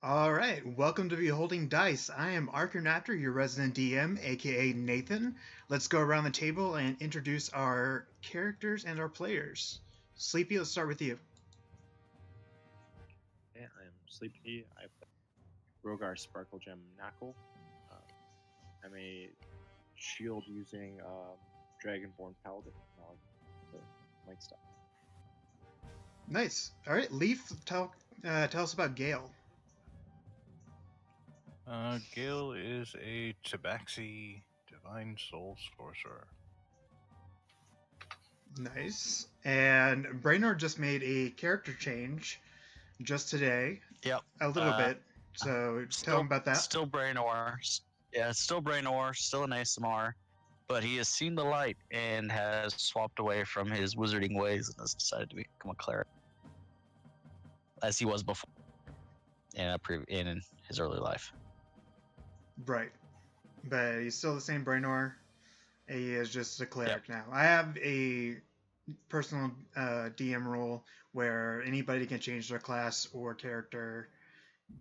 All right, welcome to Beholding Dice. I am Arthur Napter, your resident DM, aka Nathan. Let's go around the table and introduce our characters and our players. Sleepy, let's start with you. Yeah, I'm Sleepy. I play Rogar Sparkle Gem Knuckle. I'm a shield using Dragonborn Paladin. The light stuff. Nice. All right, Leaf, tell us about Gale. Gale is a Tabaxi Divine Soul Sorcerer. Nice. And Brainerd just made a character change just today. Yep. A little bit. So tell him about that. Still Brainor. Yeah, still Brainor, still an ASMR. But he has seen the light and has swapped away from his wizarding ways and has decided to become a cleric. As he was before in his early life. Right. But he's still the same Brainor. He is just a cleric now. I have a personal DM rule where anybody can change their class or character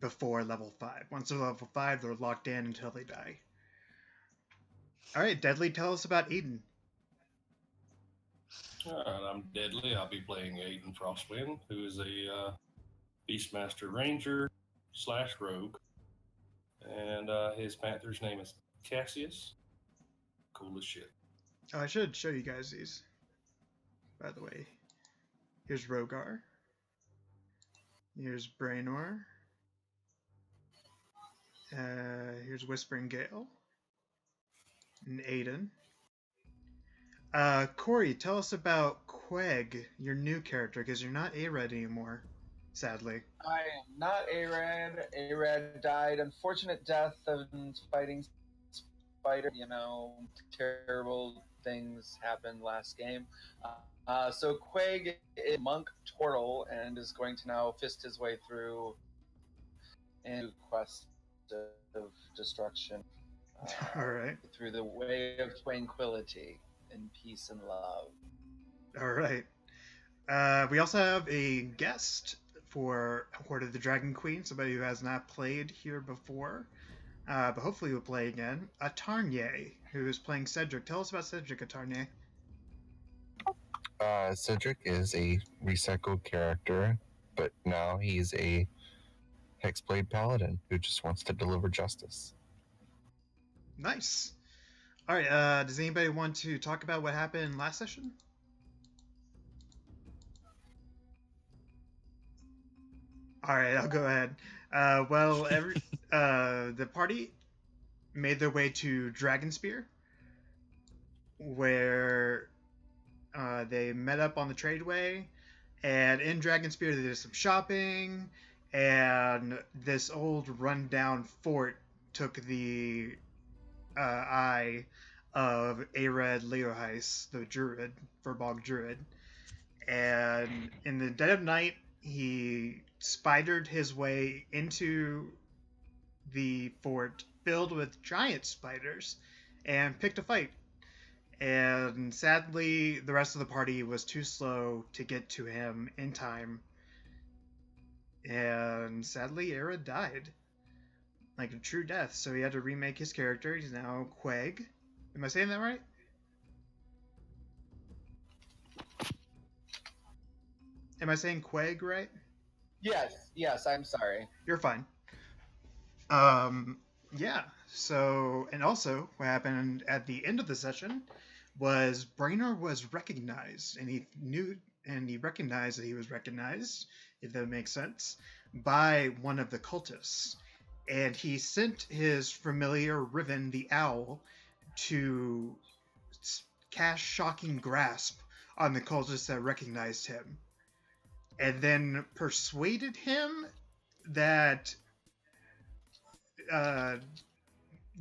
before level 5. Once they're level 5, they're locked in until they die. All right, Deadly, tell us about Eden. All right, I'm Deadly. I'll be playing Aiden Frostwind, who is a Beastmaster Ranger / Rogue. And his Panther's name is Cassius. Cool as shit. Oh, I should show you guys these, by the way. Here's Rogar. Here's Brainor. Here's Whispering Gale. And Aiden. Corey, tell us about Queg, your new character, because you're not A-Red anymore, sadly. I am not A-Red. A-Red died unfortunate death of fighting spider. Terrible things happened last game. So Queg is Monk Turtle and is going to now fist his way through and quest of destruction. All right. Through the way of tranquility and peace and love. All right. We also have a guest for Hoard of the Dragon Queen, somebody who has not played here before, but hopefully will play again. Atarnye, who is playing Cedric. Tell us about Cedric, Atarnye. Cedric is a recycled character, but now he's a Hexblade Paladin who just wants to deliver justice. Nice. All right, does anybody want to talk about what happened last session? All right, I'll go ahead. The party made their way to Dragonspear, where they met up on the tradeway, and in Dragonspear they did some shopping, and this old rundown fort took the eye of Ared Leohais, the druid, Verbog druid, and in the dead of night he spidered his way into the fort filled with giant spiders and picked a fight. And sadly, the rest of the party was too slow to get to him in time. And sadly, Era died. Like a true death. So he had to remake his character. He's now Queg. Am I saying that right? Am I saying Queg right? Yes, I'm sorry. You're fine. Yeah. So, and also, what happened at the end of the session was Brainor was recognized, and he recognized that he was recognized, if that makes sense, by one of the cultists. And he sent his familiar Riven the Owl to cast Shocking Grasp on the cultist that recognized him. And then persuaded him that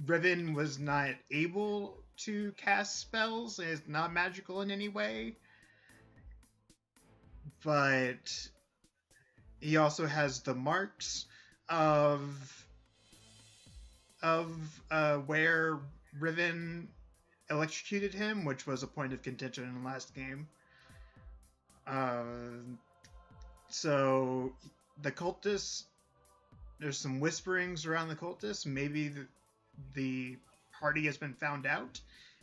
Riven was not able to cast spells and is not magical in any way. But he also has the marks of where Riven electrocuted him, which was a point of contention in the last game. So the cultists There's some whisperings around the cultists. Maybe the party has been found out.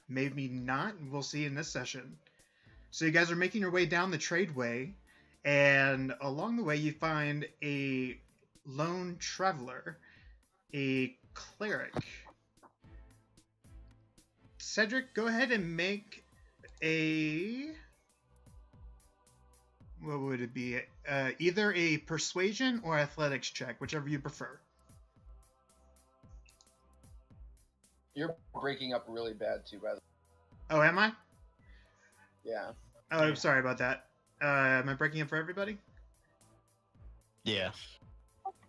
Maybe not. We'll see in this session. So you guys are making your way down the tradeway, and along the way you find a lone traveler, a cleric. Cedric, go ahead and make a... What would it be? Either a persuasion or athletics check, whichever you prefer. You're breaking up really bad too, by the way. Oh, am I? Yeah. Oh, I'm sorry about that. Am I breaking up for everybody? Yeah.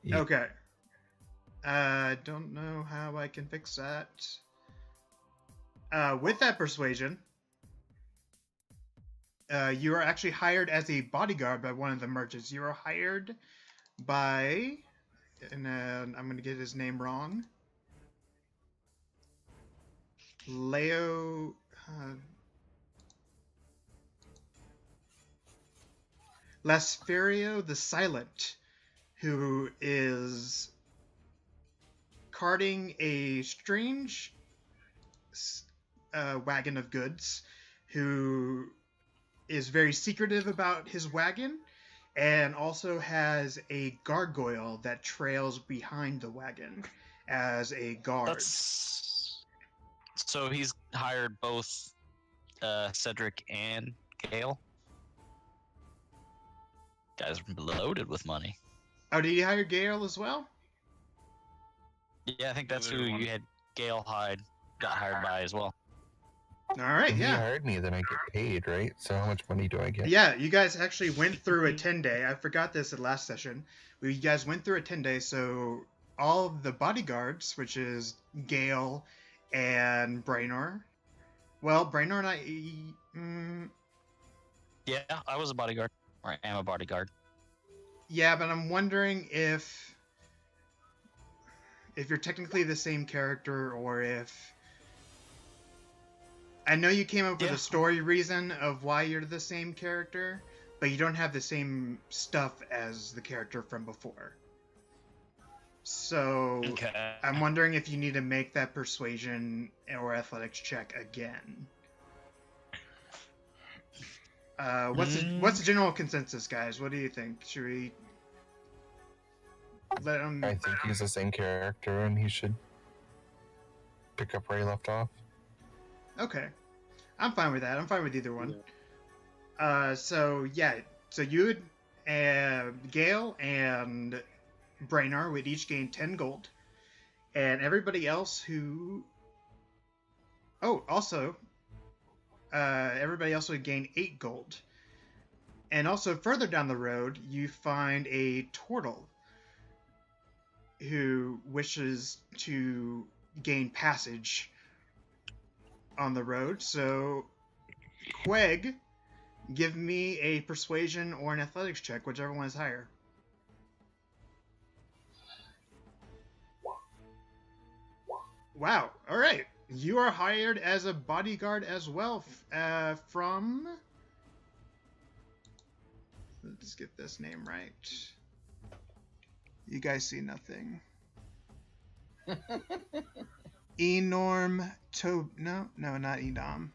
Yeah. Okay. Don't know how I can fix that. With that persuasion, you are actually hired as a bodyguard by one of the merchants. You are hired by, and I'm going to get his name wrong. Leo. Lasferio the Silent, who is carting a strange wagon of goods, who is very secretive about his wagon, and also has a gargoyle that trails behind the wagon as a guard. So he's hired both Cedric and Gale. Guys are loaded with money. Oh, did you hire Gale as well? Yeah, I think that's who you had. Gale got hired by as well. All right, If he yeah. hired me, then I get paid, right? So how much money do I get? Yeah, you guys actually went through a 10-day. I forgot this at last session. You guys went through a 10-day, so all of the bodyguards, which is Gale and Brainor. Well, Brainor and I... Yeah, I was a bodyguard. Or I am a bodyguard. yeah, but I'm wondering if you're technically the same character, or if... I know you came up with a story reason of why you're the same character, but you don't have the same stuff as the character from before. So Okay. I'm wondering if you need to make that persuasion or athletics check again. What's the general consensus, guys? What do you think? Should we let him? I think he's the same character, and he should pick up where he left off. Okay, I'm fine with that. I'm fine with either one. So you, Gale and Brainor would each gain 10 gold, and everybody else who... Oh, also, everybody else would gain 8 gold. And also, further down the road, you find a turtle who wishes to gain passage on the road. So, Queg, give me a persuasion or an athletics check, whichever one is higher. Wow. All right. You are hired as a bodyguard as well from... Let's get this name right. You guys see nothing. Enorm to... No, not Edom.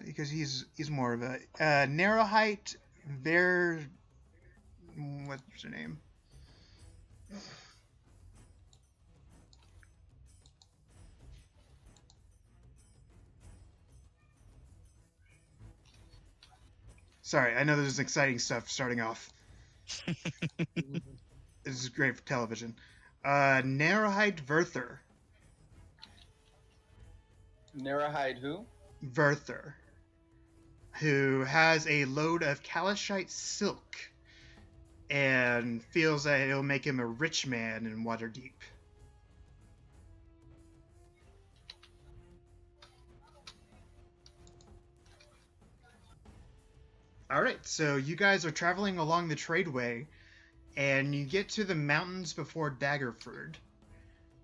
Because he's more of a... narrow height, what's her name? Sorry, I know there's exciting stuff starting off. This is great for television. Narrowhide Verther. Narrowhide who? Verther. Who has a load of Kalashite silk and feels that it'll make him a rich man in Waterdeep. Alright, so you guys are traveling along the tradeway, and you get to the mountains before Daggerford,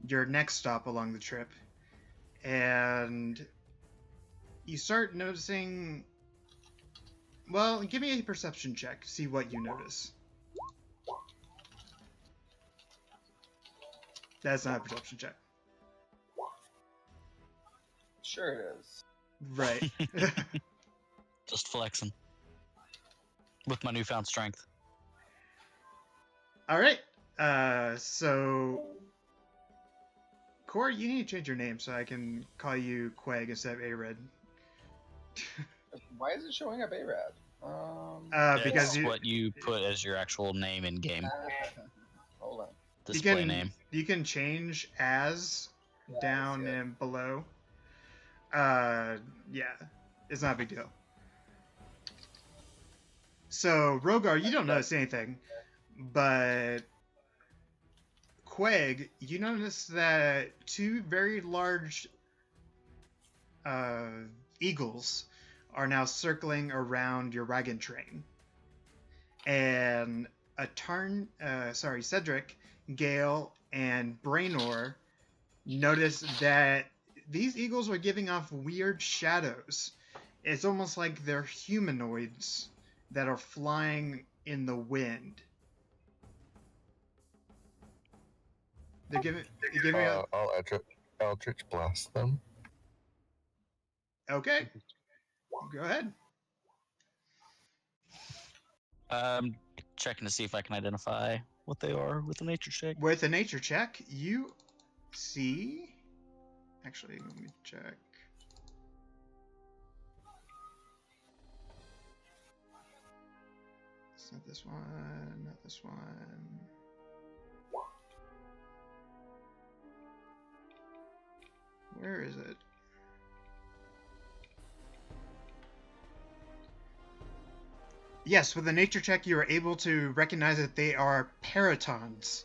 your next stop along the trip, and you start noticing... Well, give me a perception check, see what you notice. That's not a perception check. Sure it is. Right. Just flexing. With my newfound strength. All right. So, Core, you need to change your name so I can call you Quag instead of Ared. Why is it showing up Arad? Because It's you, what you put as your actual name in game. Hold on. Display name. You can change as down yeah. and below. Yeah, it's not a big deal. So, Rogar, you don't notice anything, but Quag, you notice that two very large eagles are now circling around your wagon train. And Cedric, Gale, and Brainor notice that these eagles are giving off weird shadows. It's almost like they're humanoids that are flying in the wind. They're giving me a... I'll Eldritch Blast them. Okay. Go ahead. Checking to see if I can identify what they are with a nature check. With a nature check, you see... Actually, let me check. It's not this one, not this one. Where is it? Yes, with a nature check, you are able to recognize that they are paratons.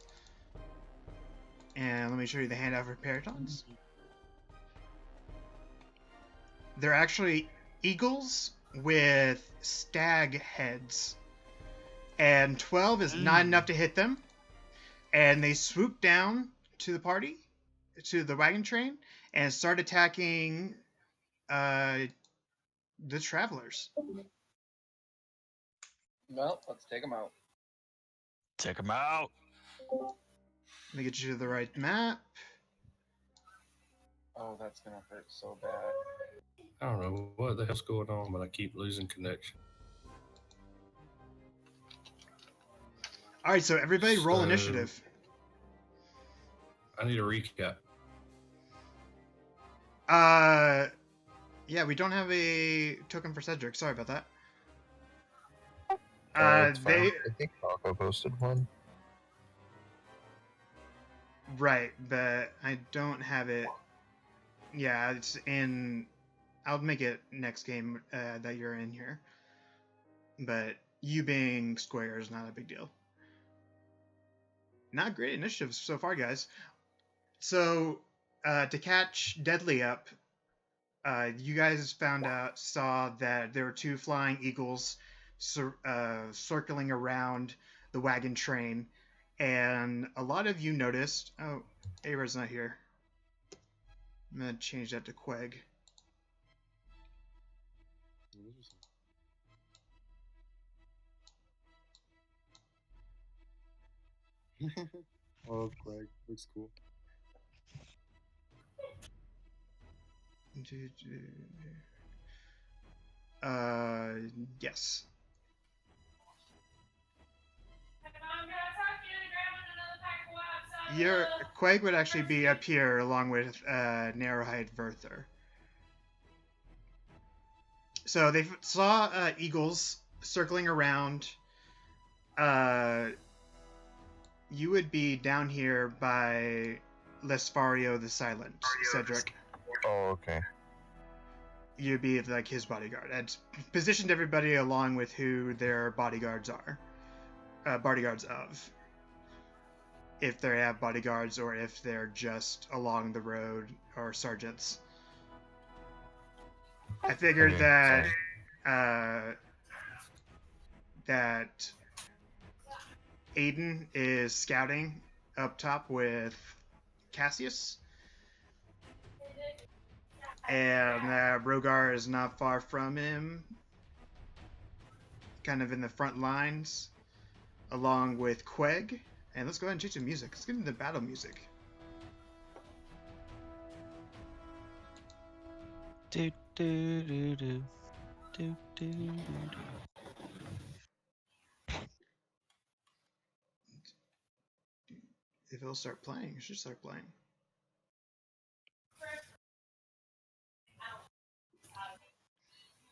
And let me show you the handout for paratons. They're actually eagles with stag heads. And 12 is not enough to hit them. And they swoop down to the party, to the wagon train, and start attacking the travelers. Well, let's take them out. Take them out. Let me get you to the right map. Oh, that's gonna hurt so bad. I don't know what the hell's going on, but I keep losing connection. All right, so everybody roll So- initiative. I need a recap. Yeah, we don't have a token for Cedric. Sorry about that. It's fine. They I think Falco posted one. right, but I don't have it. Yeah, it's in. I'll make it next game that you're in here. But you being square is not a big deal. Not great initiatives so far, guys. So to catch Deadly up, you guys saw that there were two flying eagles circling around the wagon train, and a lot of you noticed. Oh, Aver's not here. I'm gonna change that to Quag. Oh, Greg, looks cool. Yes. Your Quag would actually be up here along with Narrowhide Verther. So they saw eagles circling around. You would be down here by Lesfario the Silent, Cedric. Oh, okay. You'd be like his bodyguard. And positioned everybody along with who their bodyguards are. Bodyguards of. If they have bodyguards or if they're just along the road or sergeants. I figured Okay, that Aiden is scouting up top with Cassius. And Rogar is not far from him. Kind of in the front lines. Along with Quag. And let's go ahead and change the music. Let's get into the battle music. Do do do do do do do. If it'll start playing, it should start playing.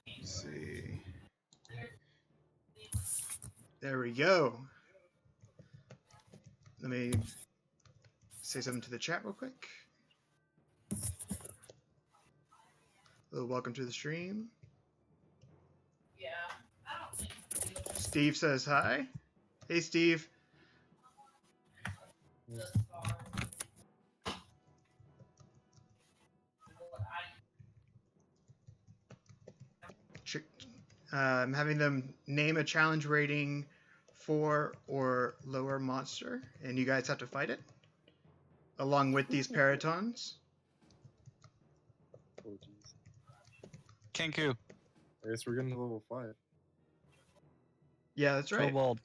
Let's see. There we go. Let me say something to the chat real quick. Hello, welcome to the stream. Steve says hi. Hey, Steve. I'm having them name a challenge rating 4 or lower monster, and you guys have to fight it, along with these paratons. Oh, jeez. Kenku. I guess we're getting to level 5. Yeah, that's right. Kobold.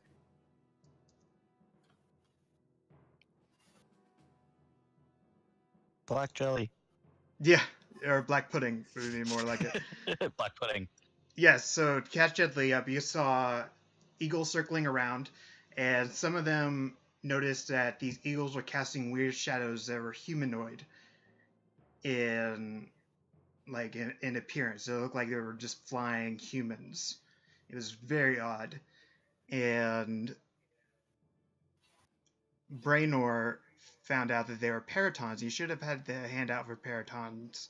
Black jelly. Yeah, or black pudding would be more like it. Black pudding. Yes, so to catch gently up, you saw eagles circling around, and some of them noticed that these eagles were casting weird shadows that were humanoid in appearance. It looked like they were just flying humans. It was very odd. And Brainor found out that they were paratons. You should have had the handout for paratons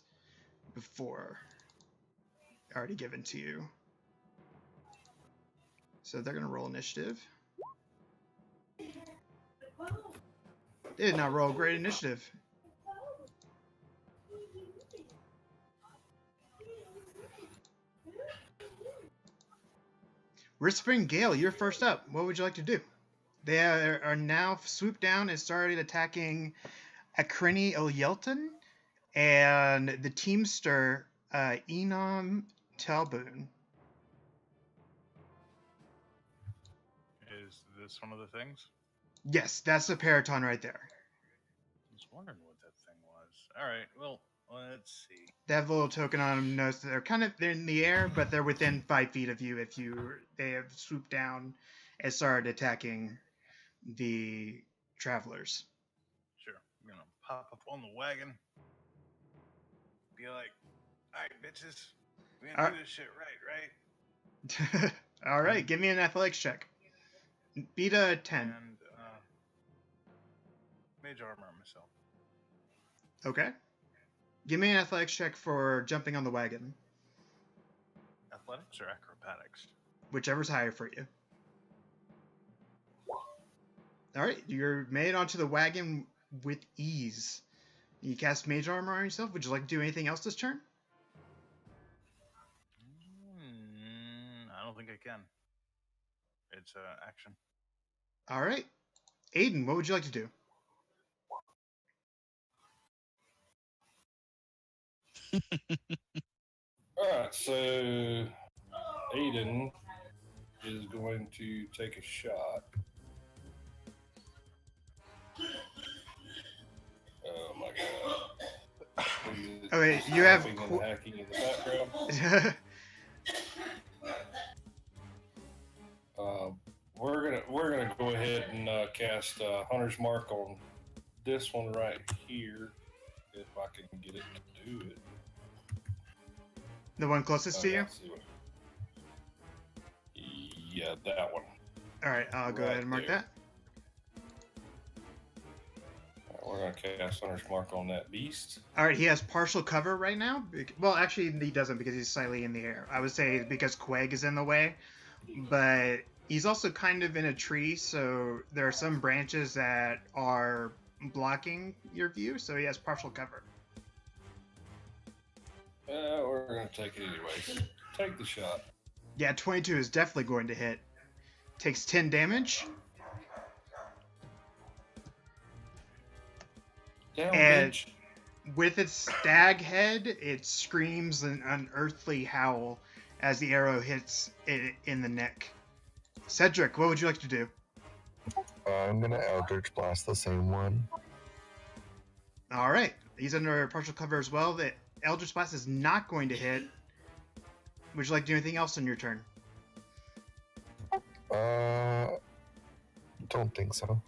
before. Already given to you. So they're going to roll initiative. They did not roll a great initiative. Whispering Gale, you're first up. What would you like to do? They are now swooped down and started attacking Akrini Olyelton and the Teamster Enom Talboon. Is this one of the things? Yes, that's the Paraton right there. I was wondering what that thing was. Alright, well, let's see. They have a little token on them. Notice that they're in the air, but they're within 5 feet of you. They have swooped down and started attacking the travelers. Sure. I'm gonna pop up on the wagon. Be like, alright, bitches. We gonna do this shit right? All right, give me an athletics check. Beat a 10. And mage armor myself. Okay. Give me an athletics check for jumping on the wagon. Athletics or acrobatics? Whichever's higher for you. Alright, you're made onto the wagon with ease. You cast mage armor on yourself. Would you like to do anything else this turn? I don't think I can. It's action. Alright. Aiden, what would you like to do? Alright, so Aiden is going to take a shot. Oh my god. Okay, you have Hacking and hacking in the background. We're gonna go ahead and cast Hunter's Mark on this one right here, if I can get it to do it. The one closest to you? Let's see what- Yeah, that one. Alright, I'll go Right ahead and mark there. that. We're gonna cast Hunter's Mark on that beast. Alright, he has partial cover right now. Well, actually, he doesn't because he's slightly in the air. I would say because Quag is in the way. But he's also kind of in a tree, so there are some branches that are blocking your view, so he has partial cover. We're gonna take it anyways. Take the shot. Yeah, 22 is definitely going to hit. Takes 10 damage. Down, And- bitch. With its stag head, it screams an unearthly howl as the arrow hits it in the neck. Cedric, what would you like to do? I'm gonna Eldritch Blast the same one. Alright, he's under partial cover as well. Eldritch Blast is not going to hit. Would you like to do anything else on your turn? Don't think so.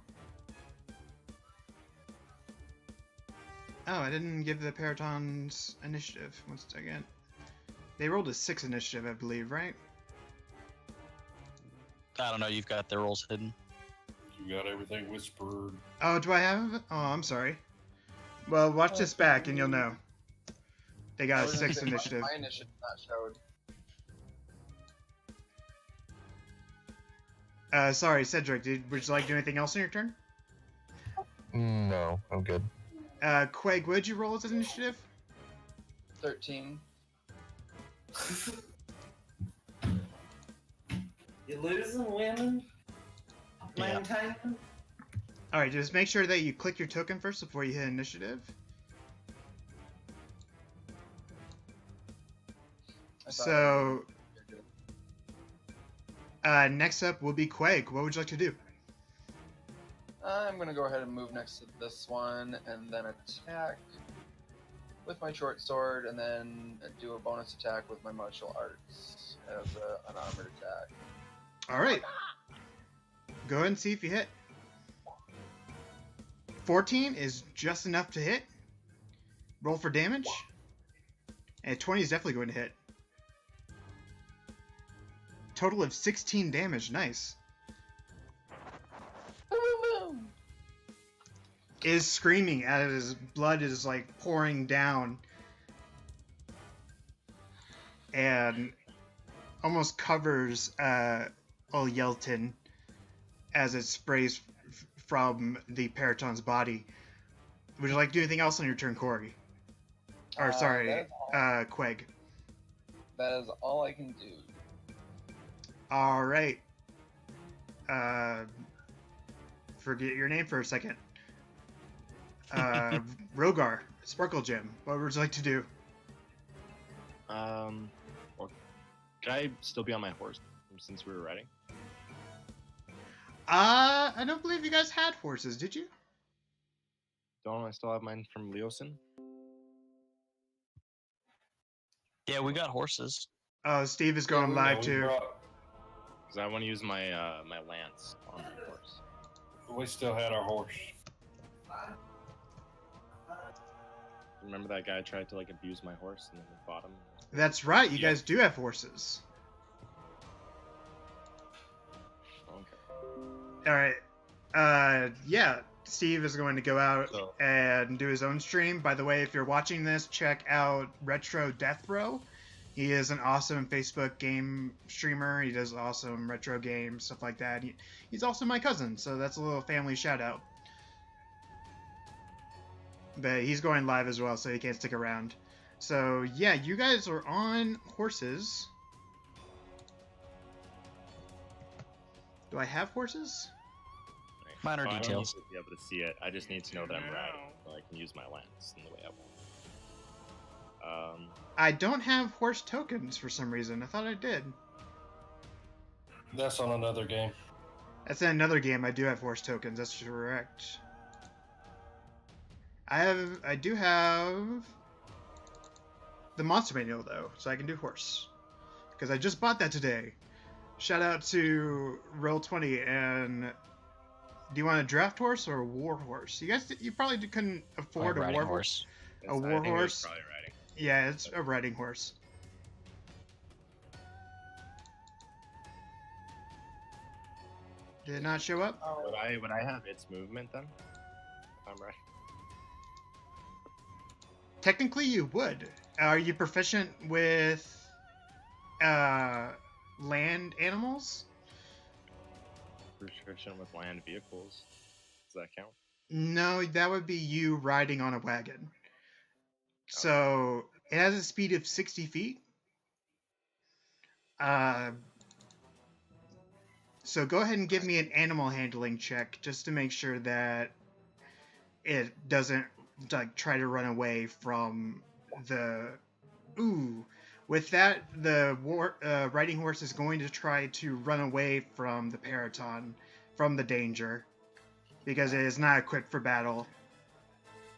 Oh, I didn't give the Paratons initiative. One second. They rolled a 6 initiative, I believe, right? I don't know. You've got their rolls hidden. You got everything whispered. Oh, do I have? Oh, I'm sorry. Well, watch this back and you'll know. They got a 6 initiative. My initiative not showed. Sorry, Cedric, would you like to do anything else on your turn? No, I'm good. Quag, what did you roll as an initiative? 13. You losing, winning, Yeah. maintaining. Alright, just make sure that you click your token first before you hit initiative. So, next up will be Quag. What would you like to do? I'm gonna go ahead and move next to this one, and then attack with my short sword, and then do a bonus attack with my martial arts as an armored attack. Alright. Go ahead and see if you hit. 14 is just enough to hit. Roll for damage. And 20 is definitely going to hit. Total of 16 damage. Nice. Is screaming as his blood is like pouring down and almost covers Yelton as it sprays from the Paraton's body. Would you like to do anything else on your turn, Corey? Or sorry, Quag. That is all I can do. All right. Forget your name for a second. Rogar, Sparkle Gem. What would you like to do? Well, can I still be on my horse since we were riding? I don't believe you guys had horses, did you? Don't I still have mine from Leosin? Yeah, we got horses. Oh, Steve is going live too. Because I want to use my my lance on my horse. We still had our horse. Remember that guy tried to like abuse my horse and then we fought him? That's right, you Yeah. guys do have horses. Okay. Alright. Yeah, Steve is going to go out So- and do his own stream. By the way, if you're watching this, check out Retro Death Row. He is an awesome Facebook game streamer. He does awesome retro games, stuff like that. He's also my cousin, so that's a little family shout out. But he's going live as well, so he can't stick around. So yeah, you guys are on horses. Do I have horses? Minor Well, I don't details. need to be able to see it. I just need to know that I'm riding, so I can use my lance in the way I want. I don't have horse tokens for some reason. I thought I did. That's on another game. That's in another game. I do have horse tokens. That's correct. I do have the monster manual though, so I can do horse because I just bought that today. Shout out to Roll20. And do you want a draft horse or a war horse? You probably couldn't afford a Riding war horse. A I war think it was horse? probably riding. Yeah, it's a riding horse. Did it not show up? Would I have its movement then? If I'm right. Technically, you would. Are you proficient with land animals? Proficient with land vehicles. Does that count? No, that would be you riding on a wagon. So it has a speed of 60 feet. So go ahead and give me an animal handling check just to make sure that it doesn't like try to run away from the. Ooh, with that, the riding horse is going to try to run away from the Paraton, from the danger, because it is not equipped for battle,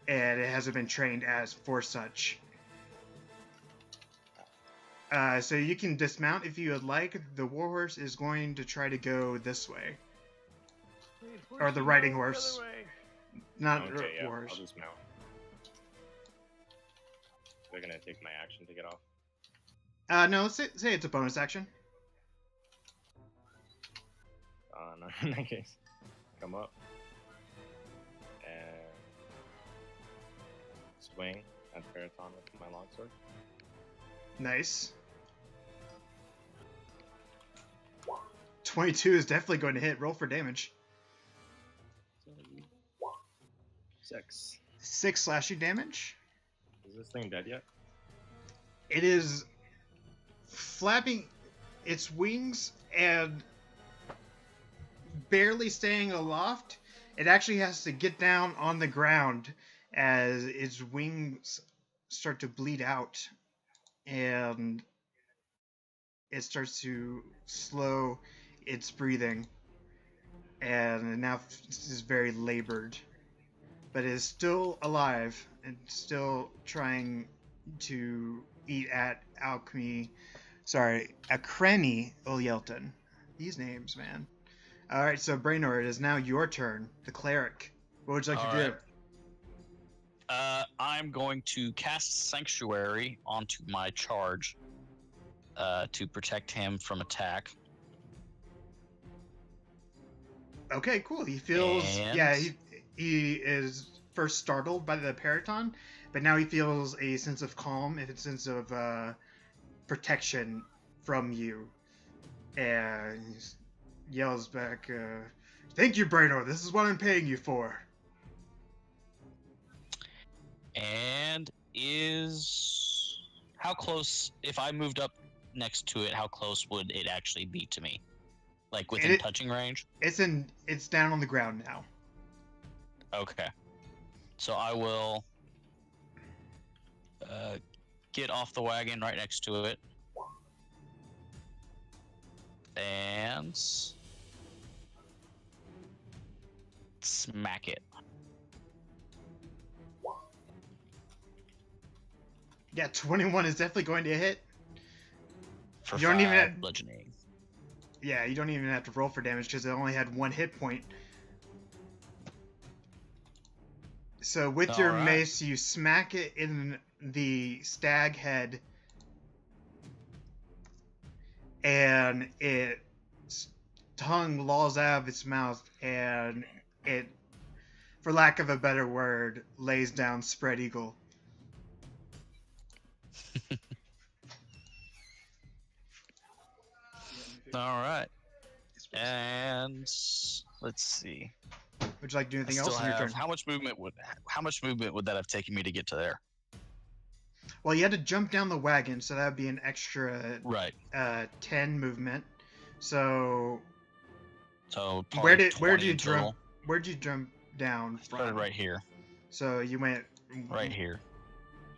and it hasn't been trained as for such. So you can dismount if you would like. The warhorse is going to try to go this way. Or the riding horse. Not Okay, yeah, warhorse. I'll dismount. They're gonna take my action to get off. No, say it's a bonus action. No, in that case, come up and swing at Periton with my longsword. Nice. 22 is definitely going to hit. Roll for damage. 6. 6 slashing damage. Is this thing dead yet? It is flapping its wings and barely staying aloft. It actually has to get down on the ground as its wings start to bleed out, and it starts to slow its breathing, and now is very labored, but is still alive and still trying to eat at Acremi Olyelton. These names, man. Alright, so Brainor, it is now your turn. The cleric. What would you like to do? I'm going to cast Sanctuary onto my charge to protect him from attack. Okay, cool. He feels... And... Yeah, he is first startled by the Periton, but now he feels a sense of calm and a sense of protection from you. And he yells back, "Thank you, Brainor. This is what I'm paying you for." And how close, if I moved up next to it, how close would it actually be to me? Like within touching range? It's down on the ground now. Okay. So I will get off the wagon right next to it. And smack it. Yeah, 21 is definitely going to hit. For You don't even 5 have- bludgeoning. Yeah, you don't even have to roll for damage because it only had 1 hit point. So with your Alright. mace, you smack it in the stag head, and its tongue lolls out of its mouth, and it, for lack of a better word, lays down spread eagle. All right. And let's see. Would you like to do I anything still else in your have turn? how much movement would that have taken me to get to there? Well, you had to jump down the wagon, so that would be an extra Right. 10 movement. So So where probably did you 20 in jump? total. Where'd you jump down Started from? right here. So you went Right here.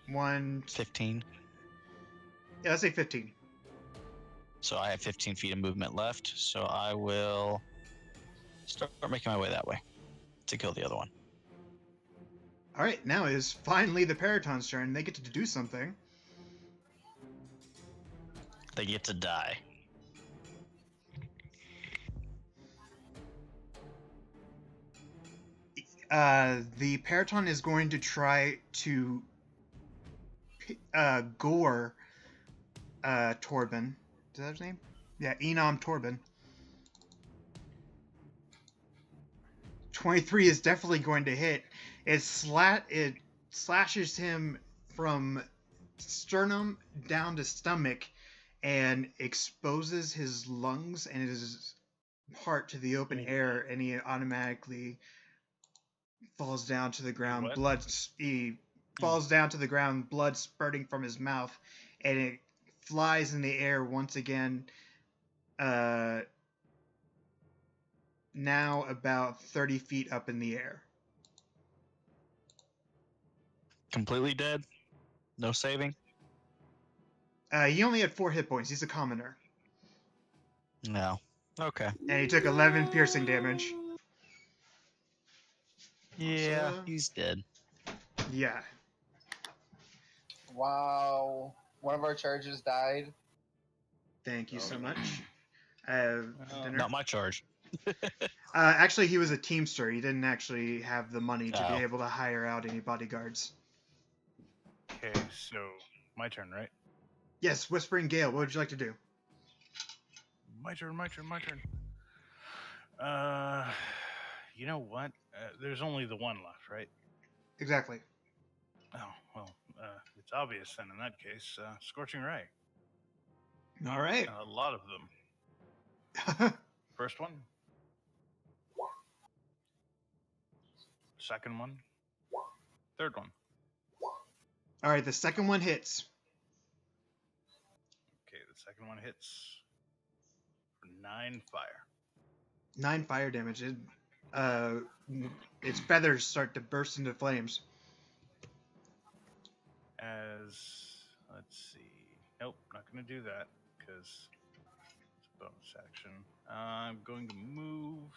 1. 15. Yeah, let's say 15. So I have 15 feet of movement left. So I will start making my way that way to kill the other one. All right, now is finally the Periton's turn. They get to do something. They get to die. The Periton is going to try to gore Torben. Is that his name? Yeah, Enom Torben. 23 is definitely going to hit. It slashes him from sternum down to stomach and exposes his lungs and his heart to the open air, and he automatically falls down to the ground. What? He falls down to the ground, blood spurting from his mouth, and it flies in the air once again. Now about 30 feet up in the air. Completely dead? No saving? He only had 4 hit points. He's a commoner. No. Okay. And he took 11 piercing damage. Yeah, So- he's dead. Yeah. Wow. One of our charges died. Thank you so Oh. much. Oh. Dinner. Not my charge. Actually, he was a teamster. He didn't actually have the money to Oh. be able to hire out any bodyguards. Okay, so my turn, right? Yes, Whispering Gale, what would you like to do? My turn. You know what? There's only the one left, right? Exactly. Oh, well, it's obvious then in that case. Scorching Ray. All right. A lot of them. First one. Second one. Third one. All right, the second one hits. Okay, the second one hits for 9 fire. 9 fire damage. Its feathers start to burst into flames. Let's see. Nope, not going to do that because it's a bonus action. I'm going to move.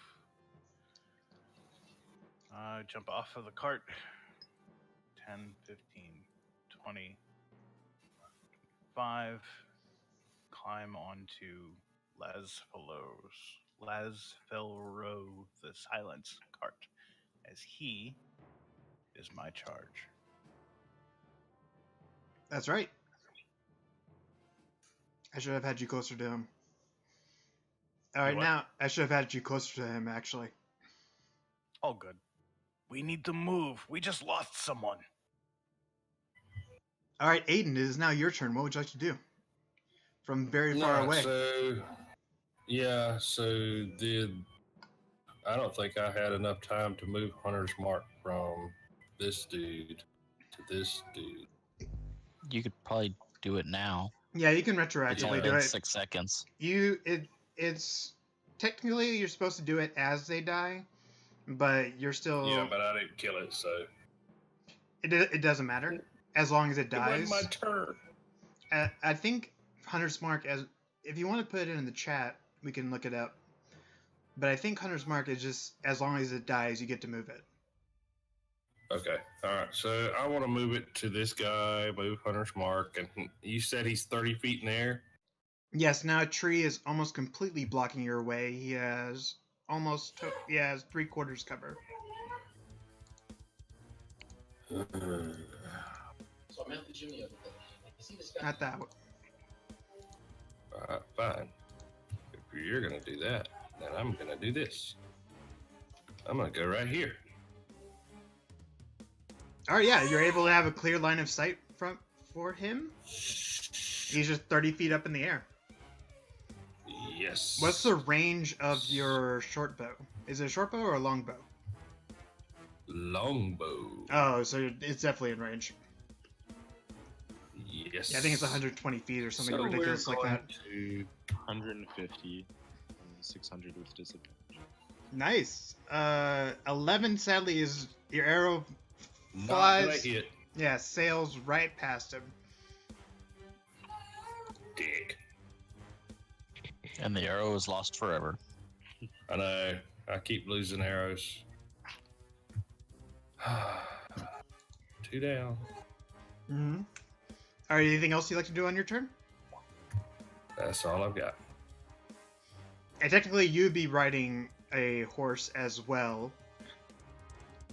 Jump off of the cart. 10, 15, 20, 5. Climb onto Lasfelro, the silence cart, as he is my charge. That's right. I should have had you closer to him. All right, what? now I should have had you closer to him, actually. All good. We need to move. We just lost someone. All right, Aiden, it is now your turn. What would you like to do? From very far Alright, away. I don't think I had enough time to move Hunter's Mark from this dude to this dude. You could probably do it now. Yeah, you can It's only retroactively do been it. 6 seconds. It's technically you're supposed to do it as they die, but you're still. Yeah, but I didn't kill it, so It doesn't matter as long as it it dies. wasn't my turn. I think Hunter's Mark, as if you want to put it in the chat, we can look it up. But I think Hunter's Mark is just as long as it dies, you get to move it. Okay, all right. So I want to move it to this guy, move Hunter's Mark, and you said he's 30 feet in the air. Yes, now a tree is almost completely blocking your way. He has he has 3/4 cover. So I met the Jim the other day. You see this guy? Not that one. All right, fine. If you're gonna do that, then I'm gonna do this. I'm gonna go right here. All right, yeah, you're able to have a clear line of sight for him. He's just 30 feet up in the air. Yes. What's the range of your short bow? Is it a short bow or a long bow? longbow? Oh, so it's definitely in range. Yes. Yeah, I think it's 120 feet or something So ridiculous we're like going that. to 150 and 600 with disadvantage. Nice. 11 sadly is your arrow not flies. gonna hit. Yeah, sails right past him. Dick. And the arrow is lost forever. I know. I keep losing arrows. 2 down. Mm-hmm. All right, anything else you'd like to do on your turn? That's all I've got. And technically, you'd be riding a horse as well.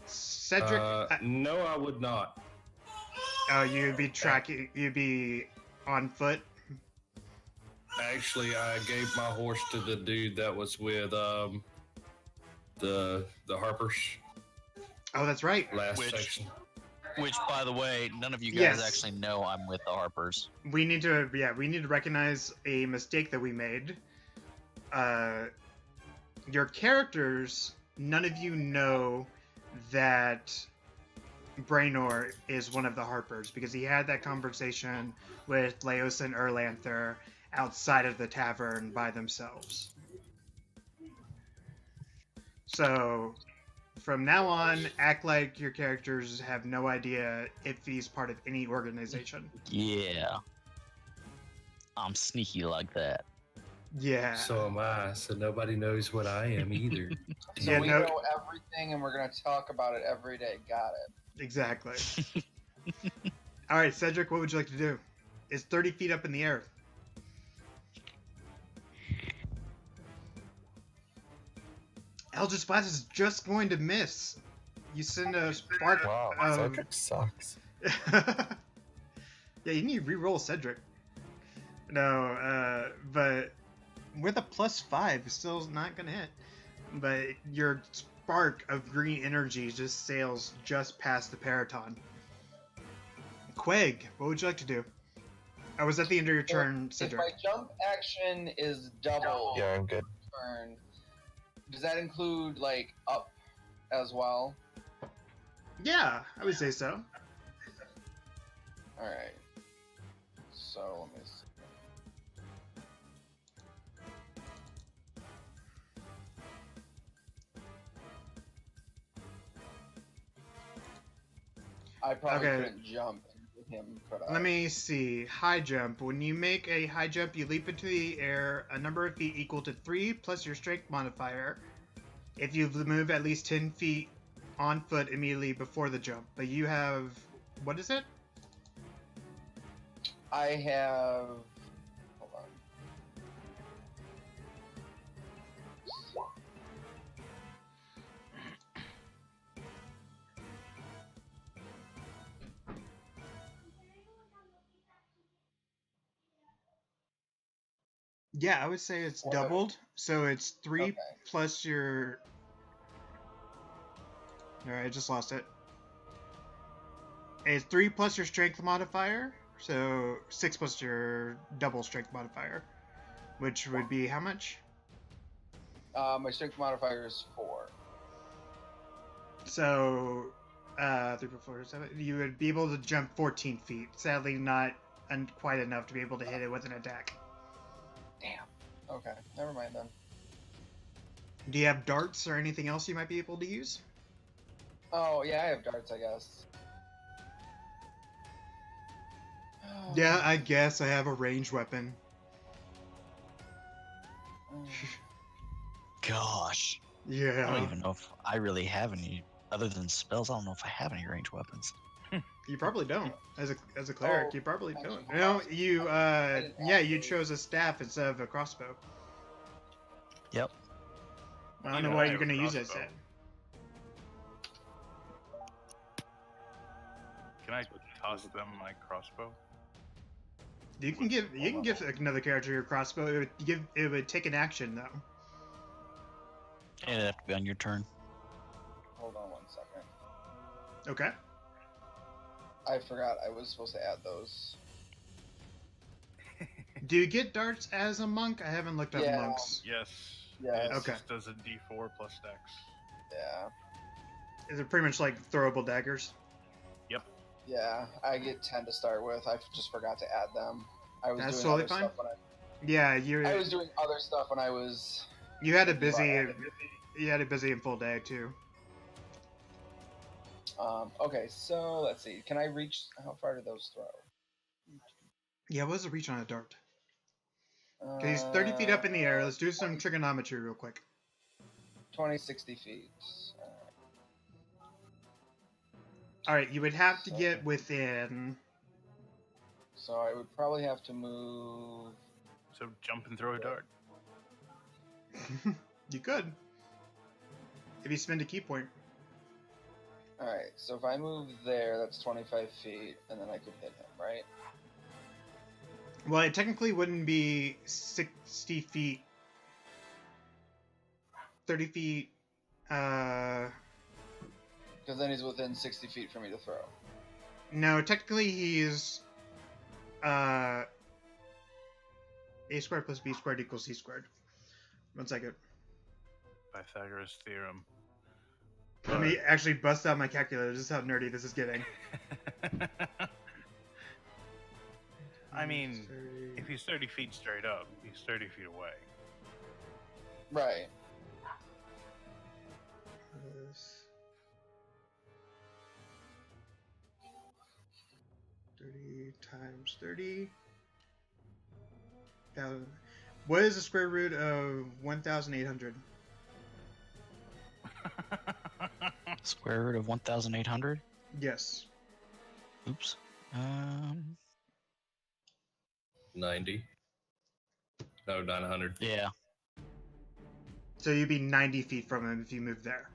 Cedric, No, I would not. you'd be tracking. You'd be on foot. Actually, I gave my horse to the dude that was with the Harpers Oh, that's right. last Which- section. Which, by the way, none of you guys Yes. actually know I'm with the Harpers. We need to recognize a mistake that we made. Your characters, none of you know that Brainor is one of the Harpers because he had that conversation with Laos and Erlanther outside of the tavern by themselves. So, from now on, act like your characters have no idea if he's part of any organization. Yeah. I'm sneaky like that. Yeah. So am I. So nobody knows what I am either. So Yeah, we no- know everything, and we're gonna talk about it every day. Got it. Exactly. All right, Cedric, what would you like to do? is 30 feet up in the air. Eldritch Blast is just going to miss. You send a spark. Wow, Cedric sucks. Yeah, you need to re-roll Cedric. No, but with a +5, it's still not gonna hit. But your spark of green energy just sails just past the Paraton. Quag, what would you like to do? I was at the end of your turn, If Cedric. my jump action is double Yeah, I'm good. turn, does that include like up as well? Yeah, I would say so. All right. So let me see. I probably Okay. couldn't jump into him, could I? Let me see. High jump. When you make a high jump, you leap into the air a number of feet equal to 3 plus your strength modifier. If you move at least 10 feet on foot immediately before the jump. But you have... What is it? I have. Hold on. Yeah, I would say it's What? doubled. So it's 3 Okay. plus your... Alright, I just lost it. It's 3 plus your strength modifier. So 6 plus your double strength modifier. Which would be how much? My strength modifier is 4. So, 3 plus 4, 7. You would be able to jump 14 feet. Sadly, not quite enough to be able to hit it with an attack. Damn. Okay, never mind then. Do you have darts or anything else you might be able to use? Oh yeah, I have darts, I guess. Yeah, I guess I have a ranged weapon. Gosh. I don't Yeah. even know if I really have any, other than spells, I don't know if I have any ranged weapons. You probably don't. As a cleric, Oh, you probably actually, don't. No, you, didn't yeah, you actually- chose a staff instead of a crossbow. Yep. I don't Yeah, know why I you're have a going to use that crossbow. set. Can I toss them my crossbow? You can give another character your crossbow. It would take an action though. It'd have to be on your turn. Hold on 1 second. Okay. I forgot I was supposed to add those. Do you get darts as a monk? I haven't looked up Yeah. monks. Yes. Yeah. It Okay. just does a D4 plus dex. Yeah. Is it pretty much like throwable daggers? Yeah, I get 10 to start with. I just forgot to add them. I was That's doing totally other fine. stuff when Yeah, I was doing other stuff when I was. you had a Right. busy and full day too. Okay, so let's see. Can I reach? How far do those throw? Yeah, what was the reach on a dart? Okay, he's 30 feet up in the air. Let's do some trigonometry real quick. 20, 60 feet. All right, you would have to So- get within. So I would probably have to move. So jump and throw a dart. You could, if you spend a key point. All right, so if I move there, that's 25 feet, and then I could hit him, right? Well, it technically wouldn't be 60 feet. 30 feet. Because then he's within 60 feet for me to throw. No, technically he's a squared plus b squared equals c squared. 1 second. Pythagoras theorem. Let me actually bust out my calculator. This is how nerdy this is getting. I mean, if he's 30 feet straight up, he's 30 feet away. Right. Plus 30 times 30. What is the square root of 1,800? Square root of 1,800? Yes. Oops. 90. No, 900. Yeah. So you'd be 90 feet from him if you moved there.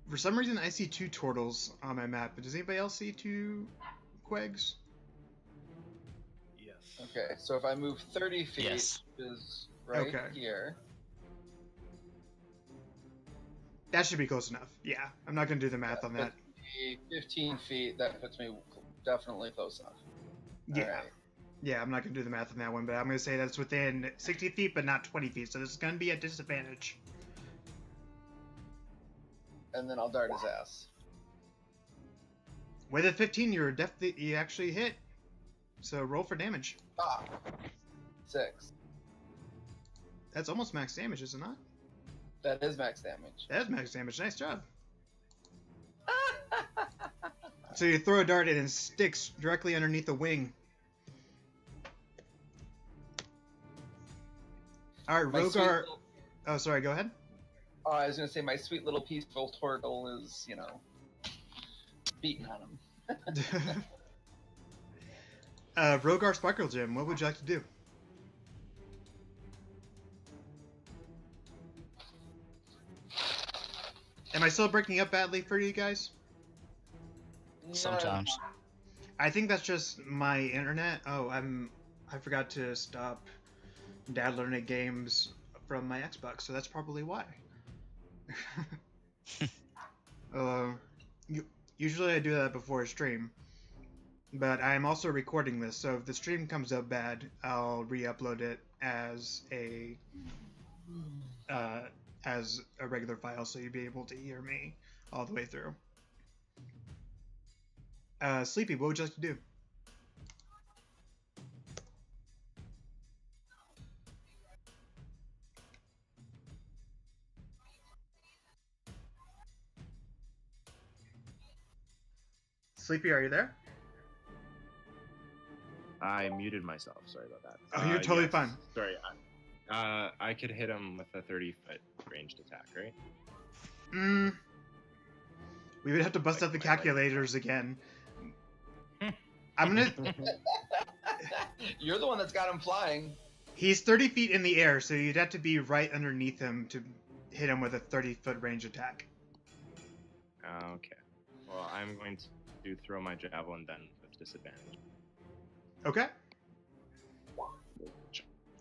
For some reason, I see 2 turtles on my map, but does anybody else see 2 quegs? Yes. Okay, so if I move 30 feet, Yes. which is right Okay. here. That should be close enough. Yeah, I'm not going to do the math on that. 15 feet, that puts me definitely close enough. Yeah. Alright. Yeah, I'm not going to do the math on that one, but I'm going to say that's within 60 feet, but not 20 feet, so this is going to be a disadvantage. And then I'll dart his ass. With a 15, you actually hit. So roll for damage. Ah! 6. That's almost max damage, is it not? That is max damage. That is max damage. Nice job. So you throw a dart and it sticks directly underneath the wing. All right, My sweet Rogar. little- Oh, sorry. Go ahead. Oh, I was gonna say my sweet little peaceful turtle is, beating on him. Rogar Sparkle Gem. What would you like to do? Am I still breaking up badly for you guys? Sometimes. I think that's just my internet. Oh, I forgot to stop downloading games from my Xbox, so that's probably why. Usually I do that before a stream, but I'm also recording this, so if the stream comes up bad, I'll re-upload it as a regular file, so you'll be able to hear me all the way through. Sleepy, what would you like to do? Sleepy, are you there? I muted myself. Sorry about that. Oh, you're totally yes. fine. Sorry. I could hit him with a 30-foot ranged attack, right? We would have to bust out the calculators again. I'm gonna. You're the one that's got him flying. He's 30 feet in the air, so you'd have to be right underneath him to hit him with a 30-foot range attack. Okay. Well, I'm going to throw my javelin then with disadvantage. Okay.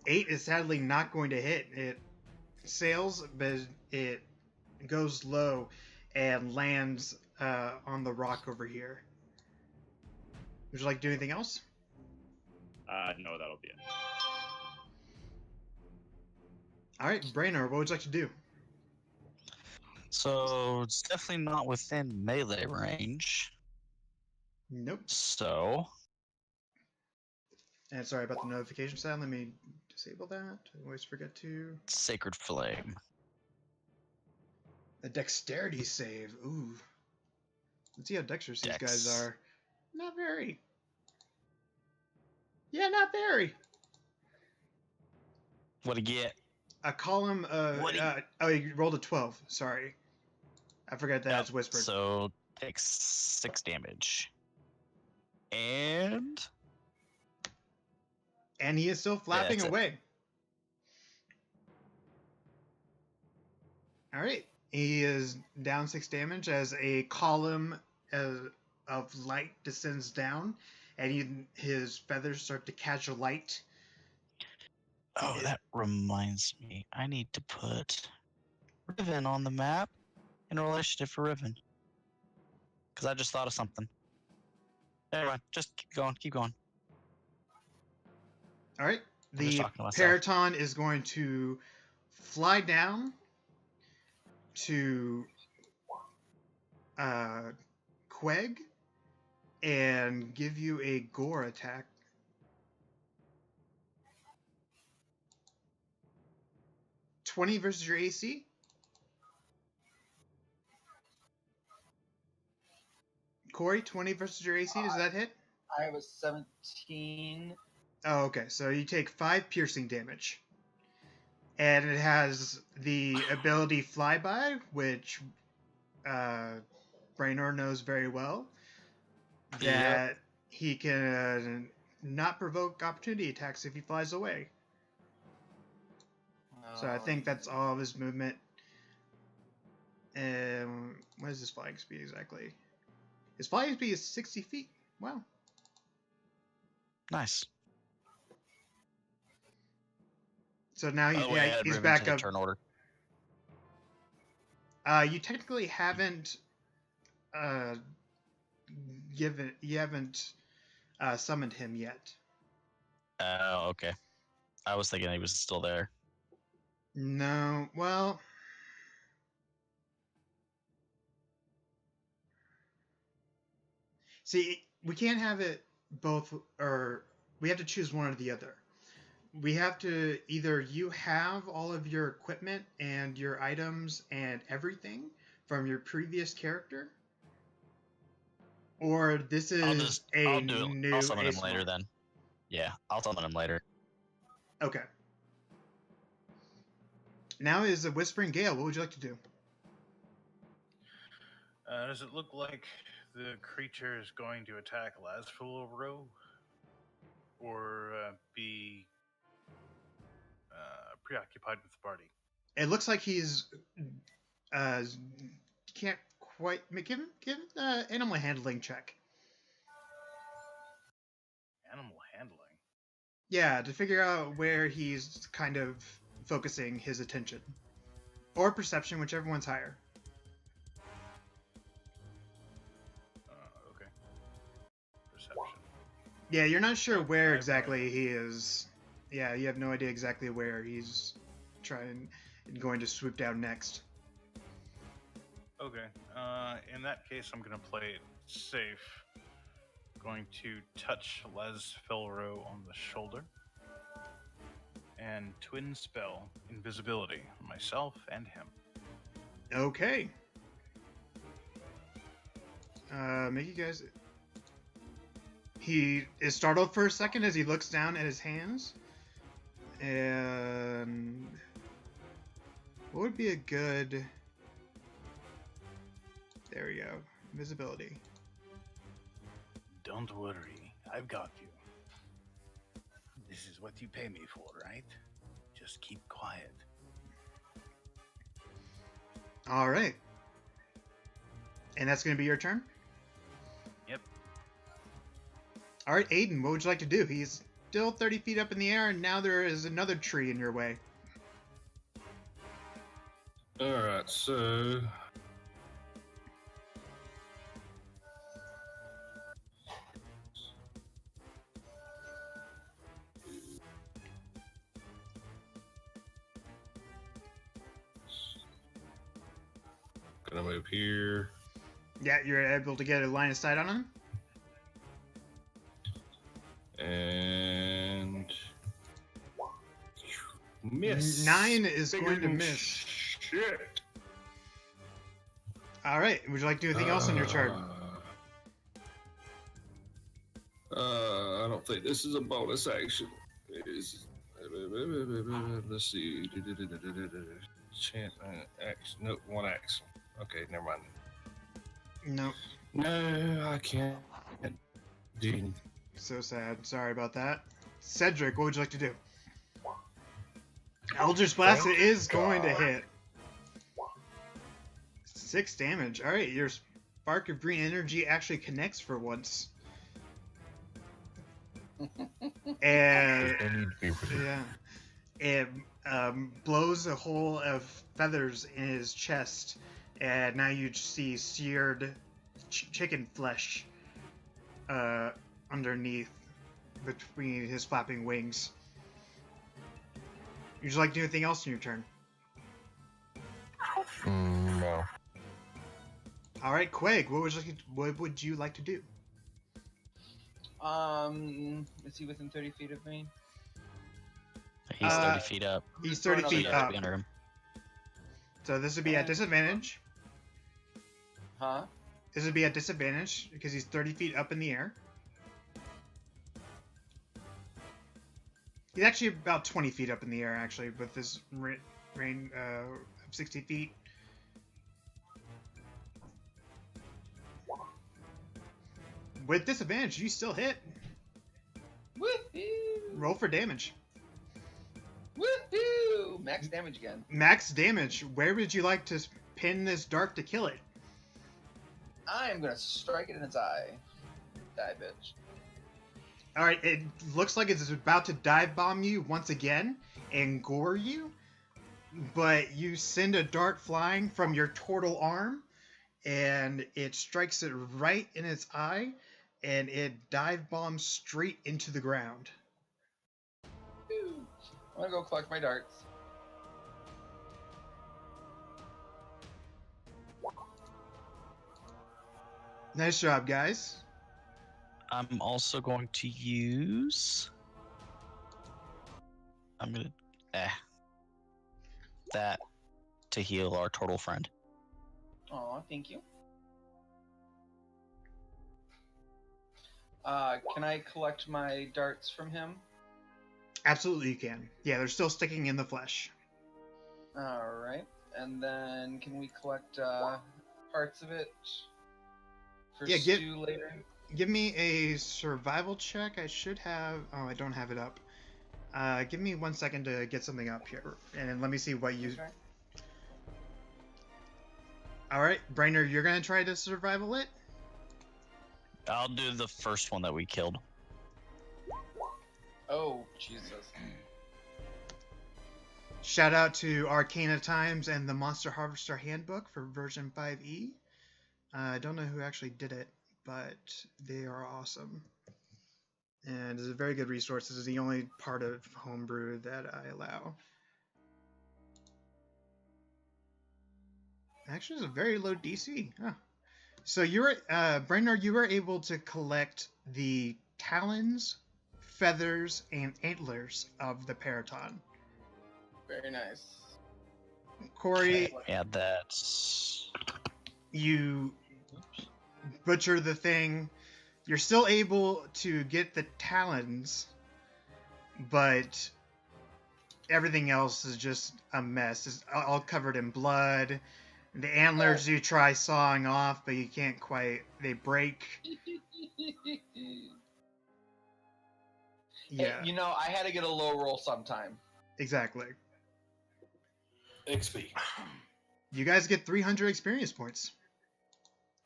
8 is sadly not going to hit. It sails, but it goes low and lands on the rock over here. Would you like to do anything else? No, that'll be it. All right, Brainer, what would you like to do? So it's definitely not within melee range. Nope. So And sorry about the notification sound. Let me disable that. I always forget to. Sacred Flame. A dexterity save. Ooh. Let's see how dexterous these Dex. guys are. Not very. Yeah, not very. What'd he get? A column. Oh, you rolled a 12. Sorry. I forgot that it's whispered. So takes 6 damage. And And he is still flapping that's it. away. All right. He is down 6 damage as a column of light descends down, and his feathers start to catch light. oh, that reminds me. I need to put Riven on the map in relation to Riven. Because I just thought of something. Never mind. Just keep going. Keep going. All right. I'm just The talking to myself. Paraton is going to fly down to Queg and give you a gore attack. $20 versus your AC. Corey, 20 versus your AC. Does that hit? I have a 17. Oh, okay. So you take 5 piercing damage. And it has the ability Flyby, which Brainor knows very well that Yep. he can not provoke opportunity attacks if he flies away. So I think that's all of his movement. What is his flying speed exactly? His flying speed is 60 feet. Wow. Nice. So now By the way, I'd he's move back into the up. turn order. You technically haven't summoned him yet. Oh, okay. I was thinking he was still there. No, well, see, we can't have it both, or we have to choose one or the other. We have to either you have all of your equipment and your items and everything from your previous character, or this is I'll do it. new I'll summon him Ace later One. then. Yeah, I'll summon him later. Okay. Now is a Whispering Gale. What would you like to do? Does it look like the creature is going to attack Lasfulro? Or be preoccupied with the party? It looks like he's can't quite give him animal handling check. Animal handling? Yeah, to figure out where he's kind of focusing his attention. Or perception, whichever one's higher. Okay. Perception. Yeah, you're not sure where I've exactly he is. Yeah, you have no idea exactly where he's going to swoop down next. Okay. In that case, I'm going to play it safe. Going to touch Les Filro on the shoulder. And twin spell invisibility on myself and him. Okay. Make you guys... He is startled for a second as he looks down at his hands. And... What would be a good... There we go. Invisibility. Don't worry, I've got you. This is what you pay me for, right? Just keep quiet. All right. And that's going to be your turn? Yep. All right, Aiden, what would you like to do? He's still 30 feet up in the air, and now there is another tree in your way. Alright, so. Gonna move here. Yeah, you're able to get a line of sight on him? And. Miss. 9 is Bigger going to than miss. Shit. All right, would you like to do anything else on your turn? I don't think this is a bonus action. It is. Let's see. Chant action. No, one action. Okay, never mind. No. No, I can't. Dude. So sad. Sorry about that. Cedric, what would you like to do? Eldritch Blast is going to hit. 6 damage. All right, your spark of green energy actually connects for once. And They need to be pretty. yeah, it blows a hole of feathers in his chest, and now you see seared chicken flesh underneath, between his flapping wings. Would you like to do anything else in your turn? No. All right, Quag, what would you like to do? Is he within 30 feet of me? He's 30 feet up. He's 30 Right feet on Yeah, up, be under him. so this would be at disadvantage. Huh? This would be at disadvantage because he's 30 feet up in the air. He's actually about 20 feet up in the air, actually, with this range of 60 feet. with disadvantage, you still hit. Woohoo! Roll for damage. Woohoo! Max damage again. Max damage. Where would you like to pin this dart to kill it? I am gonna strike it in its eye. Die, bitch. All right, it looks like it's about to dive bomb you once again and gore you, but you send a dart flying from your turtle arm, and it strikes it right in its eye, and it dive bombs straight into the ground. Woo. I'm gonna go collect my darts. Nice job, guys. I'm also going to use. I'm gonna that to heal our turtle friend. Aw, thank you. Can I collect my darts from him? Absolutely, you can. Yeah, they're still sticking in the flesh. Alright. And then can we collect parts of it for Yeah, stew later? Give me a survival check. I should have. Oh, I don't have it up. Give me 1 second to get something up here, and then let me see what you. Okay. All right, Brainer, you're gonna try to survival it. I'll do the first one that we killed. Oh, Jesus. Shout out to Arcana Times and the Monster Harvester Handbook for version 5e. I don't know who actually did it, but they are awesome. And it's a very good resource. This is the only part of homebrew that I allow. Actually, it's a very low DC. Huh. So you're, Brenner, you were able to collect the talons, feathers, and antlers of the Paraton. Very nice. Corey, Yeah, that's. you butcher the thing. You're still able to get the talons, but everything else is just a mess. It's all covered in blood. The antlers you try sawing off, but you can't quite. They break. Yeah, Hey, you know, I had to get a low roll sometime. exactly. XP. You guys get 300 experience points.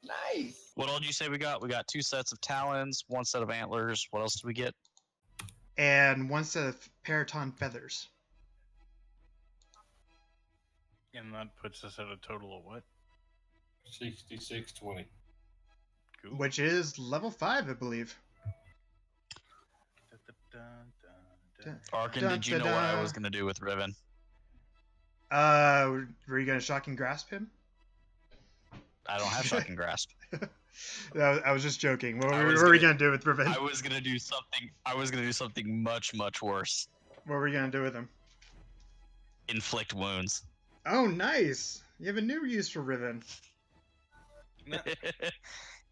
Nice. What all did you say we got? We got 2 sets of talons, 1 set of antlers. What else did we get? And 1 set of Paraton feathers. And that puts us at a total of what? 6620. Cool. Which is level 5, I believe. Arkin, Dun, did you know dun, what I dun. was going to do with Riven? Were you gonna shocking grasp him? I don't have shocking grasp. I was just joking. What I were was we gonna- gonna do with Riven? I was going to do something. I was going to do something much, much worse. What were we gonna do with him? Inflict wounds. Oh, nice! You have a new use for Riven.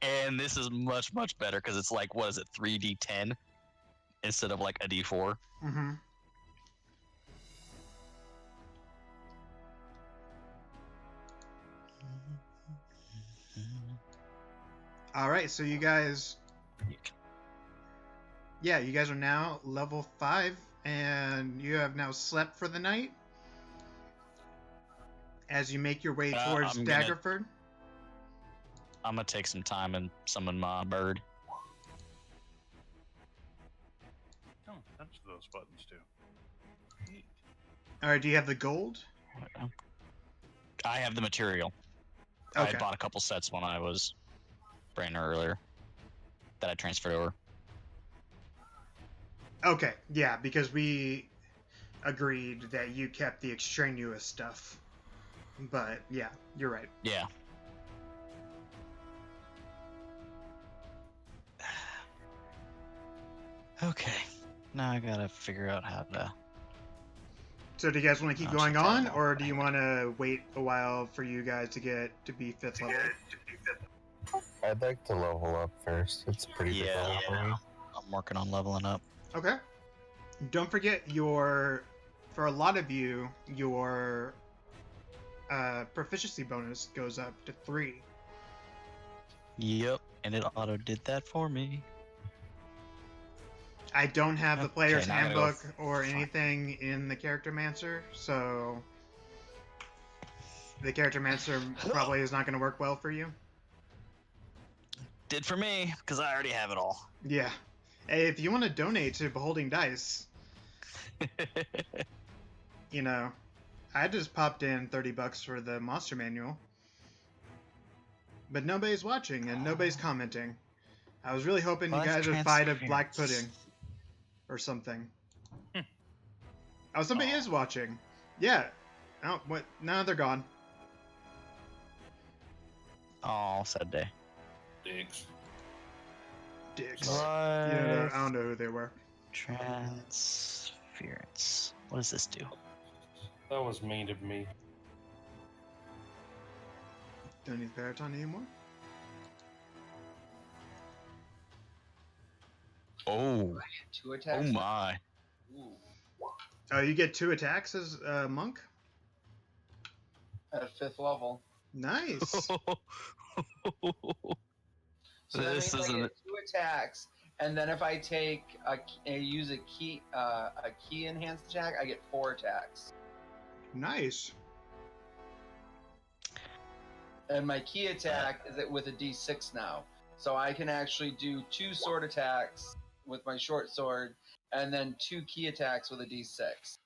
And this is much, much better because it's like, what is it, 3d10 instead of like a d4. Mm-hmm. All right, so you guys, yeah, you guys are now level 5, and you have now slept for the night. As you make your way towards I'm gonna- Daggerford. I'm going to take some time and summon my bird. Oh, touch those buttons too. Neat. All right, do you have the gold? I have the material. I Okay. had bought a couple sets when I was Brainer earlier that I transferred over. Okay, yeah, because we agreed that you kept the extraneous stuff. But yeah, you're right. Yeah. Okay. Now I gotta figure out how to. So do you guys want to keep Oh, going shit, on, that or do you want to wait a while for you guys to get to be 5th level? I'd like to level up first. It's a pretty big Yeah. level for me. I'm working on leveling up. Okay. Don't forget for a lot of you, your proficiency bonus goes up to 3. Yep. And it auto did that for me. I don't have the player's now I gotta go handbook or anything in the Character Mancer, so the Character Mancer probably is not going to work well for you. Did for me, because I already have it all. Yeah. Hey, if you want to donate to Beholding Dice, you know, I just popped in $30 for the monster manual. But nobody's watching and nobody's commenting. I was really hoping you guys would fight a black pudding or something. Oh, somebody is watching. Yeah. Oh, what? No, they're gone. Oh, sad day. Dicks. Dicks. What? Yeah, I don't know who they were. Transference. What does this do? That was mean of me. Don't need Baritone anymore. Oh. 2 attacks. Oh my. Ooh. Oh, you get 2 attacks as a monk? At 5th level. Nice. So that This means I isn't- get 2 attacks, and then if I take use a key enhanced attack, I get 4 attacks. Nice. And my key attack is with a D6 now, so I can actually do 2 sword attacks with my short sword, and then 2 key attacks with a D6.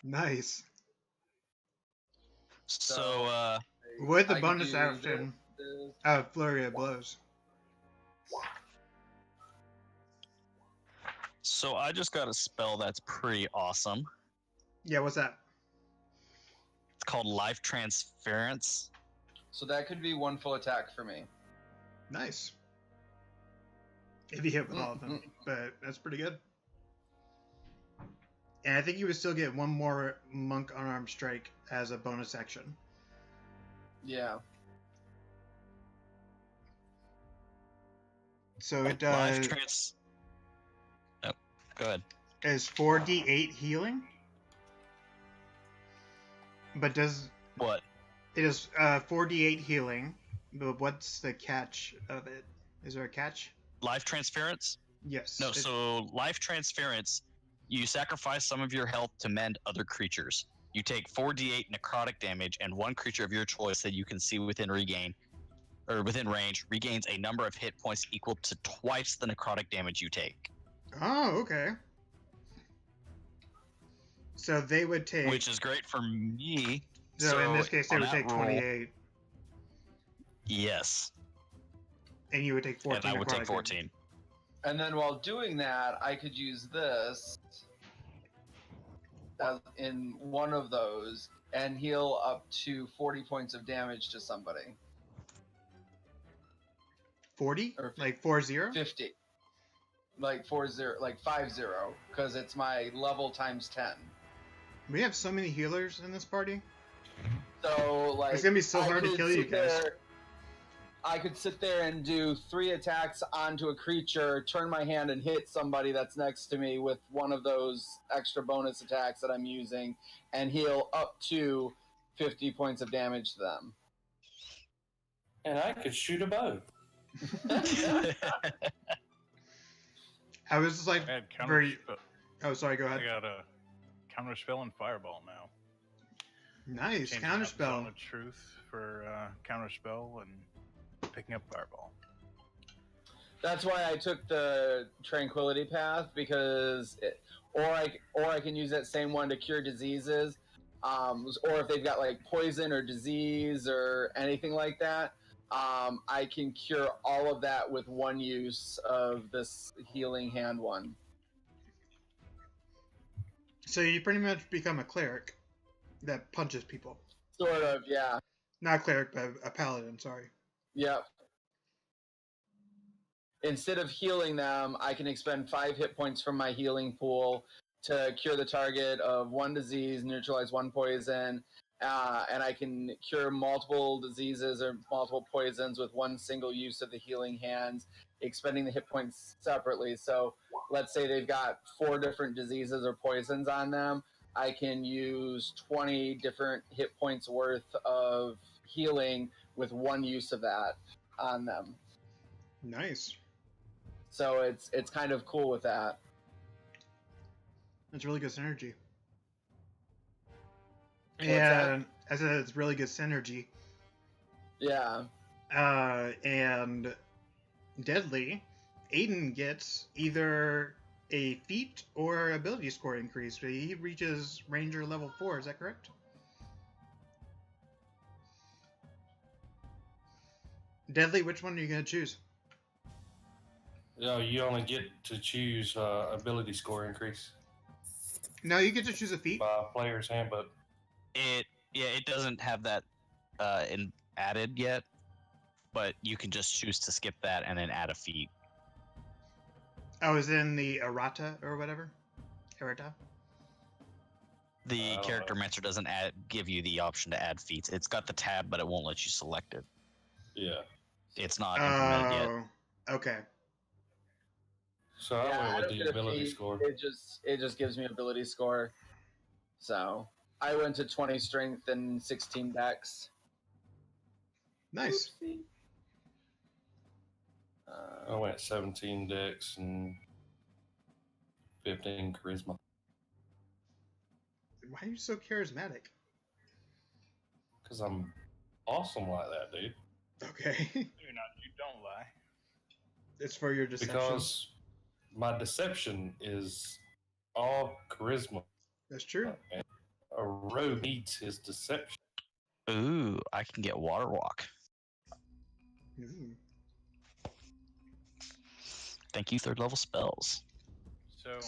Nice. So, With the I can bonus do action, this. flurry of blows. so I just got a spell that's pretty awesome. Yeah, what's that? It's called Life Transference. So that could be 1 full attack for me. Nice. If you hit with all of them, but that's pretty good. And I think you would still get 1 more monk unarmed strike as a bonus action. Yeah. So it Life Oh, go ahead. is 4d8 healing, but does What? it is 4d8 healing? But what's the catch of it? Is there a catch? Life Transference? Yes. No, It- so Life Transference, you sacrifice some of your health to mend other creatures. You take 4d8 necrotic damage, and one creature of your choice that you can see within range regains a number of hit points equal to twice the necrotic damage you take. Oh, okay. So they would take. Which is great for me. So in this case, they on would that take roll- 28, Yes, and you would take 14. and I would take necrotic 14. And then while doing that, I could use this as in one of those and heal up to 40 points of damage to somebody. 40? Or Like 40? 50. Like 50, because it's my level times 10. We have so many healers in this party. So like It's gonna be so I hard to could kill you sit guys. there- I could sit there and do 3 attacks onto a creature, turn my hand and hit somebody that's next to me with one of those extra bonus attacks that I'm using, and heal up to 50 points of damage to them. And I could shoot a bow. I was just like, I had very. counter. Oh, sorry. Go I ahead. got a counter spell and fireball now. Nice Changing out counterspell. Zone of Truth for counter spell and picking up fireball. That's why I took the tranquility path, because or I can use that same one to cure diseases, or if they've got like poison or disease or anything like that, I can cure all of that with one use of this healing hand one. So you pretty much become a cleric that punches people. Sort of, yeah. Not a cleric, but a paladin. Sorry. Yep. Instead of healing them, I can expend 5 hit points from my healing pool to cure the target of 1 disease, neutralize 1 poison, and I can cure multiple diseases or multiple poisons with 1 single use of the healing hands, expending the hit points separately. So let's say they've got 4 different diseases or poisons on them. I can use 20 different hit points worth of healing with 1 use of that on them. Nice. So it's kind of cool with that. That's really good synergy. What's that? And I said it's really good synergy. Yeah. And Deadly, Aiden gets either a feat or ability score increase. He reaches Ranger level 4, is that correct? Deadly, which one are you going to choose? No, you only get to choose ability score increase No, you get to choose a feat. by player's handbook. It doesn't have that added yet, but you can just choose to skip that and then add a feat. Oh, is it in the errata or whatever? Errata? The Oh. character mentor doesn't give you the option to add feats. It's got the tab, but it won't let you select it. Yeah. It's not implemented yet. Oh, okay. So I Yeah, went I with don't the get a ability feat. score. It just gives me ability score. So I went to 20 strength and 16 dex. Nice. Oopsie. I went 17 dex and 15 charisma. Why are you so charismatic? Because I'm awesome like that, dude. Okay. You don't lie. It's for your deception. Because my deception is all charisma. That's true. And a rogue needs his deception. Ooh, I can get water walk. Ooh. Thank you, 3rd level spells. So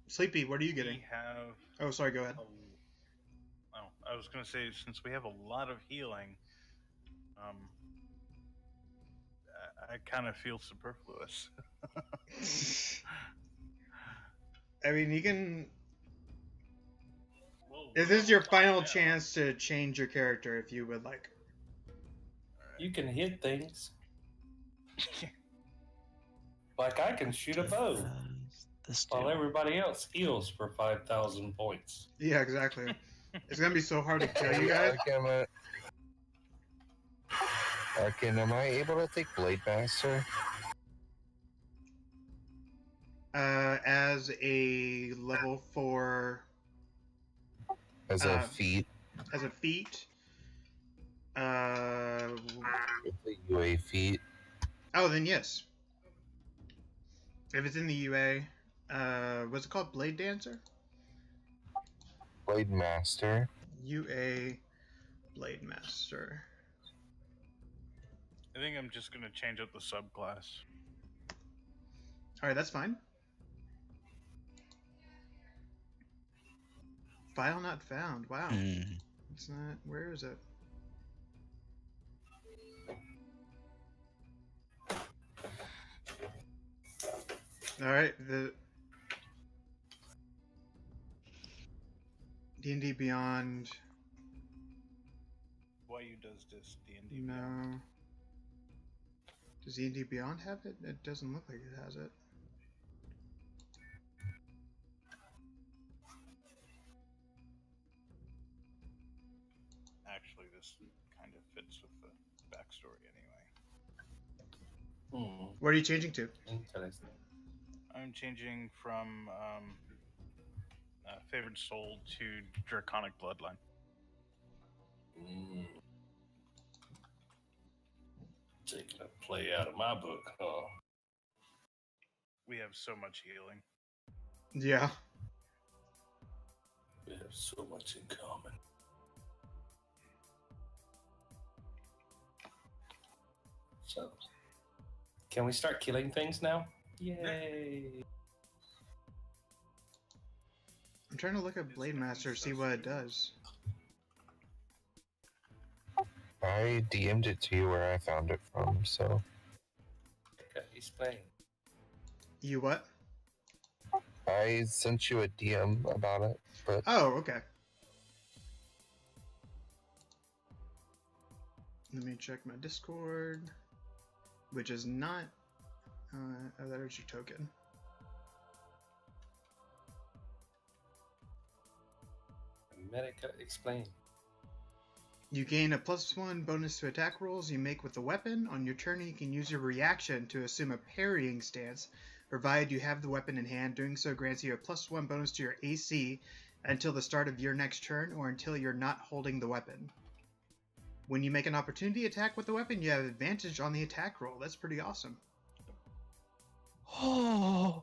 Sleepy, what are you getting? we have. Oh, sorry, go ahead. I was gonna say, since we have a lot of healing, I kind of feel superfluous. I mean, you can. Whoa, This is your calm final down. chance to change your character if you would like. You can hit things. Like I can shoot a bow, This while dude. everybody else heals for 5,000 points. Yeah, exactly. It's gonna be so hard to kill you guys. Arkin, am I able to take Blade Master? As a level 4, As a feat? as a feat. It's a UA feat. Oh, then yes. If it's in the UA, what's it called? Blade Dancer? Blade Master. UA Blade Master. I think I'm just gonna change up the subclass. Alright, that's fine. File not found. Wow. It's not. Where is it? Alright, the D&D Beyond. Why you does this D&D? No. Does D&D Beyond have it? It doesn't look like it has it. Actually, this kind of fits with the backstory anyway. What are you changing to? Interesting. I'm changing from Favored Soul to Draconic Bloodline. Taking a play out of my book, huh? We have so much healing. Yeah. We have so much in common. So, can we start killing things now? Yay! I'm trying to look at Blade Master, see what it does. I DM'd it to you where I found it from, so. Okay, he's playing. You what? I sent you a DM about it, but Oh, okay. Let me check my Discord, which is not. Oh, that is your token. Medica, explain. You gain a +1 bonus to attack rolls you make with the weapon. On your turn, you can use your reaction to assume a parrying stance, provided you have the weapon in hand. Doing so grants you a +1 bonus to your AC until the start of your next turn, or until you're not holding the weapon. When you make an opportunity attack with the weapon, you have advantage on the attack roll. That's pretty awesome. Oh.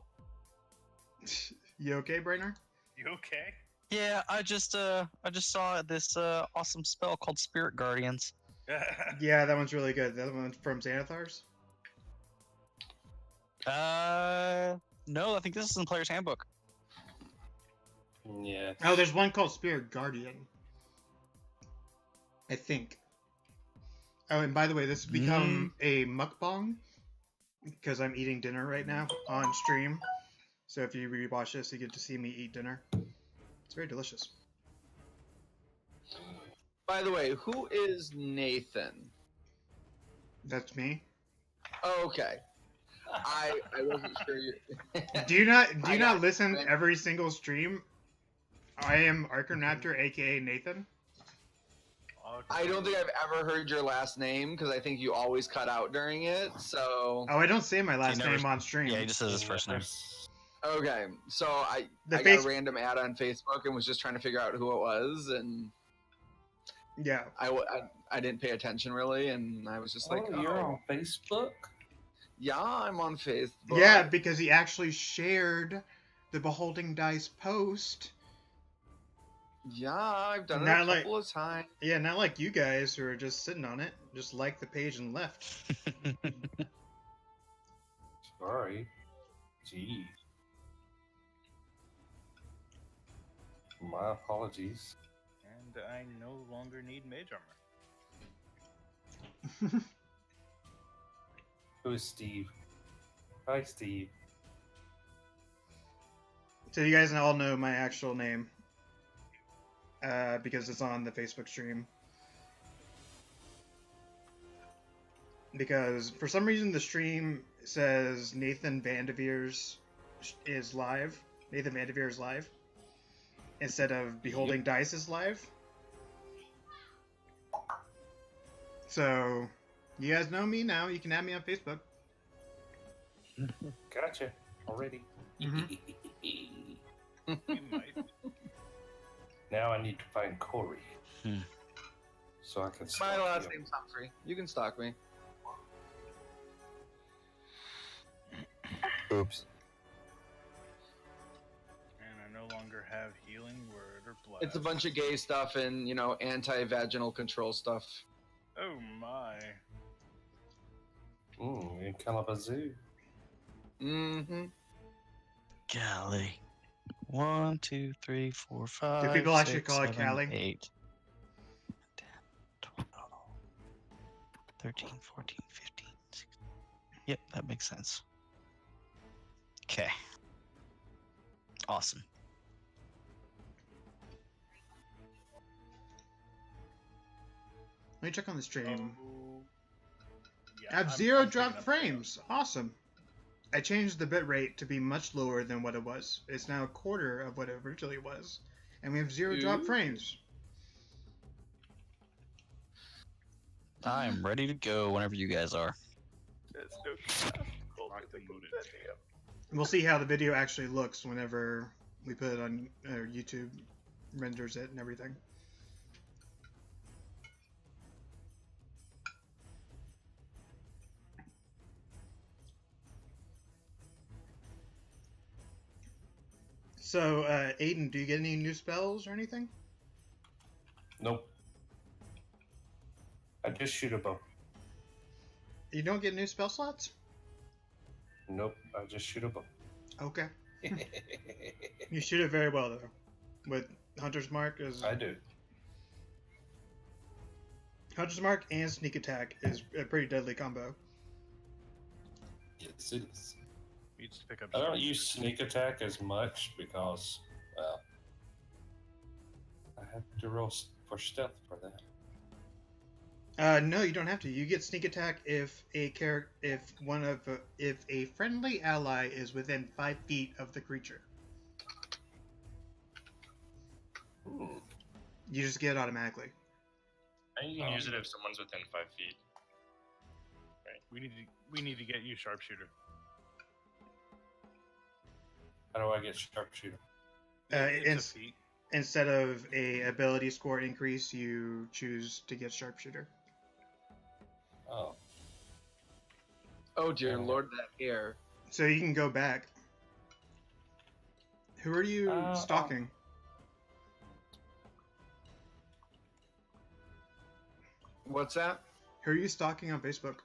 You okay, Brainer? You okay? Yeah, I just saw this awesome spell called Spirit Guardians. Yeah, that one's really good. The other one's from Xanathar's? No, I think this is in Player's Handbook. Yeah. Oh, there's one called Spirit Guardian. I think. Oh, and by the way, this has become a mukbang because I'm eating dinner right now on stream. So if you rewatch this, you get to see me eat dinner. It's very delicious. By the way, who is Nathan? That's me. Oh, okay. I wasn't sure you. Do you not got listen it. every single stream? I am Arcanaptor, aka Nathan. I don't think I've ever heard your last name because I think you always cut out during it. So Oh, I don't say my last never- name on stream. Yeah, he just says his first name. okay, so I The got face- a random ad on Facebook and was just trying to figure out who it was, and Yeah. I didn't pay attention really, and I was just like, Oh, you're on Facebook? yeah, I'm on Facebook. Yeah, because he actually shared the Beholding Dice post. Yeah, I've done it Not a like- couple of times. Yeah, not like you guys who are just sitting on it. Just liked the page and left. Sorry. Gee. My apologies. And I no longer need mage armor. Who is Steve? Hi, Steve. So you guys all know my actual name. Because it's on the Facebook stream. Because for some reason the stream says Nathan Vandeveers is live. Nathan Vandeveer is live. Instead of Beholding Dice is live. So, you guys know me now. You can add me on Facebook. Gotcha. Already. Mhm. We might. Now I need to find Corey. Hmm. So I can My stalk last him. name's Humphrey. You can stalk me. Oops. And I no longer have healing word or blast. It's a bunch of gay stuff and anti-vaginal control stuff. Oh my. In Kalamazoo. Mm-hmm. Golly. 1, 2, 3, 4, 5. people actually 6, call it 7, Cali? 8, 10, 12, 13, 14, 15, 16. Yep, that makes sense. Okay. Awesome. Let me check on the stream. Yeah, I have I'm 0 picking drop up frames. Awesome. I changed the bitrate to be much lower than what it was. It's now a quarter of what it originally was. And we have 0 drop Ooh. frames. I'm ready to go whenever you guys are. That's no We'll see how the video actually looks whenever we put it on YouTube, renders it and everything. So, Aiden, do you get any new spells or anything? Nope. I just shoot a bow. You don't get new spell slots? Nope. I just shoot a bow. Okay. You shoot it very well, though. With Hunter's Mark is... I do. Hunter's Mark and Sneak Attack is a pretty deadly combo. Yes, it is. You just pick up. I don't use sneak attack as much because, well, I have to roll for stealth for that. No, you don't have to. You get Sneak Attack if a if a friendly ally is within 5 feet of the creature. Hmm. You just get it automatically. think you can use it if someone's within 5 feet. We need to get you sharpshooter. How do I get sharpshooter? It's a feat. Instead of a ability score increase, you choose to get sharpshooter. Oh. Oh dear lord, that hair. So you can go back. Who are you stalking? What's that? Who are you stalking on Facebook?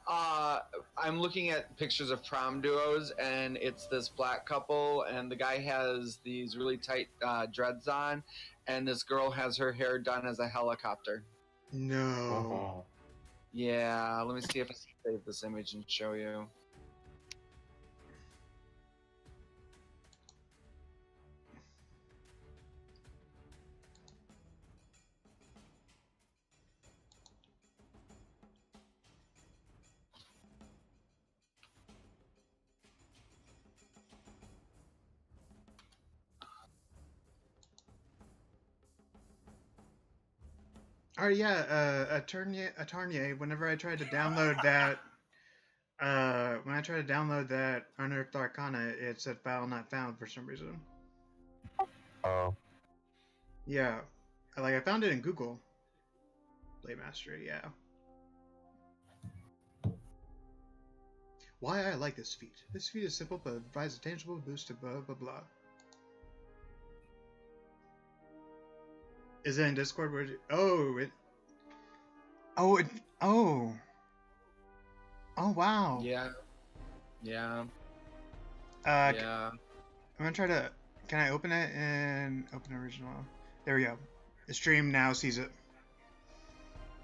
I'm looking at pictures of prom duos, and it's this black couple, and the guy has these really tight dreads on, and this girl has her hair done as a helicopter. No. Yeah, let me see if I can save this image and show you. Oh yeah, Atarnier. Whenever I tried to download that, Unearthed Arcana, it said file not found for some reason. Oh. Yeah, like I found it in Google. Blade Mastery, yeah. Why I like this feat. This feat is simple but provides a tangible boost to blah blah blah. Is it in Discord? Oh wow. Yeah. Yeah. Yeah. I'm gonna try to. Can I open it and open original? There we go. The stream now sees it.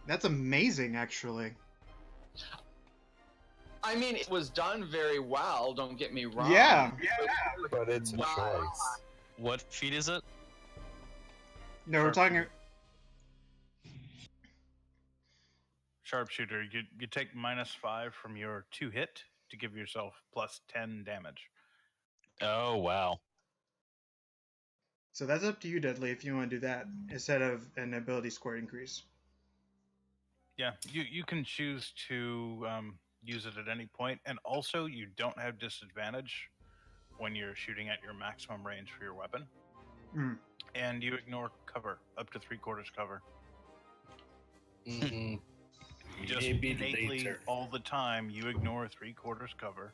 That's amazing, actually. I mean, it was done very well. Don't get me wrong. Yeah. But it's a choice. What feat is it? No, we're talking. Sharpshooter. You take -5 from your 2 hit to give yourself +10 damage. Oh, wow. So that's up to you, Dudley, if you want to do that instead of an ability score increase. Yeah, you can choose to use it at any point, and also you don't have disadvantage when you're shooting at your maximum range for your weapon. And you ignore cover, up to 3/4 cover. Mm-hmm. Just innately, all the time, you ignore 3/4 cover.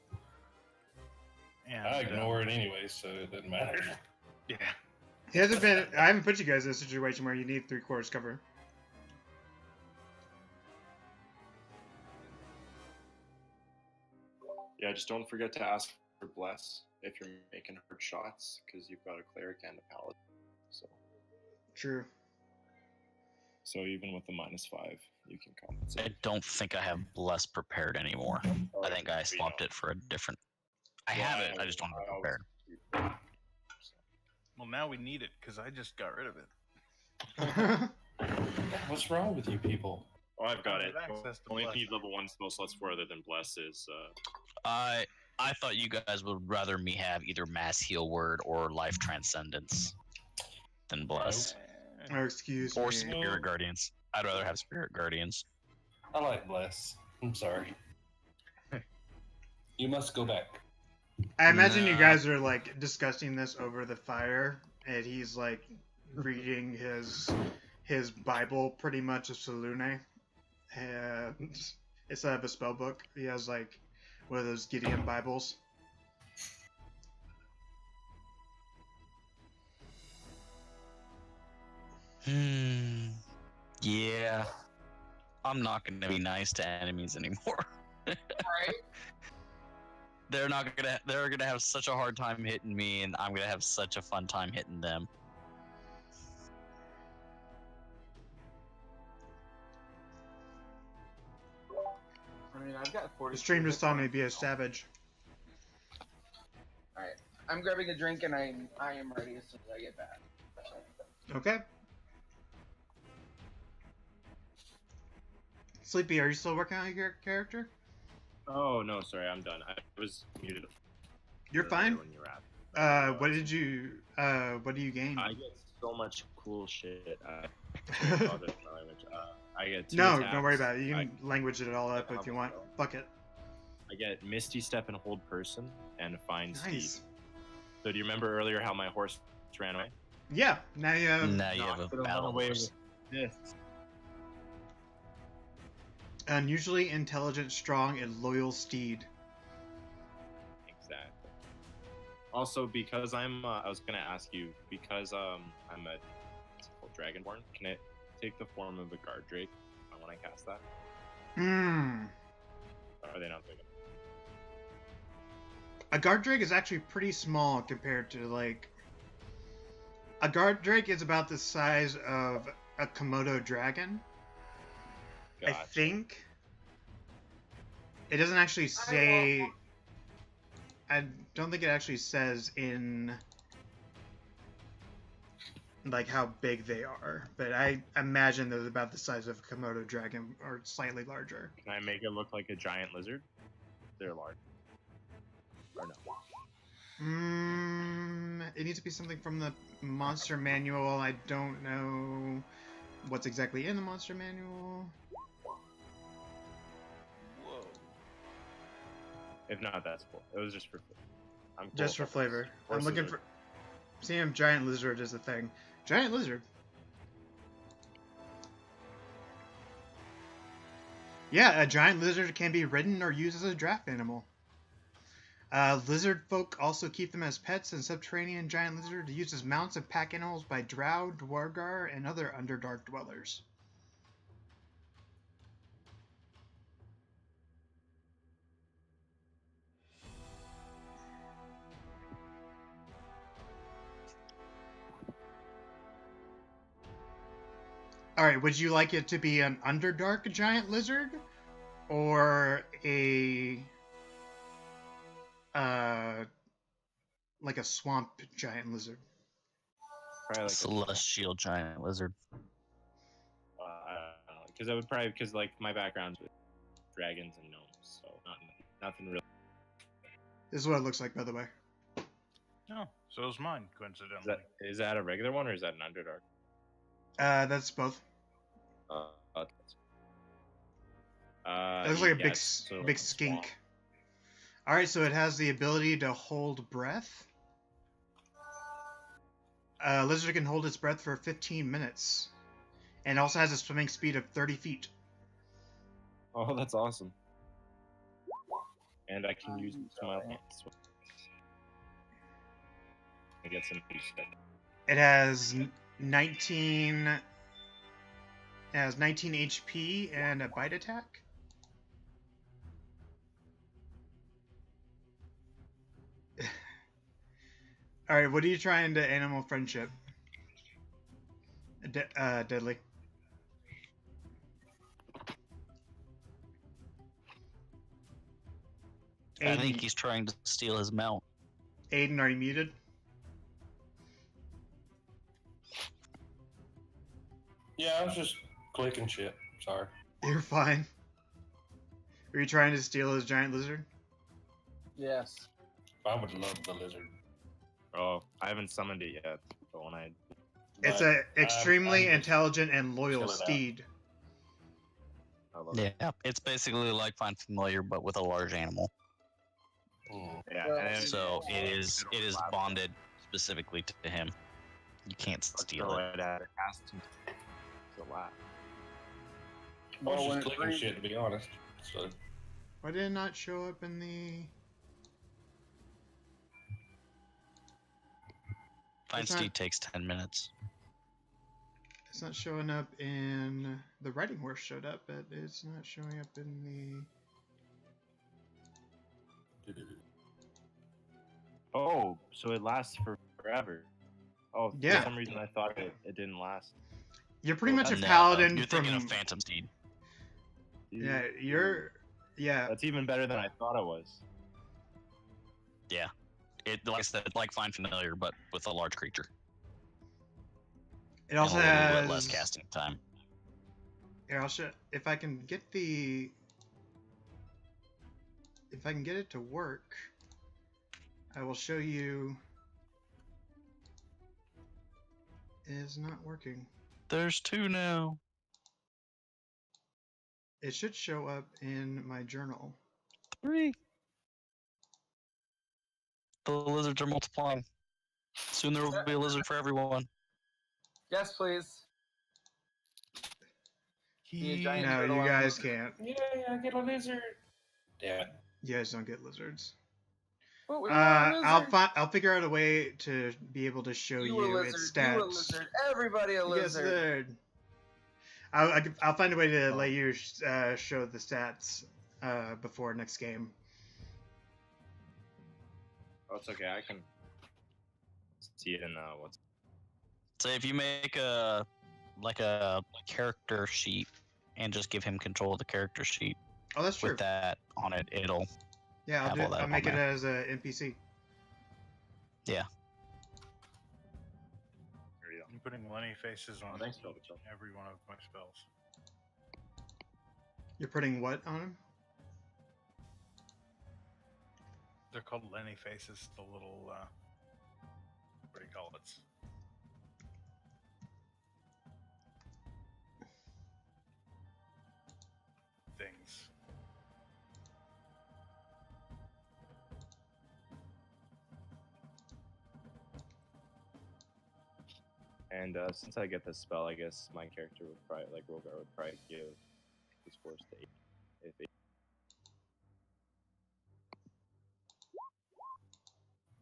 And, I ignore it anyway, so it doesn't matter. Yeah. I haven't put you guys in a situation where you need 3/4 cover. Yeah, just don't forget to ask for bless if you're making hard shots, because you've got a cleric and a paladin. So. True. So even with the -5, you can compensate. I don't think I have Bless prepared anymore. I think I swapped it for a different. I have it. I just don't have it prepared. Well, now we need it because I just got rid of it. What's wrong with you people? Oh, I've got it. Access to Only bless. need level 1 spell slots for other than bless is. I thought you guys would rather me have either Mass Heal Word or Life Transcendence than Bless. Oh, excuse Or me. Spirit Guardians. I'd rather have Spirit Guardians. I like bless. I'm sorry. You must go back. I imagine you Nah. guys are like discussing this over the fire, and he's like reading his Bible, pretty much of Salune, and instead of a spell book, he has like one of those Gideon Bibles. Yeah. I'm not going to be nice to enemies anymore. Right? They're gonna have such a hard time hitting me, and I'm gonna have such a fun time hitting them. I mean, I've got 40. The stream just saw me be a savage. All right, I'm grabbing a drink and I am ready as soon as I get back. Okay. Sleepy, are you still working on your character? Oh no, sorry, I'm done. I was muted. You're fine. When you were at. What do you gain? I get so much cool shit. I apologize for my language. I get 2 No, attacks. don't worry about it. You I, can language it all up if you want. Fuck it. I get Misty Step and Hold Person and Find Speed. Nice. So do you remember earlier how my horse ran away? Yeah, now you have Now you have a Not gonna run battle away horse. with this. unusually intelligent, strong, and loyal steed. Exactly. Also, because I was gonna ask you, because I'm a Dragonborn, can it take the form of a guard drake when I cast that? Hmm. Or are they not big enough? A guard drake is actually pretty small compared to, like... A guard drake is about the size of a Komodo dragon. I Gotcha. think. It doesn't actually say... I don't think it actually says in... like how big they are, but I imagine they're about the size of a Komodo dragon or slightly larger. Can I make it look like a giant lizard? They're large. Or no? It needs to be something from the monster manual. I don't know what's exactly in the monster manual. Whoa. If not, that's cool. It was just for flavor. I'm cool Just for with that. flavor. I'm Horses looking are- for... Seeing if giant lizard is a thing. Giant lizard. Yeah, a giant lizard can be ridden or used as a draft animal. Lizard folk also keep them as pets, and subterranean giant lizard are used as mounts and pack animals by drow, dwargar, and other underdark dwellers. Alright, would you like it to be an underdark giant lizard? Or a... like a swamp giant lizard? Probably like Celestial giant lizard. I don't know, because I would probably like my background's with dragons and gnomes, so nothing really. This is what it looks like, by the way. No, so is mine, coincidentally. Is that a regular one or is that an underdark? That's both. Okay. It looks like a yeah, big, it's sort of big like a skink. swamp. Alright, so it has the ability to hold breath. Lizard can hold its breath for 15 minutes. And also has a swimming speed of 30 feet. Oh, that's awesome. And I can use my hands. I get some new stuff. It has 19... It has 19 HP and a bite attack. Alright, what are you trying to animal friendship? Deadly. I think he's trying to steal his mount. Aiden, are you muted? Yeah, I was just clicking shit. Sorry. You're fine. Are you trying to steal his giant lizard? Yes. I would love the lizard. Oh, I haven't summoned it yet. But when I It's But, a extremely I'm intelligent and loyal chill it out. steed. love it. Yeah, it's basically like Find Familiar, but with a large animal. Yeah, Well, and So it is bonded specifically to him. You can't steal so it. it asked him to laugh. I was Well, when just it clicking brings- shit, to be honest. So, Why did it not show up in the... Find It's not- Steed takes 10 minutes. It's not showing up in... The riding horse showed up, but it's not showing up in the... Oh, so it lasts for forever. Oh, Yeah. For some reason I thought it didn't last. You're pretty much a No, paladin You're from... thinking of Phantom Steed. Yeah, you're... Yeah, That's even better than I thought it was. Yeah. It, like I said, like Find Familiar, but with a large creature. it also and a little has... bit less casting time. Here, I'll show... If I can get the... If I can get it to work, I will show you... It is not working. There's 2 now. It should show up in my journal. 3. The lizards are multiplying. Soon there will be a lizard for everyone. Yes, please. Be a giant No, turtle you on a guys lizard. can't. Yeah, I get a lizard. Damn it. You guys don't get lizards. Oh, we want a lizard. I'll figure out a way to be able to show You a you its lizard. stats. You a lizard. Everybody a You get lizard. lizard. I'll find a way to let you show the stats before next game. Oh, it's okay. I can see it in what's. So if you make a character sheet and just give him control of the character sheet Oh, that's true. with that on it, it'll Yeah, have all that I'll make on it there. as a NPC. Here we go. I'm putting Lenny faces on Thanks, Bill. every one of my spells. You're putting what on him? They're called Lenny faces. The little what do you call it? Things. And since I get this spell, I guess my character would probably, like Rogar, would probably give his force to 8. If it,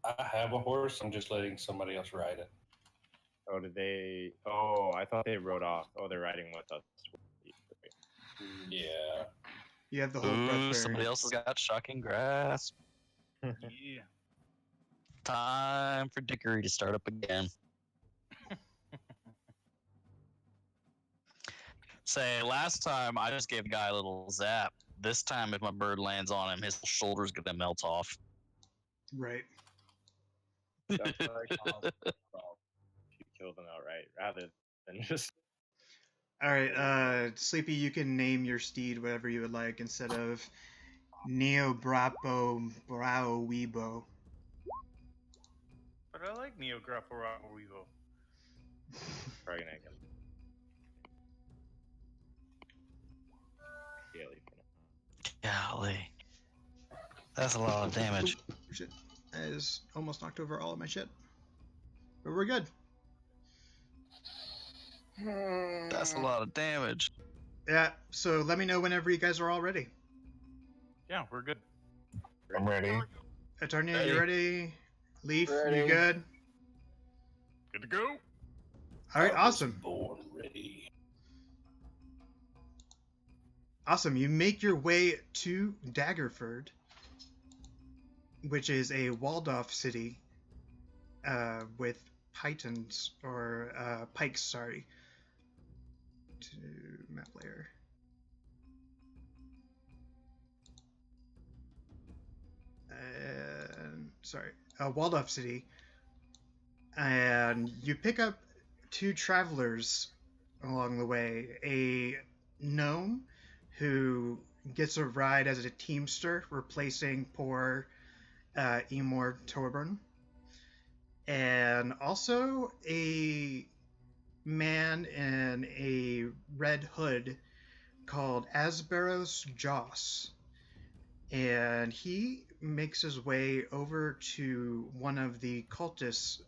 I have a horse. I'm just letting somebody else ride it. oh, did they? Oh, I thought they rode off. Oh, they're riding with us. Yeah. You have the whole Ooh, breath somebody else has got shocking grasp. Yeah. Time for Dickory to start up again. Say, last time I just gave a guy a little zap. This time, if my bird lands on him, his shoulder's gonna melt off. Right. That's what I call it. You kill them outright rather than just. All right, Sleepy, you can name your steed whatever you would like instead of Neo Brapo Brao Weibo. But I like Neo Grapple Weevo. Probably gonna get Gaily for now. Golly. That's a lot of damage. Ooh, shit. That is almost knocked over all of my shit. But we're good. That's a lot of damage. Yeah, so let me know whenever you guys are all ready. Yeah, we're good. I'm ready. Eternia, you ready? Leaf, you Ready. good? Good to go. All right, awesome. Born ready. Awesome. You make your way to Daggerford, which is a walled-off city with pythons, or pikes, sorry. To map layer. Sorry, a walled-off city. And you pick up 2 travelers along the way. A gnome who gets a ride as a teamster, replacing poor Emor Torburn. And also a man in a red hood called Asberos Joss. And he makes his way over to one of the cultist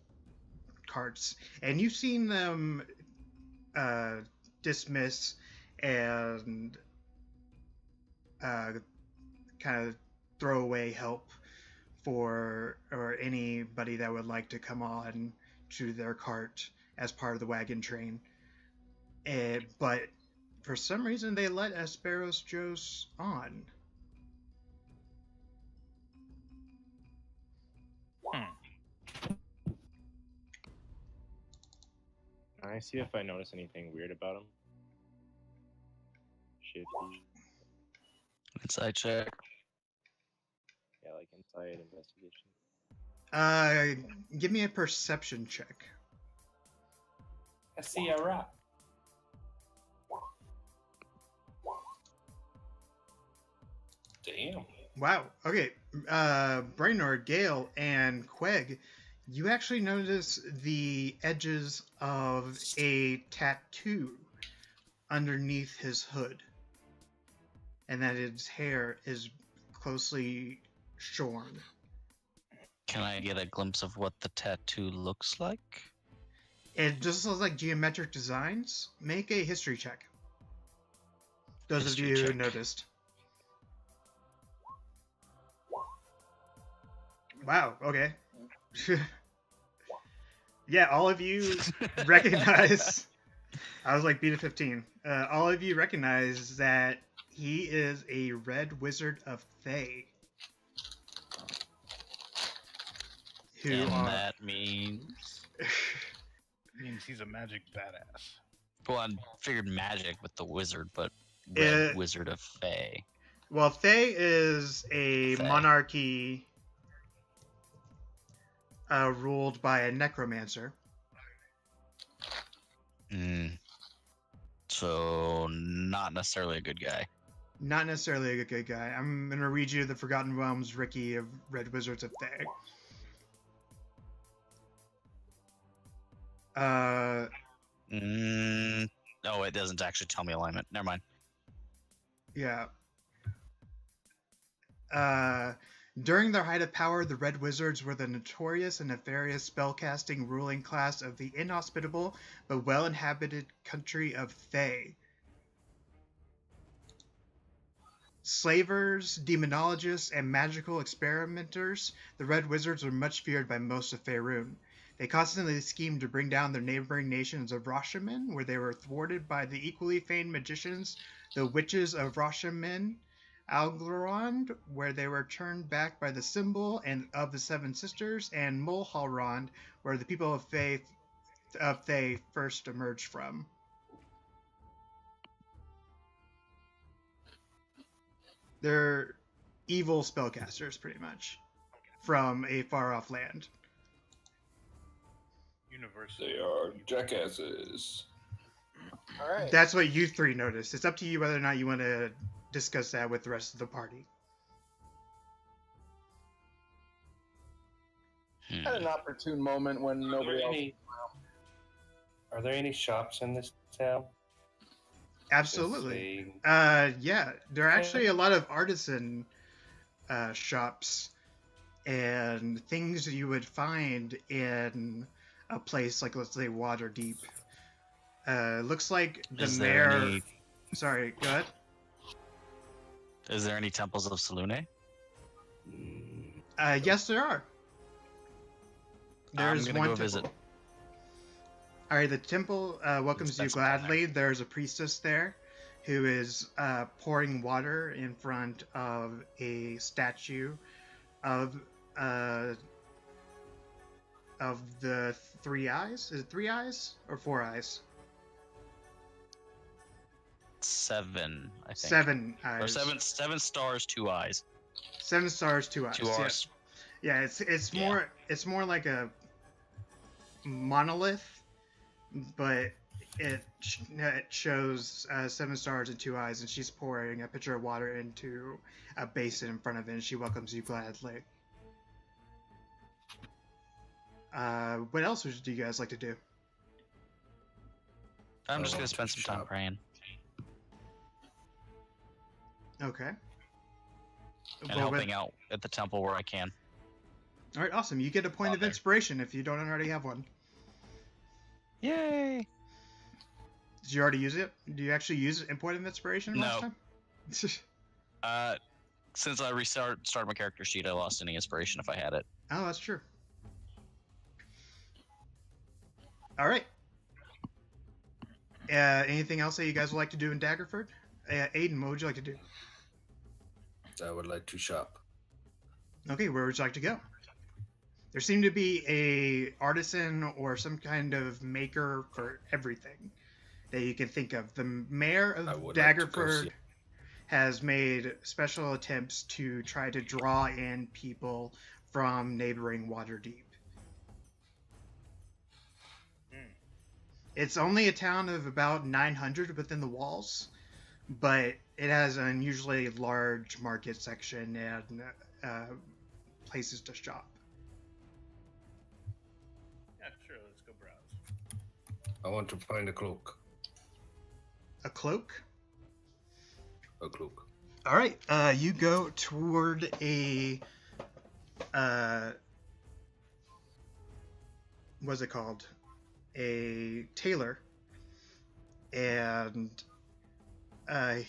carts. And you've seen them dismiss and kind of throw away help for or anybody that would like to come on to their cart as part of the wagon train. But for some reason they let Asperos Joes on. Can I see if I notice anything weird about him? Should he? Inside check. Yeah, like inside investigation. Give me a perception check. I see a rock. Damn. Wow. Okay. Brainor, Gale, and Queg, You actually notice the edges of a tattoo underneath his hood, and that his hair is closely shorn. Can I get a glimpse of what the tattoo looks like? It just looks like geometric designs. Make a history check. Those History of you who check. noticed. Wow, okay. Yeah, all of you recognize. I was like, beat a 15. All of you recognize that he is a red wizard of Thay. Who And are. that means... Means he's a magic badass. Well, I figured magic with the wizard, but red Uh, wizard of Fae. Well, Thay is a Thay. monarchy ruled by a necromancer. So, not necessarily a good guy. Not necessarily a good guy. I'm going to read you the Forgotten Realms Ricky of Red Wizards of Thay. Oh, it doesn't actually tell me alignment. Never mind. Yeah. During their height of power, the Red Wizards were the notorious and nefarious spellcasting ruling class of the inhospitable but well-inhabited country of Thay. Slavers, demonologists, and magical experimenters, the Red Wizards were much feared by most of Faerun. They constantly schemed to bring down their neighboring nations of Roshaman, where they were thwarted by the equally famed magicians, the Witches of Roshaman, Alglorond, where they were turned back by the symbol and of the Seven Sisters, and Mulholrond, where the people of Thay first emerged from. They're evil spellcasters, pretty much, from a far-off land. Universal. They are jackasses. All right. That's what you three noticed. It's up to you whether or not you want to discuss that with the rest of the party. Had an opportune moment when nobody else. Are there any shops in this town? Absolutely. Is a- Yeah, there are actually a lot of artisan shops and things that you would find in a place like, let's say, Waterdeep. Looks like the Is there mayor. any- Sorry, go ahead. Is there any temples of Selune? Yes, there are. There's I'm gonna one go temple. visit. All right, the temple welcomes you That's fine. gladly. There's a priestess there who is pouring water in front of a statue of the three eyes. Is it 3 eyes or 4 eyes? 7, I think. 7 eyes. Or seven stars, 2 eyes. 7 stars, 2 eyes. 2 yeah. R's. Yeah, it's Yeah. more like a monolith, but it shows 7 stars and 2 eyes, and she's pouring a pitcher of water into a basin in front of it, and she welcomes you gladly. What else do you guys like to do? I'm just Oh, gonna spend some time shop. praying Okay. and Well, helping out at the temple where I can. All right, awesome. You get a point of Father. inspiration if you don't already have one. Yay! Did you already use it? Do you actually use a point of inspiration last No. time? Since I started my character sheet, I lost any inspiration if I had it. Oh, that's true. All right. Anything else that you guys would like to do in Daggerford? Aiden, what would you like to do? I would like to shop. Okay, where would you like to go? There seemed to be a artisan or some kind of maker for everything that you can think of. The mayor I of would like to go Daggerford see- has made special attempts to try to draw in people from neighboring Waterdeep. It's only a town of about 900 within the walls, but it has an unusually large market section and places to shop. browse. I want to find a cloak. A cloak? A cloak. All right. You go toward a what's it called? A tailor, and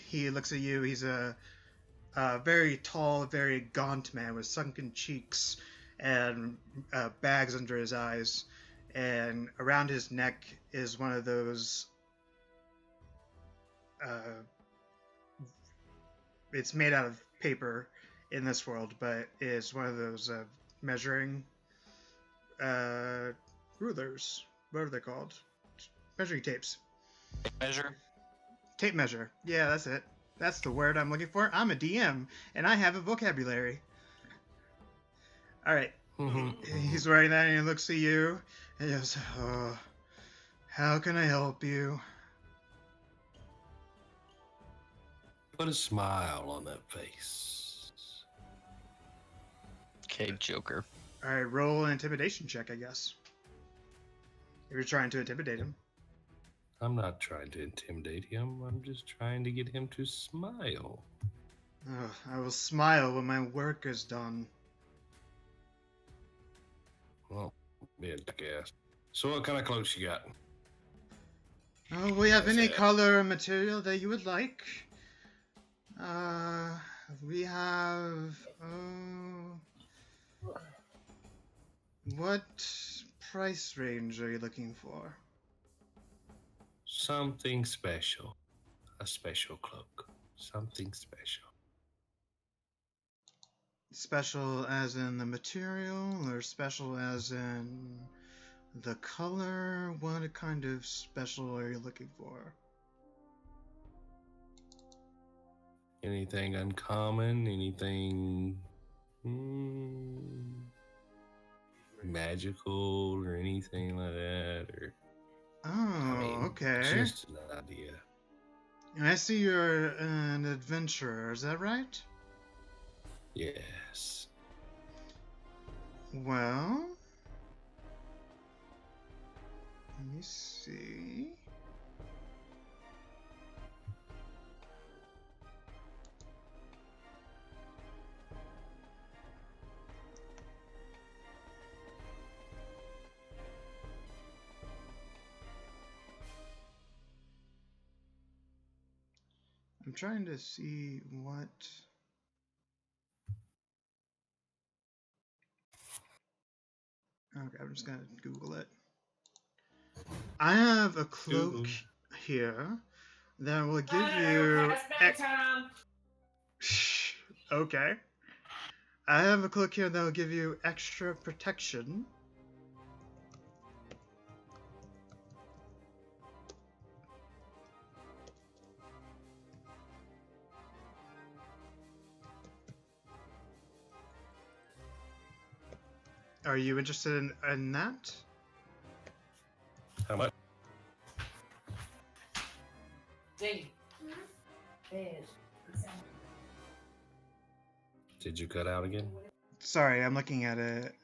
he looks at you. He's a very tall, very gaunt man with sunken cheeks and bags under his eyes, and around his neck is one of those. It's made out of paper in this world, but it's one of those measuring rulers. What are they called? Measuring tapes. Measure. Tape measure. Yeah, that's it. That's the word I'm looking for. I'm a DM, and I have a vocabulary. All right. He's wearing that, and he looks at you, and he goes, "Oh, how can I help you?" Put a smile on that face. Okay, Joker. All right, roll an intimidation check, I guess. If you're trying to intimidate him. I'm not trying to intimidate him. I'm just trying to get him to smile. I will smile when my work is done. Well, yeah, guess. So what kind of clothes you got? Oh, we have That's any it. color or material that you would like. We have. What price range are you looking for? Something special. A special cloak. Something special. Special as in the material, or special as in the color? What kind of special are you looking for? Anything uncommon? Anything magical or anything like that? Or Oh, okay. Just an idea. I see you're an adventurer, is that right? Yes. Well, let me see. I'm trying to see what. Okay, I'm just gonna Google it. I have a cloak Google. here that will give you. Okay. I have a cloak here that will give you extra protection. Are you interested in that? How much? Did you cut out again? Sorry, I'm looking at it.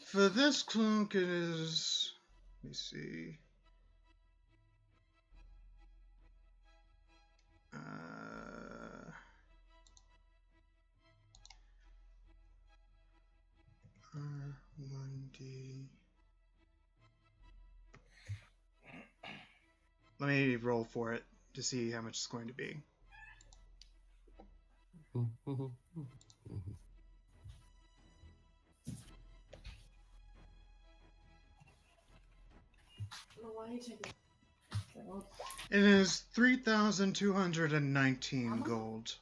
For this cloak, it is. Let me see. R1D. Let me roll for it to see how much it's going to be. It is 3,219 gold.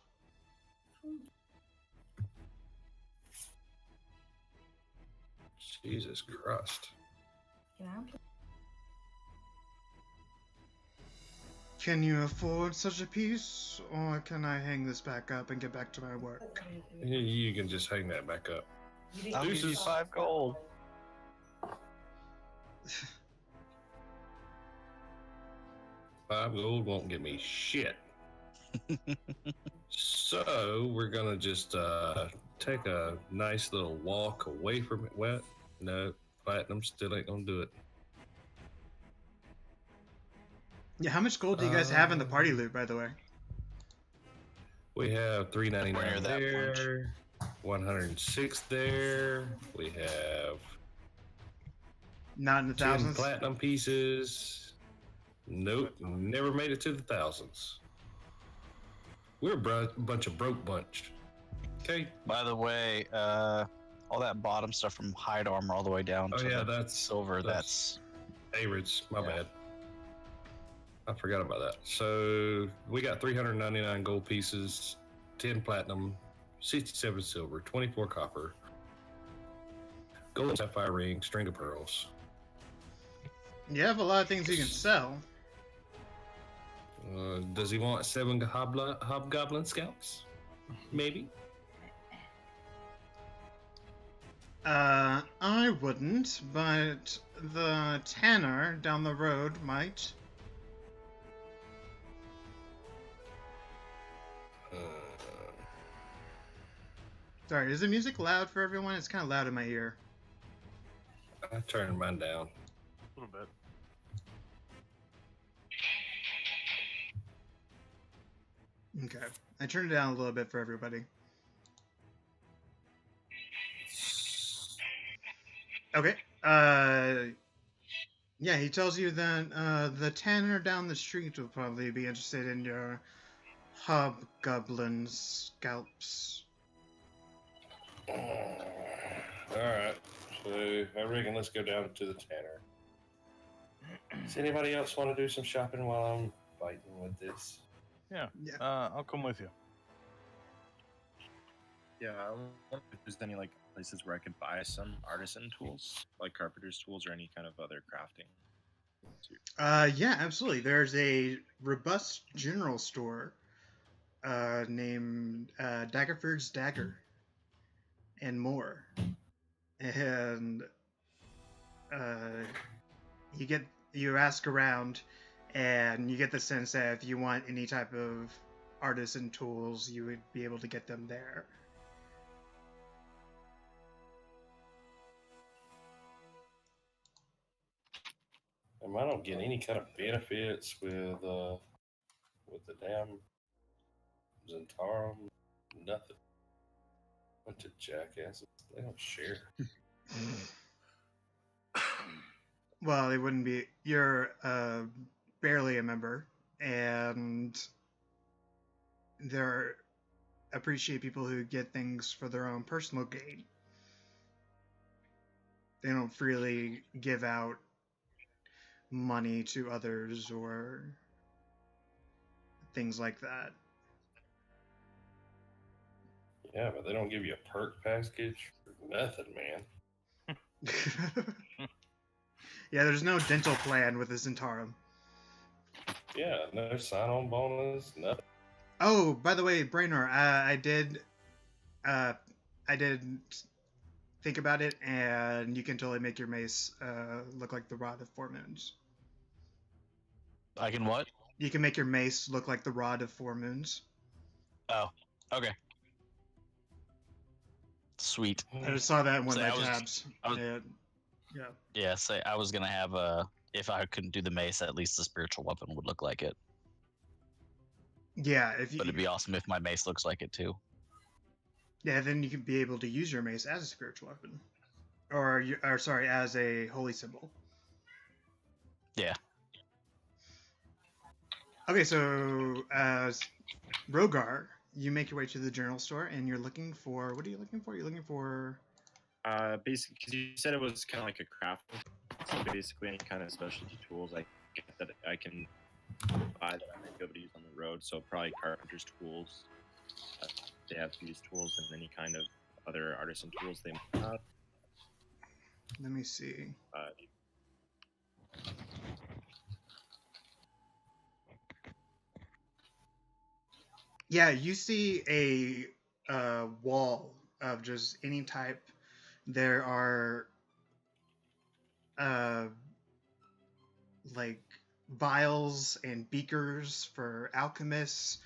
Jesus Christ. Can you afford such a piece, or can I hang this back up and get back to my work? You can just hang that back up. I'll give you 5 gold. 5 gold won't get me shit. So we're gonna just take a nice little walk away from it. What? No, platinum still ain't gonna do it. Yeah, how much gold do you guys have in the party loot, by the way? We have Where 399 that there, 106 there. We have Not in the 10 thousands? platinum pieces. Nope, never made it to the thousands. We're a bunch of broke bunch. Okay. By the way, all that bottom stuff from hide armor all the way down Oh to yeah, the that's silver. That's Arids. My Yeah. bad. I forgot about that. So we got 399 gold pieces, 10 platinum, 67 silver, 24 copper, gold sapphire ring, string of pearls. You have a lot of things you can sell. Does he want 7 hobgoblin scalps? Maybe. I wouldn't, but the tanner down the road might. Sorry, is the music loud for everyone? It's kind of loud in my ear. I turned mine down. A little bit. Okay, I turned it down a little bit for everybody. Okay, yeah, he tells you that the tanner down the street will probably be interested in your hobgoblin scalps. Alright, so I reckon let's go down to the tanner. Does anybody else want to do some shopping while I'm fighting with this? Yeah. Yeah. I'll come with you. Yeah, I wonder if there's any like places where I could buy some artisan tools, like carpenter's tools or any kind of other crafting. Yeah, absolutely. There's a robust general store named Daggerford's Dagger and more. And you ask around, and you get the sense that if you want any type of artisan tools, you would be able to get them there. I don't get any kind of benefits with the damn Zentarum. Nothing. Bunch of jackasses. They don't share. Well, it wouldn't be. You're barely a member, and there appreciate people who get things for their own personal gain. They don't freely give out money to others or things like that. Yeah, but they don't give you a perk package for nothing, man. Yeah, there's no dental plan with the Zentarum. Yeah, no sign-on bonus, nothing. Oh, by the way, Brainor, I did think about it, and you can totally make your mace look like the Rod of Four Moons. I can what? You can make your mace look like the Rod of Four Moons. Oh, okay. Sweet. I just saw that in one So of I my was- tabs. I was- And, yeah. Yeah, say I was gonna have if I couldn't do the mace, at least the spiritual weapon would look like it. Yeah, if you, But it'd be awesome if my mace looks like it too. yeah, then you can be able to use your mace as a spiritual weapon, or sorry, as a holy symbol. Yeah. Okay, so Rogar, you make your way to the journal store, and you're looking for. What are you looking for? You're looking for. Basically, because you said it was kind of like a craft. So basically, any kind of specialty tools that I can buy that I might be able to use on the road. So probably carpenter's tools. They have these tools and any kind of other artisan tools they might have. Let me see. Yeah, you see a wall of just any type. There are like vials and beakers for alchemists.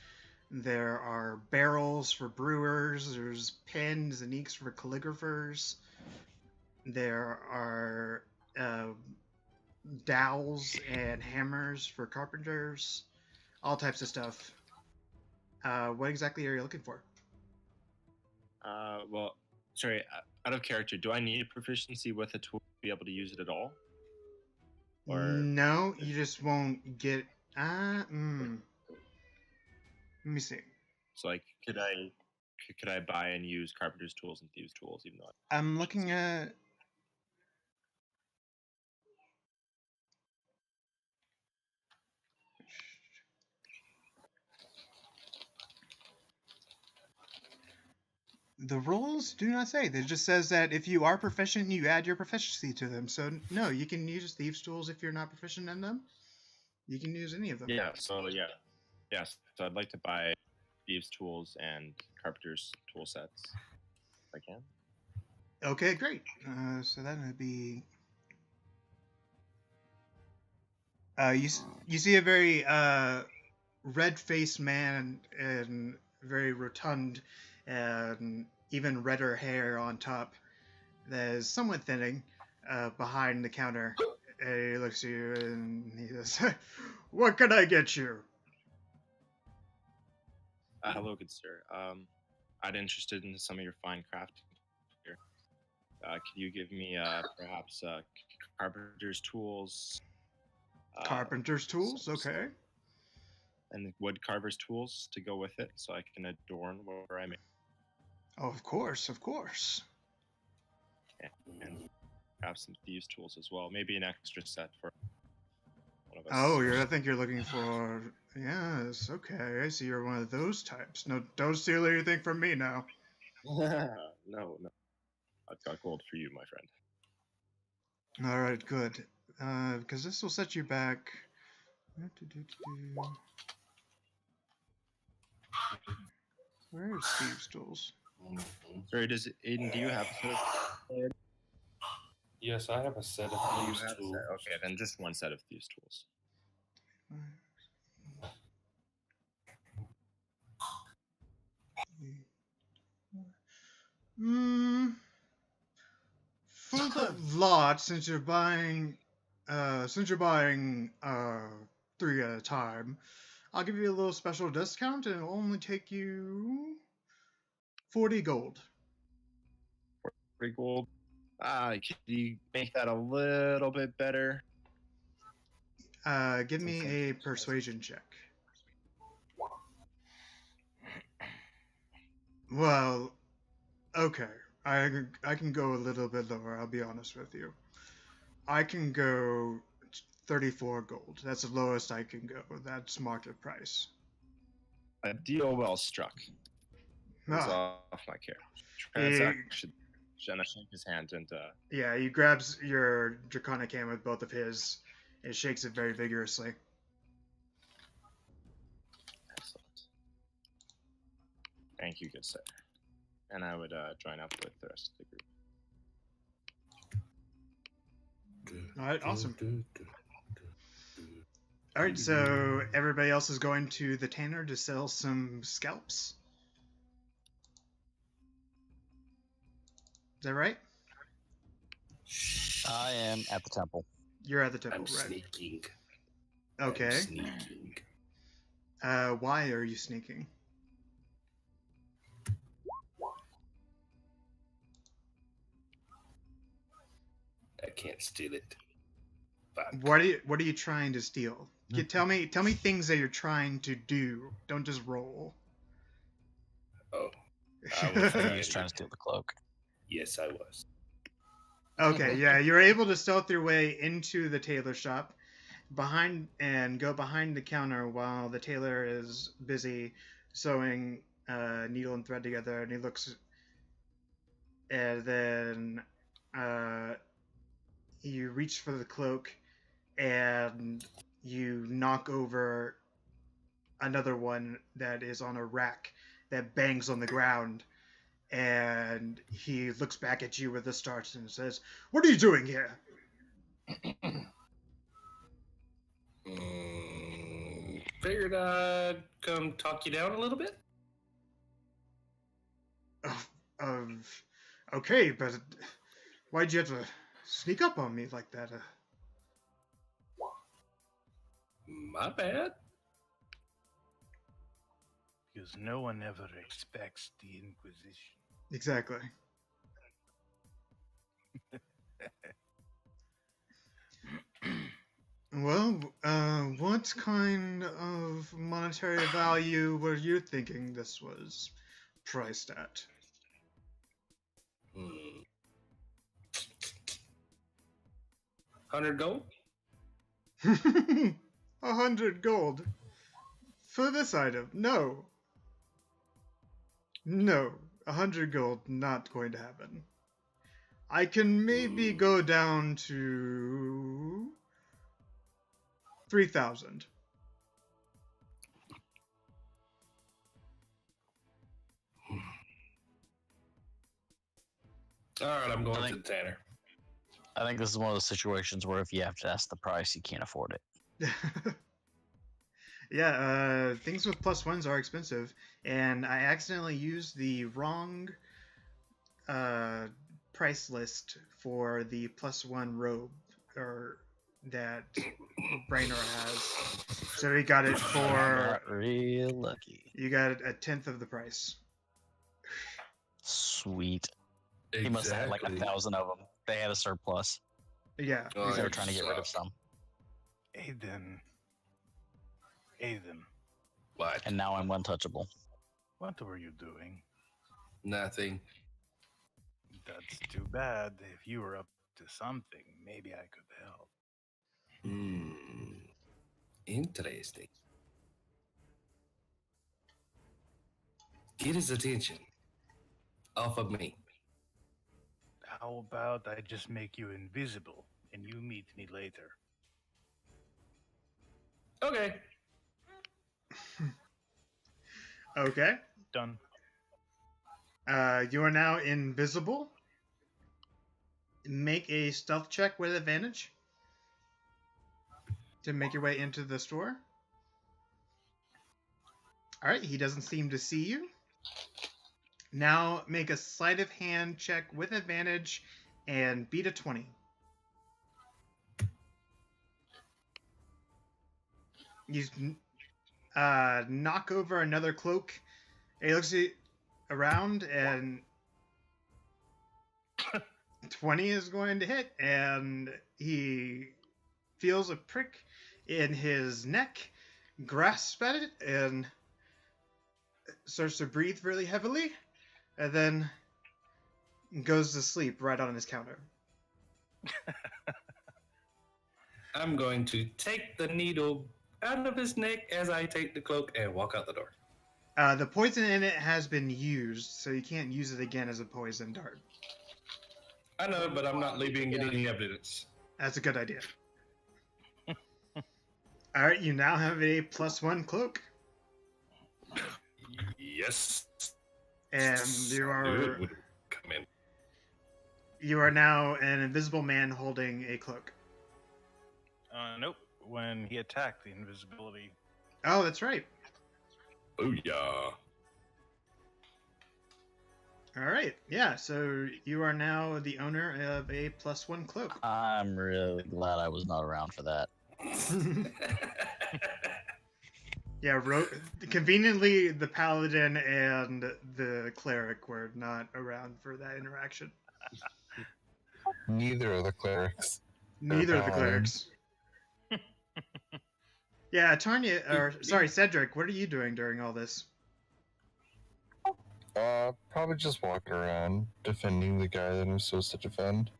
There are barrels for brewers. There's pens and inks for calligraphers. There are dowels and hammers for carpenters. All types of stuff. What exactly are you looking for? Well, sorry, out of character, do I need proficiency with a tool to be able to use it at all? Or No, you just won't get. Let me see. so like, could I buy and use carpenter's tools and thieves' tools, even though I'm looking at. The rules do not say. It just says that if you are proficient, you add your proficiency to them. So no, you can use thieves' tools if you're not proficient in them. You can use any of them. yes. So I'd like to buy thieves' tools and carpenter's tool sets if I can. Okay, great. So that would be. You see a very red-faced man and very rotund and even redder hair on top that is somewhat thinning behind the counter. And he looks at you and he says, "What can I get you?" Hello, good sir. I'd interested in some of your fine craft here. Could you give me perhaps carpenter's tools? Carpenter's tools, okay. And wood carver's tools to go with it, so I can adorn whatever I make. Oh, of course, of course. And have some thieves' tools as well. Maybe an extra set for one of us. Oh, I think you're looking for. Yes, okay. I see you're one of those types. No, don't steal anything from me now. No. I've got gold for you, my friend. All right, good. Because this will set you back. Where is Steve's tools? Sorry, Aiden, do you have a set of Yes, I have a set of you thieves' have a tools. set? Okay, then just one set of thieves' tools. For the lot, since you're buying 3 at a time, I'll give you a little special discount, and it'll only take you 40 gold. 3 gold. Could you make that a little bit better? Give me a persuasion check. Well, okay. I can go a little bit lower, I'll be honest with you. I can go 34 gold. That's the lowest I can go. That's market price. A deal well struck. It's Ah, off my care. Transaction. Jenna shake his hand and yeah, he grabs your draconic hand with both of his and shakes it very vigorously. excellent. Thank you, good sir. And I would join up with the rest of the group. All right, awesome. All right, so everybody else is going to the tanner to sell some scalps. Is that right? I am at the temple. You're at the temple, I'm right? sneaking. I'm Okay. sneaking. Why are you sneaking? I can't steal it. Fuck. What are you trying to steal? Tell me things that you're trying to do. Don't just roll. Oh, I was trying to steal the cloak. yes, I was. Okay, yeah, you're able to stealth your way into the tailor shop, go behind the counter while the tailor is busy sewing needle and thread together, and he looks, and then you reach for the cloak, and you knock over another one that is on a rack that bangs on the ground. And he looks back at you with a start and says, "What are you doing here?" Figured I'd come talk you down a little bit. Okay, but why'd you have to sneak up on me like that? My bad. Because no one ever expects the Inquisition. Exactly. Well, what kind of monetary value were you thinking this was priced at? 100 gold? 100 gold for this item? No. No, 100 gold not going to happen. I can maybe go down to 3,000. All right, I'm going to the tanner. I think this is one of those situations where if you have to ask the price, you can't afford it. Yeah, things with plus ones are expensive, and I accidentally used the wrong price list for the plus one robe or that Brainor has. So he got it for Not real lucky. you got it a tenth of the price. Sweet. He must have had like 1,000 of them. They had a surplus. Yeah. Oh, They were it trying to get rid of some. Aiden. What? And now I'm untouchable. What were you doing? Nothing. That's too bad. If you were up to something, maybe I could help. Interesting. Get his attention. Off of me. How about I just make you invisible and you meet me later? Okay. Okay. Done. You are now invisible. Make a stealth check with advantage to make your way into the store. All right, he doesn't seem to see you. Now make a sleight of hand check with advantage and beat a 20. You knock over another cloak. He looks around and 20 is going to hit, and he feels a prick in his neck, grasps at it, and starts to breathe really heavily, and then goes to sleep right on his counter. I'm going to take the needle out of his neck as I take the cloak and walk out the door. The poison in it has been used, so you can't use it again as a poison dart. I know, but I'm not leaving any evidence. That's a good idea. Alright, you now have a +1 cloak. Yes. And you are Would come in. you are now an invisible man holding a cloak. Nope. When he attacked, the invisibility. Oh, that's right. Booyah. Alright, yeah, so you are now the owner of a +1 cloak. I'm really glad I was not around for that. Yeah, conveniently, the paladin and the cleric were not around for that interaction. Neither of the clerics. Neither of the paladin. clerics. Yeah, Cedric, what are you doing during all this? Probably just walking around, defending the guy that I'm supposed to defend.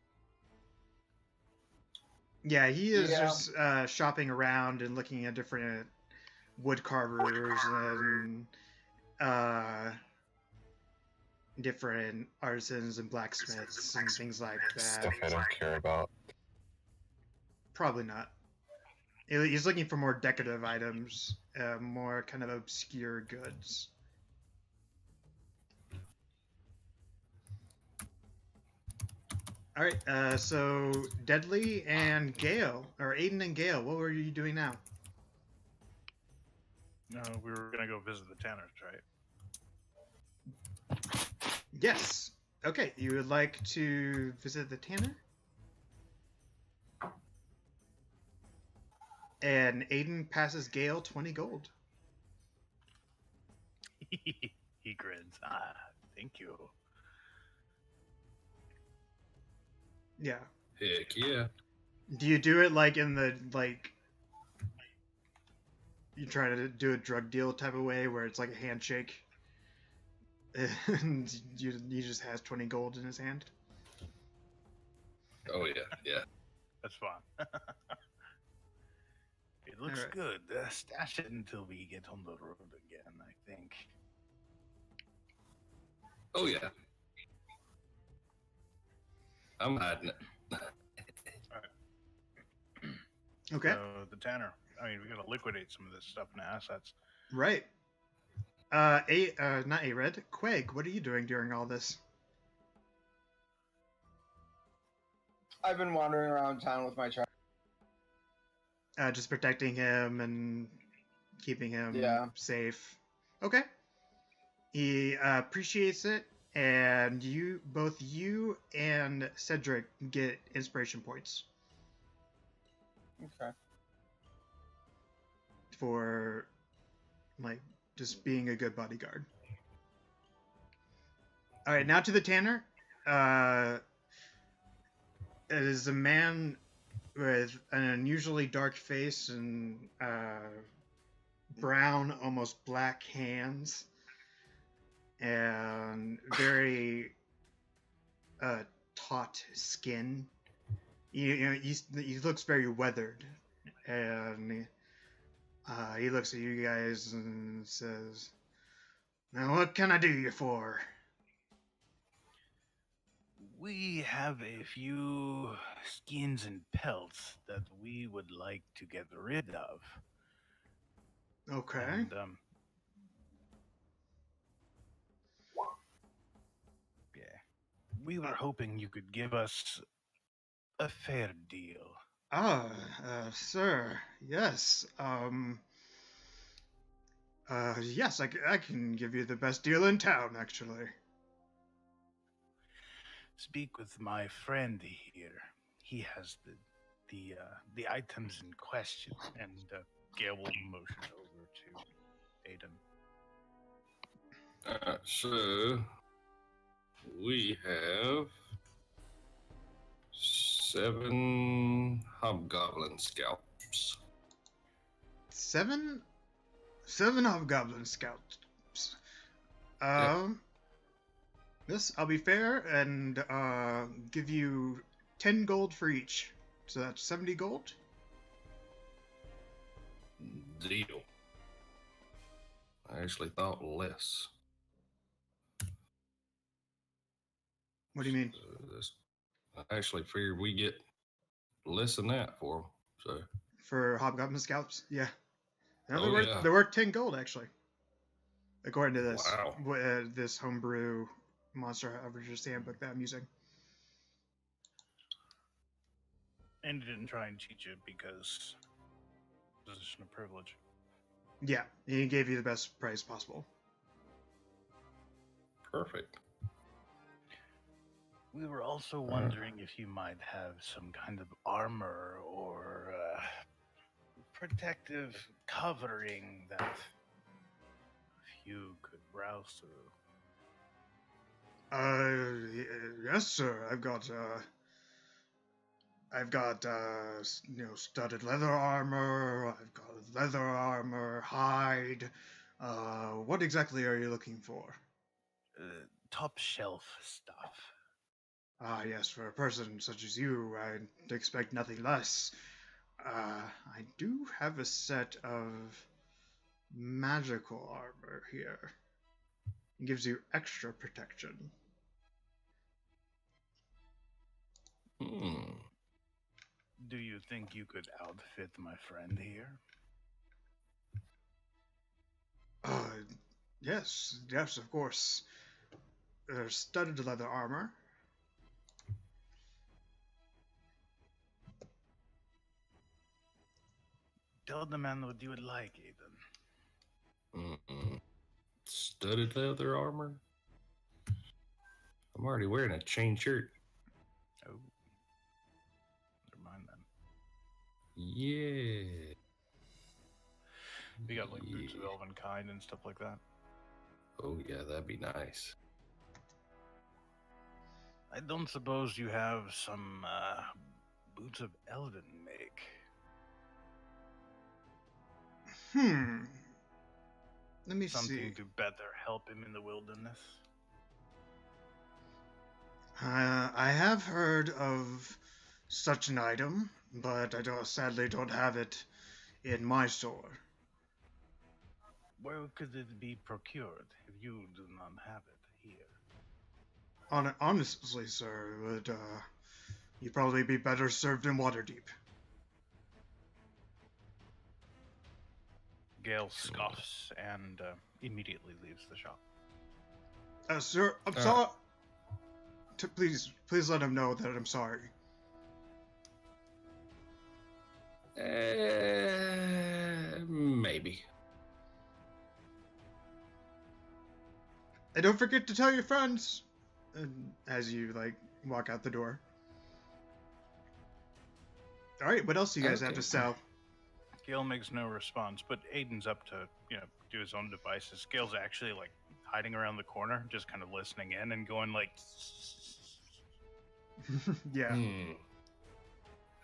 Yeah, he is Yeah. just shopping around and looking at different wood carvers and different artisans and blacksmiths and things like that. Stuff I don't care about. Probably not. He's looking for more decorative items, more kind of obscure goods. All right, so Deadly and Gale, or Aiden and Gale, what were you doing now? No, we were gonna go visit the Tanners, right? Yes. Okay, you would like to visit the Tanner? And Aiden passes Gale 20 gold. He grins. Ah, thank you. Yeah. Heck yeah. Do you do it like in the like you try to do a drug deal type of way where it's like a handshake and he just has 20 gold in his hand? Oh yeah, yeah. That's fine. It looks Alright. good. Stash it until we get on the road again, I think. Oh yeah. I'm hiding it. Okay. So the Tanner. I mean, we gotta liquidate some of this stuff in assets. Right. Not A-Red. Quag, what are you doing during all this? I've been wandering around town with my truck. Just protecting him and keeping him Yeah. safe. Okay. He appreciates it, and both you and Cedric get inspiration points Okay. for like just being a good bodyguard. All right, now to the Tanner. It is a man with an unusually dark face and brown, almost black hands, and very taut skin. He looks very weathered, and he looks at you guys and says, "Now, what can I do you for?" We have a few skins and pelts that we would like to get rid of. Okay. And, yeah. We were hoping you could give us a fair deal. Sir, yes. Yes, I can give you the best deal in town, actually. Speak with my friend here. He has the items in question, and Gale will motion over to Aiden. So we have 7 hobgoblin scalps. Seven hobgoblin scouts. Yes, I'll be fair and give you 10 gold for each. So that's 70 gold. Deal. I actually thought less. What do you mean? I actually figured we get less than that for them. So For hobgoblin scouts? Yeah. No, Oh, they're yeah. worth 10 gold actually. According to this Wow. this homebrew monster averager's handbook that I'm using. And he didn't try and cheat you because position of privilege. Yeah, he gave you the best price possible. perfect. We were also wondering if you might have some kind of armor or protective covering that you could browse through. Yes, sir. I've got studded leather armor. I've got leather armor, hide. What exactly are you looking for? Top shelf stuff. Ah, yes, for a person such as you, I'd expect nothing less. I do have a set of magical armor here. It gives you extra protection. Do you think you could outfit my friend here? Yes, of course. Studded leather armor. Tell the man what you would like, Ethan. studded leather armor. I'm already wearing a chain shirt. Oh. Never mind then. Yeah. You got like boots of elven kind and stuff like that. Oh yeah, that'd be nice. I don't suppose you have some boots of elven make. Let me Something see. to better help him in the wilderness. I have heard of such an item, but I sadly don't have it in my store. Where could it be procured if you do not have it here? Honestly, sir, would you'd probably be better served in Waterdeep. Gale scoffs and immediately leaves the shop. Sir, I'm sorry. Please let him know that I'm sorry. Maybe. And don't forget to tell your friends. And as you walk out the door. All right, what else do you guys have to sell? Gale makes no response, but Aiden's up to do his own devices. Gale's actually hiding around the corner, just kind of listening in and going Yeah.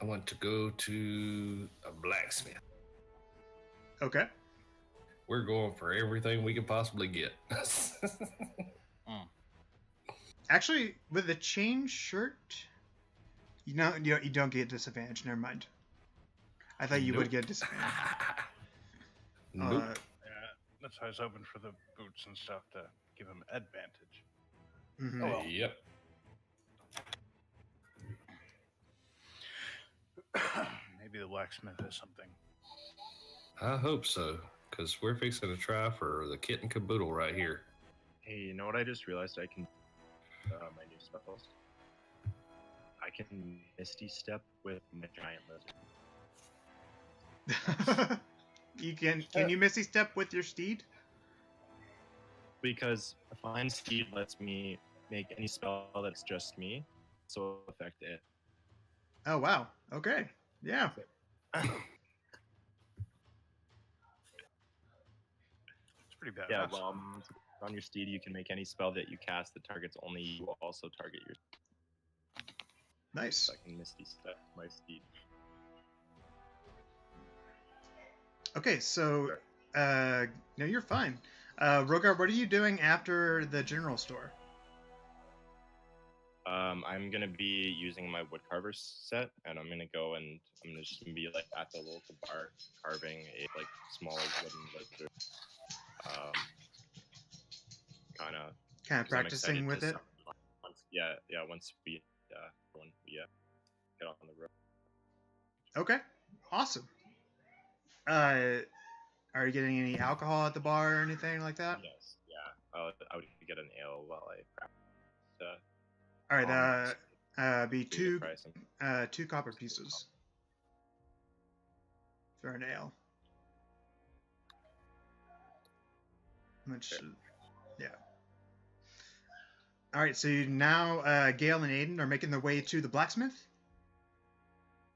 I want to go to a blacksmith. Okay. We're going for everything we can possibly get. Actually, with a chain shirt, you don't get disadvantage. Never mind. I thought you would get disadvantage. Nope. yeah, that's why I was hoping for the boots and stuff to give him advantage. Mm-hmm. Oh, well. Yep. Maybe the blacksmith has something. I hope so, because we're fixing to try for the kit and caboodle right here. Hey, you know what I just realized I can... my new spells. I can Misty Step with my giant lizard. Can you Misty Step with your steed? Because a fine steed lets me make any spell that's just me, so affect it. Oh wow. Okay. Yeah. It's pretty bad. Yeah, well, on your steed, you can make any spell that you cast that targets only you. Will also target your. Nice. So I can Misty Step my steed. Okay, so no, you're fine. Rogar, what are you doing after the general store? I'm gonna be using my woodcarver set, and I'm gonna go and I'm just gonna be at the local bar carving a small wooden lizard. Kind of Practicing with it. Once we get on the road. Okay, awesome. Are you getting any alcohol at the bar or anything like that? Yes, yeah. I would get an ale while I practice. All right, be two pricing. 2 copper pieces for an ale. Which, yeah. All right, so now Gale and Aiden are making their way to the blacksmith.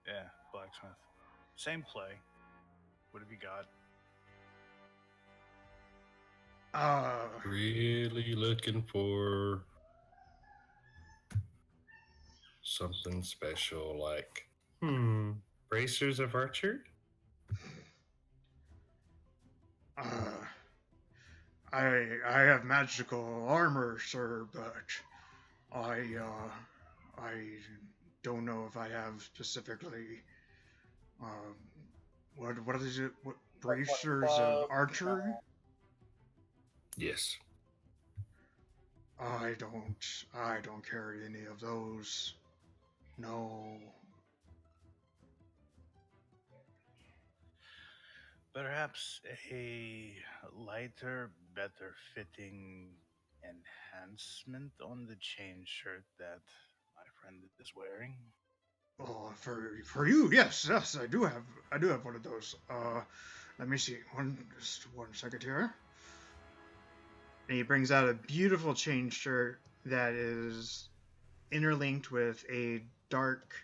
Yeah, blacksmith. Same play. What have you got? Really looking for something special like bracers of archer. I have magical armor, sir, but I don't know if I have specifically what is it? What bracers of archery? Yes. I don't carry any of those. No. Perhaps a lighter, better fitting enhancement on the chain shirt that my friend is wearing. Oh, for you, yes, I do have one of those. Let me see. Just one second here. And he brings out a beautiful chain shirt that is interlinked with a dark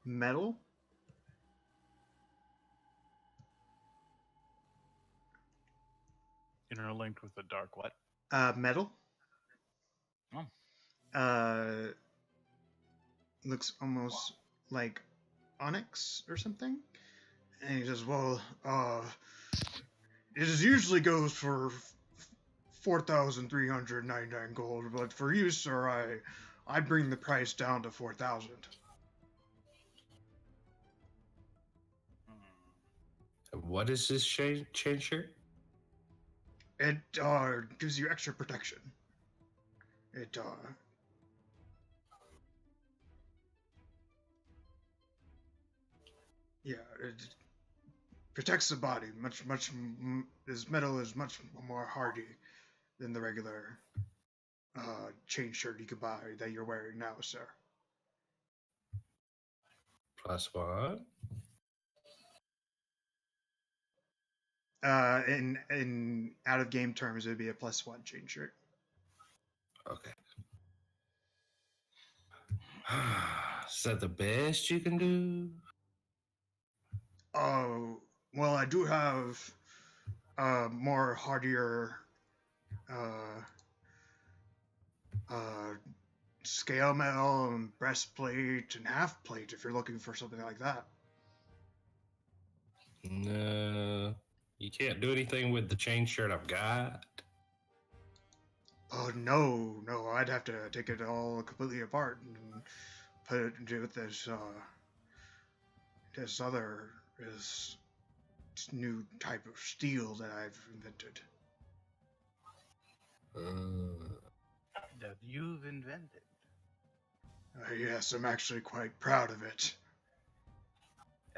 metal. Interlinked with the dark what? Metal. Oh. Looks almost like onyx or something. And he says, well, it usually goes for 4,399 gold, but for you, sir, I bring the price down to 4,000. What is this chain shirt? It gives you extra protection. It yeah, it protects the body. This metal is much more hardy than the regular chain shirt you could buy that you're wearing now, sir. Plus one. In out of game terms, it would be a +1 chain shirt. Okay. Is that the best you can do? Oh, well, I do have more hardier scale mail and breastplate and half plate if you're looking for something like that. No, you can't do anything with the chain shirt I've got. Oh no, I'd have to take it all completely apart and put it into this this new type of steel that I've invented. That you've invented. Yes, I'm actually quite proud of it.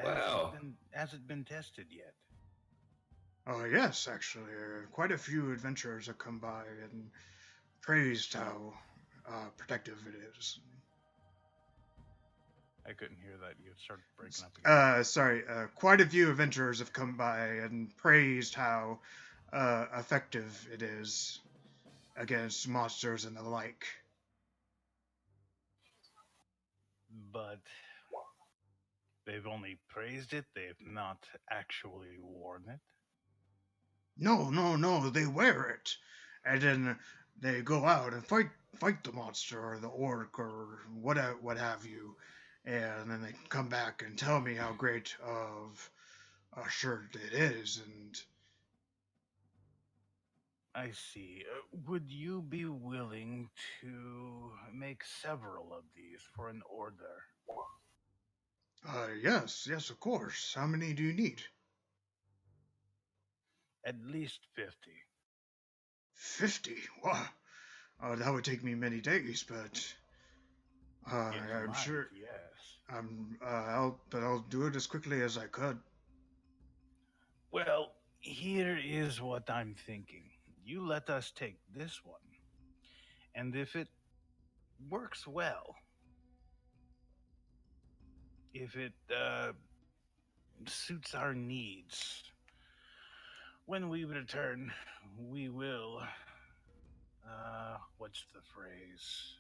Wow. Has it been tested yet? Oh yes, actually, quite a few adventurers have come by and praised how protective it is. I couldn't hear that. You started breaking up again. Sorry, quite a few adventurers have come by and praised how effective it is against monsters and the like. But they've only praised it. They've not actually worn it. No, they wear it, and then they go out and fight the monster or the orc or what have you, and then they come back and tell me how great of a shirt it is. And I see. Would you be willing to make several of these for an order? yes, of course. How many do you need? At least 50. 50? Wow. That would take me many days, but I'm sure. Yes. I'll do it as quickly as I could. Well, here is what I'm thinking. You let us take this one, and if it works well, if it suits our needs, when we return, we will. What's the phrase?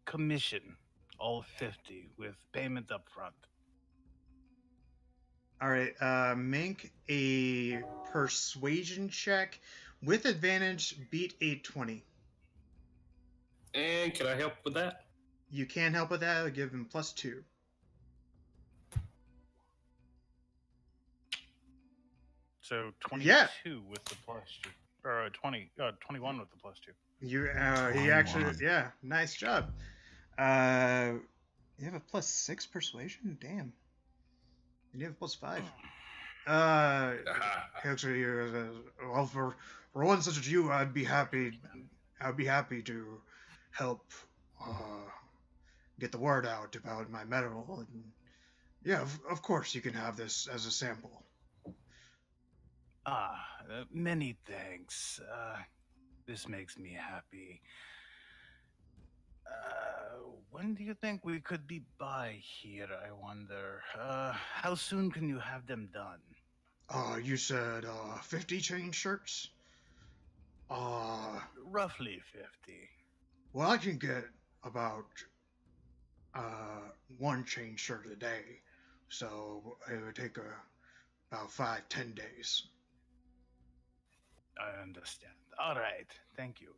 Commission all 50 with payment up front. All right, make a persuasion check with advantage. Beat a 20. And can I help with that? You can help with that. I'll give him +2. So 22 Yeah. with the +2, or 21 with the +2. He actually, yeah, nice job. You have a +6 persuasion. Damn. And you have a +5. Actually, well, for one such as you, I'd be happy to help get the word out about my metal. And yeah, of course, you can have this as a sample. Many thanks. This makes me happy. When do you think we could be by here, I wonder? How soon can you have them done? You said 50 chain shirts? Roughly 50. Well, I can get about one chain shirt a day, so it would take about 5-10 days. I understand. All right. Thank you.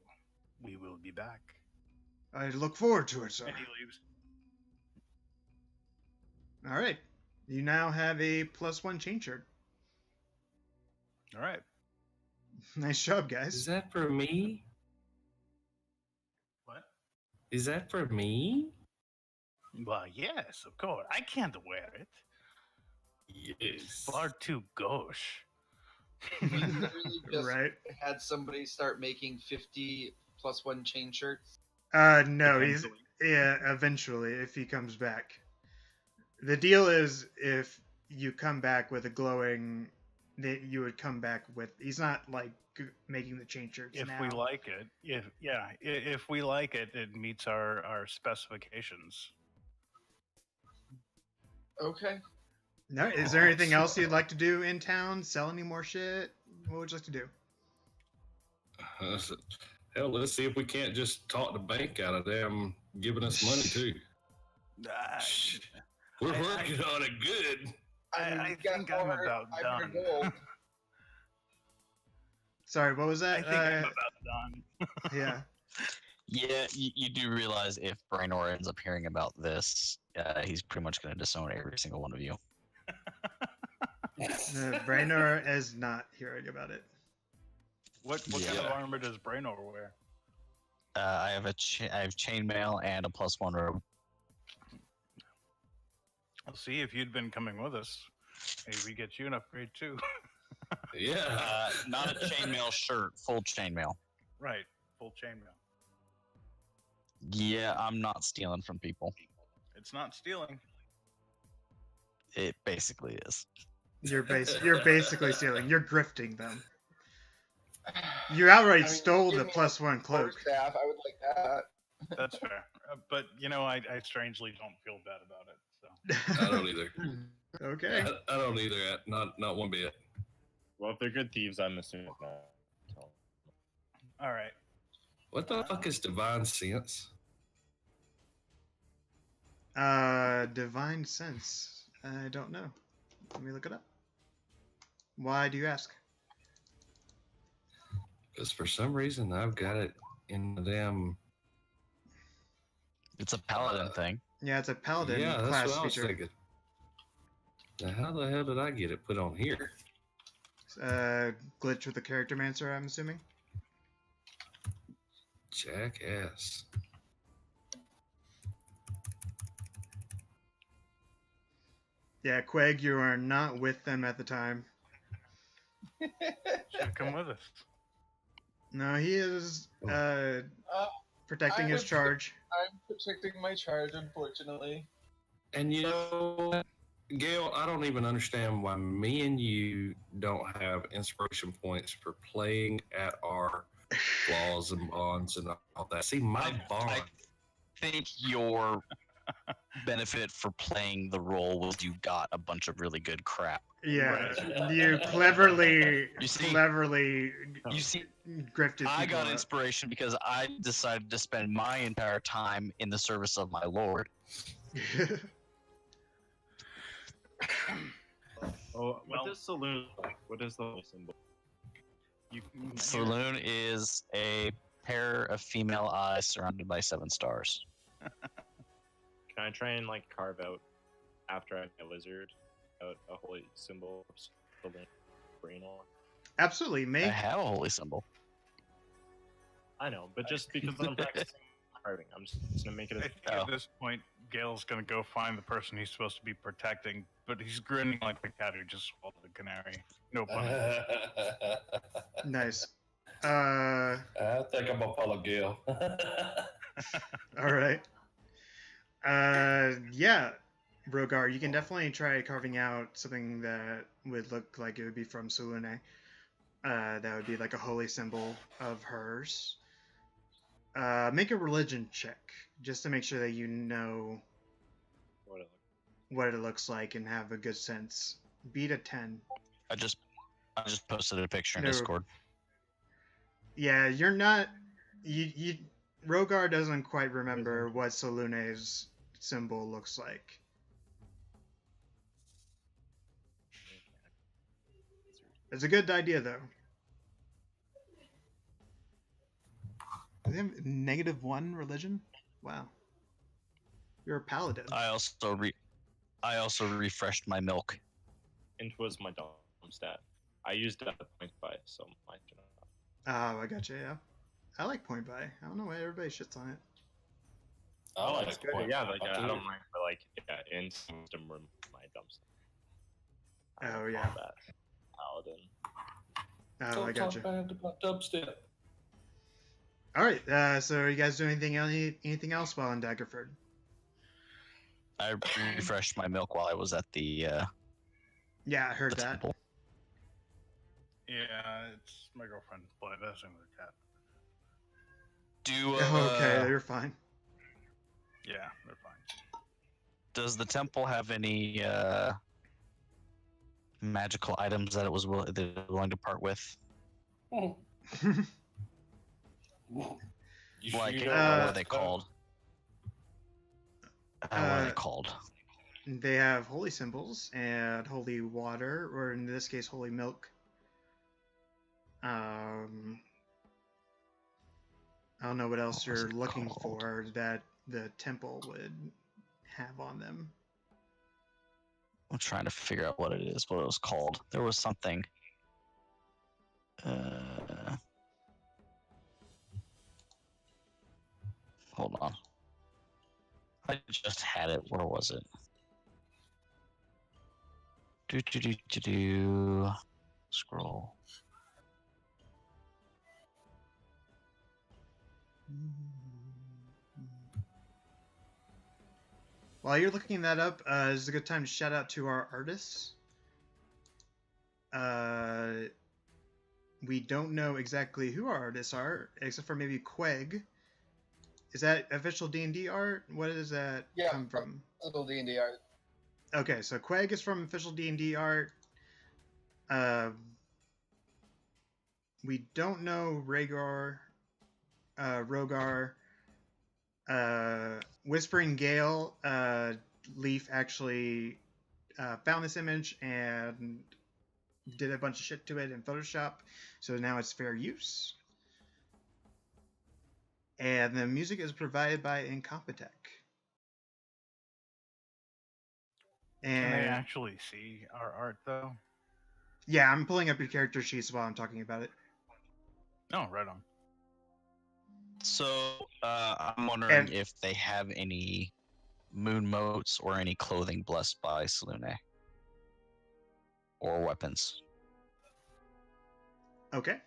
We will be back. I look forward to it, sir. And he leaves. All right. You now have a +1 chain shirt. All right. Nice job, guys. Is that for me? What? Is that for me? Well, yes, of course. I can't wear it. Yes. Far too gauche. We literally just Right? had somebody start making 50 +1 chain shirts. No, he's eventually if he comes back. The deal is if you come back with a glowing, that you would come back with. He's not like making the chain shirts If now. we like it, if we like it, it meets our specifications. Okay. No, is there anything else you'd like to do in town? Sell any more shit? What would you like to do? Hell, let's see if we can't just talk the bank out of them giving us money too. We're working on it good. I we've got think I'm about 500 done. gold. Sorry, what was I that? think I'm about done. Yeah. Yeah, you do realize if Brainor ends up hearing about this, he's pretty much going to disown every single one of you. Brainor is not hearing about it. What kind Yeah. of armor does Brainor wear? I have I have chainmail and a +1 robe. I'll see if you'd been coming with us. Maybe we get you an upgrade too. Yeah. Not a chainmail shirt, full chainmail. Right, full chainmail. Yeah, I'm not stealing from people. It's not stealing. It basically is. You're basically stealing. You're grifting them. You outright stole give the me +1 cloak. Staff, I would like that. That's fair. But I strangely don't feel bad about it. So I don't either. Okay. I don't either. Not one bit. Well, if they're good thieves, I'm assuming not. So, all right. What the fuck is divine sense? Divine sense. I don't know. Let me look it up. Why do you ask? Because for some reason I've got it in the damn. It's a paladin thing. Yeah, it's a paladin Yeah, that's class what I was feature. thinking. Now, how the hell did I get it put on here? Glitch with the character mancer, I'm assuming. Jackass. Yeah, Quag, you are not with them at the time. Should come with us. No, he is protecting I his would- charge. I'm protecting my charge, unfortunately. And you know, Gail, I don't even understand why me and you don't have inspiration points for playing at our laws and bonds and all that. See, my bond. I think your benefit for playing the role was you got a bunch of really good crap. Yeah, you cleverly You see- You see, grifted I people got up. inspiration because I decided to spend my entire time in the service of my lord. oh, Well- what does saloon look like? What is the whole symbol? Saloon is a pair of female eyes surrounded by 7 stars. Can I try and like carve out after I'm a wizard out a holy symbol of saloon brain on? Absolutely, I make have a holy symbol. I know, but just because I'm practicing carving, I'm just gonna make it I a think Oh. at this point, Gail's gonna go find the person he's supposed to be protecting, but he's grinning like the cat who just swallowed a canary. No pun. nice. I think I'm gonna follow Gail. All right. Yeah, Brogar, you can definitely try carving out something that would look like it would be from Sulune. That would be like a holy symbol of hers. Make a religion check just to make sure that you know what it looks like and have a good sense. Beat a 10. I just posted a picture in No. Discord. Yeah, you're not. You Rogar doesn't quite remember what Solune's symbol looks like. It's a good idea, though. Do they have -1 religion? Wow. You're a paladin. I also refreshed my milk. Int was my dom stat. I used that point by, so my. Oh, I gotcha, yeah. I like point buy. I don't know why everybody shits on it. I like It's good. point Yeah, by like too. I don't mind, but like Int wisdom were my dumb stat. Oh, yeah. That paladin. Oh, I Don't talk gotcha. bad about dubstep. All right. So, are you guys doing anything else while in Daggerford? I refreshed my milk while I was at the Yeah, I heard that. temple. Yeah, it's my girlfriend, but that's in the cat. Do Okay, you're fine. Yeah, they're fine. does the temple have any magical items that they're willing to part with? You Like, sure you what don't are they called? What are they called? They have holy symbols and holy water, or in this case, holy milk. I don't know what else What was you're it looking called? for that the temple would have on them. I'm trying to figure out what it was called. There was something. Hold on. I just had it. Where was it? Do. Scroll. While you're looking that up, this is a good time to shout out to our artists. We don't know exactly who our artists are, except for maybe Queg. Is that official D&D art? What does that come from? Little D&D art. Okay, so Queg is from official D&D art. We don't know Rogar. Whispering Gale, Leaf actually found this image and did a bunch of shit to it in Photoshop, so now it's fair use. And the music is provided by Incompetech. Can they And actually see our art, though? yeah, I'm pulling up your character sheets while I'm talking about it. No, right on. So I'm wondering if they have any moon motes or any clothing blessed by Selune. Or weapons. Okay.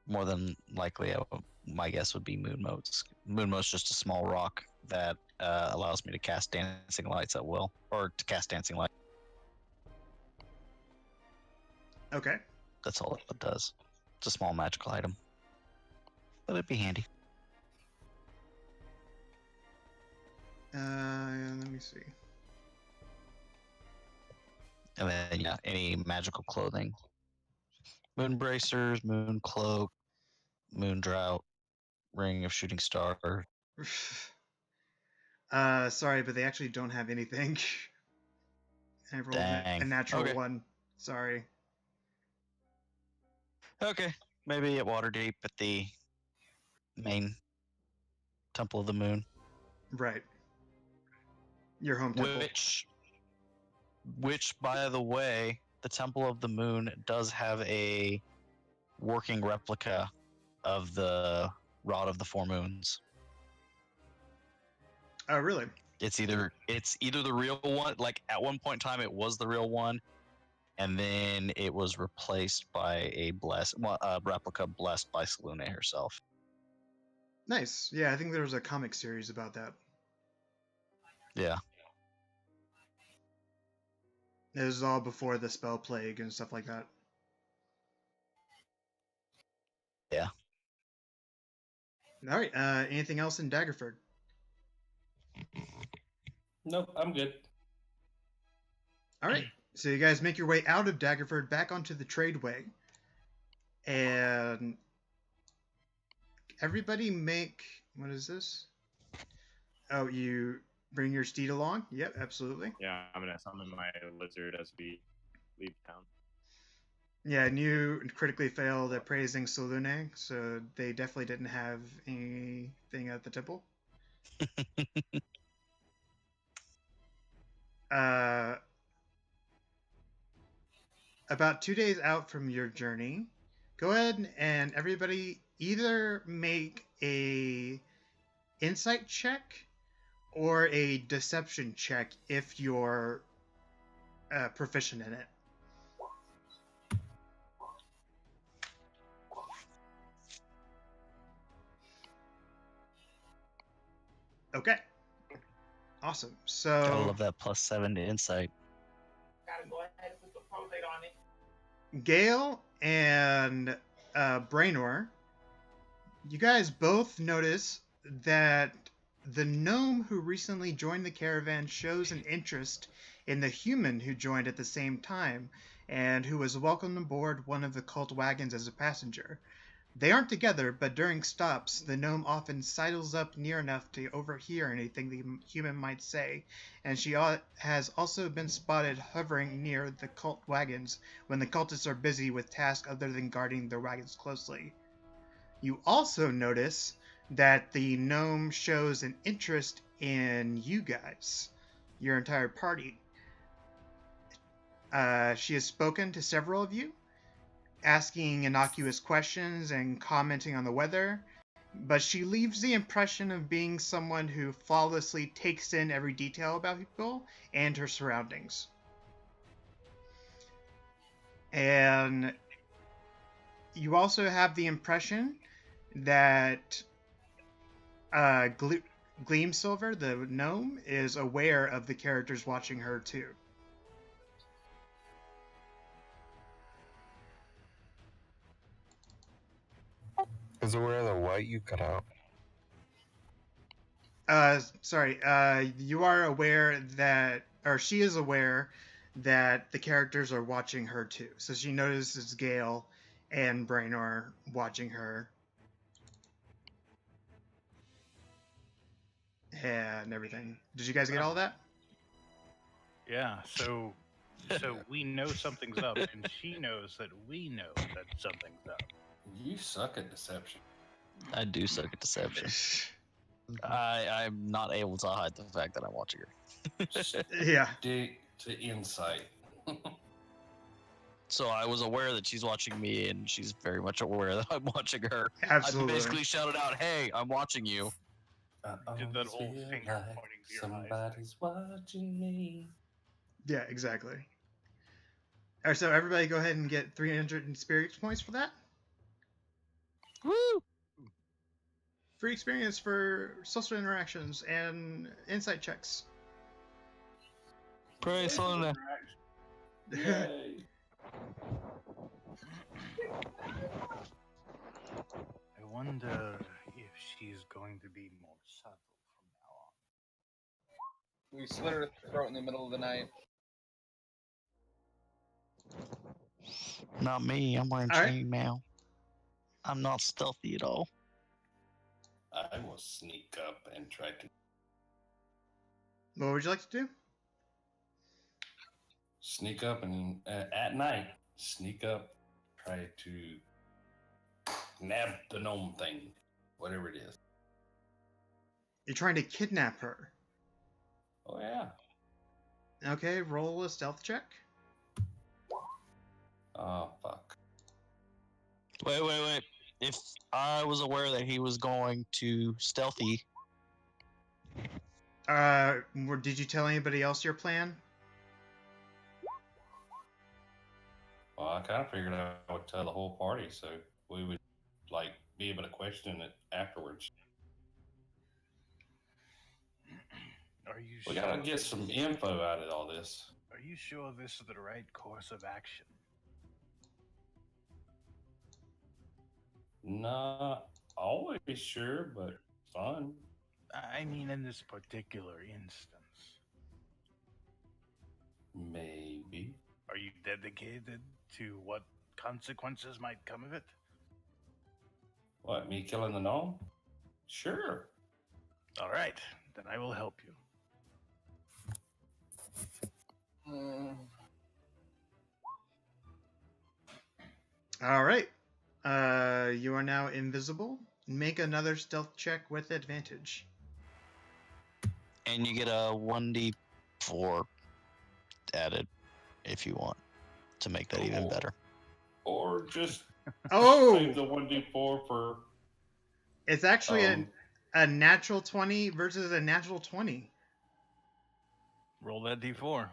More than likely, my guess would be moon motes. Moon mote's just a small rock that allows me to cast dancing lights at will, or to cast dancing light. Okay. That's all it does. It's a small magical item, but it'd be handy. Let me see. And then, yeah, any magical clothing. Moon bracers, moon cloak, moon drought, ring of shooting star. Sorry, but they actually don't have anything. I rolled Dang. a natural Okay. 1. Sorry. Okay, maybe at Waterdeep at the main Temple of the Moon. Right. Your home temple. Which, by the way, the Temple of the Moon does have a working replica of the Rod of the Four Moons. Oh, really? It's either the real one, like at one point in time it was the real one, and then it was replaced by a replica blessed by Selune herself. Nice. Yeah, I think there was a comic series about that. Yeah. It was all before the spell plague and stuff like that. Yeah. All right. Anything else in Daggerford? Nope, I'm good. All right. So you guys make your way out of Daggerford back onto the Tradeway. And everybody make, what is this? Oh, you bring your steed along? Yep, absolutely. Yeah, I'm gonna summon my lizard as we leave town. Yeah, and you critically failed at praising Solune, so they definitely didn't have anything at the temple. About 2 days out from your journey, go ahead and everybody either make a insight check or a deception check if you're proficient in it. Okay. Awesome. Gotta So love that +7 to insight. Gotta go ahead and put the probate on it. Gale and Brainor, you guys both notice that the gnome who recently joined the caravan shows an interest in the human who joined at the same time and who was welcomed aboard one of the cult wagons as a passenger. They aren't together, but during stops, the gnome often sidles up near enough to overhear anything the human might say, and she has also been spotted hovering near the cult wagons when the cultists are busy with tasks other than guarding their wagons closely. You also notice that the gnome shows an interest in you guys, your entire party. She has spoken to several of you, asking innocuous questions and commenting on the weather, but she leaves the impression of being someone who flawlessly takes in every detail about people and her surroundings. And you also have the impression that Gleamsilver, the gnome, is aware of the characters watching her too. Is aware of the what you cut out? You are aware that, or she is aware that the characters are watching her too. So she notices Gale and Brainor watching her. And everything. Did you guys get all that? Yeah, so we know something's up, and she knows that we know that something's up. You suck at deception. I do suck at deception. I'm not able to hide the fact that I'm watching her. Yeah. Stick to insight. So I was aware that she's watching me, and she's very much aware that I'm watching her. Absolutely. I basically shouted out, "Hey, I'm watching you." Did that whole feel finger like pointing to your eyes. somebody's watching me. Yeah, exactly. All right, so everybody go ahead and get 300 experience points for that. Woo! Free experience for social interactions and insight checks. Praise Luna. Yay. I wonder if she's going to be more subtle from now on. We slit her throat in the middle of the night. Not me. I'm wearing All right. chainmail. I'm not stealthy at all. I will sneak up and try to What would you like to do? sneak up and at night sneak up, try to nab the gnome thing, whatever it is. You're trying to kidnap her. Oh yeah. Okay, roll a stealth check. Oh fuck. Wait. If I was aware that he was going to stealthy, Did you tell anybody else your plan? Well, I kind of figured I would tell the whole party so we would like be able to question it afterwards. Are you We sure? gotta get some info out of all this. Are you sure this is the right course of action? Not always sure, but fun. I mean, in this particular instance. Maybe. Are you dedicated to what consequences might come of it. What, me killing the gnome? Sure. All right, then I will help you. All right. You are now invisible. Make another stealth check with advantage. And you get a 1d4 added if you want to make that even better. Or just Oh, save the 1d4 for. it's actually a natural 20 versus a natural 20. Roll that d4.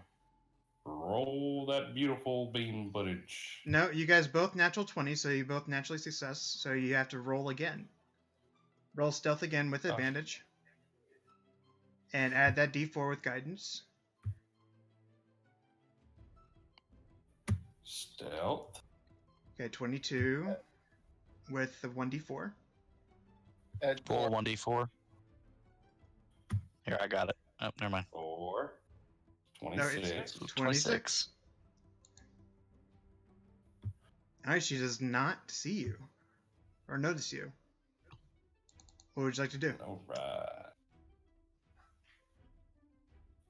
Roll that beautiful bean footage. No, you guys both natural 20, so you both naturally success. So you have to roll again. Roll stealth again with advantage. And add that d4 with guidance. Stealth. Okay, 22 with the 1d4. Roll 1d4. Here, I got it. Oh, never mind. 4. No, 26. 26. Alright, she does not see you. Or notice you. What would you like to do?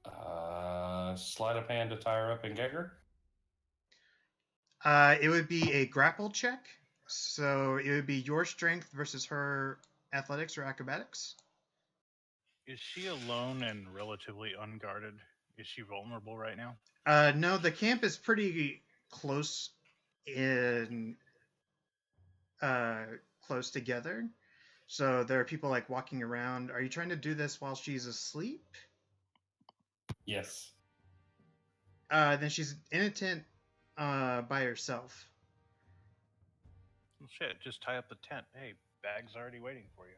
Alright. Sleight of hand to tie her up and gag her? It would be a grapple check. So it would be your strength versus her athletics or acrobatics. Is she alone and relatively unguarded? Is she vulnerable right now? No, the camp is pretty close close together. So there are people like walking around. Are you trying to do this while she's asleep? Yes. Then she's in a tent by herself. Well, shit, just tie up the tent. Hey, bag's already waiting for you.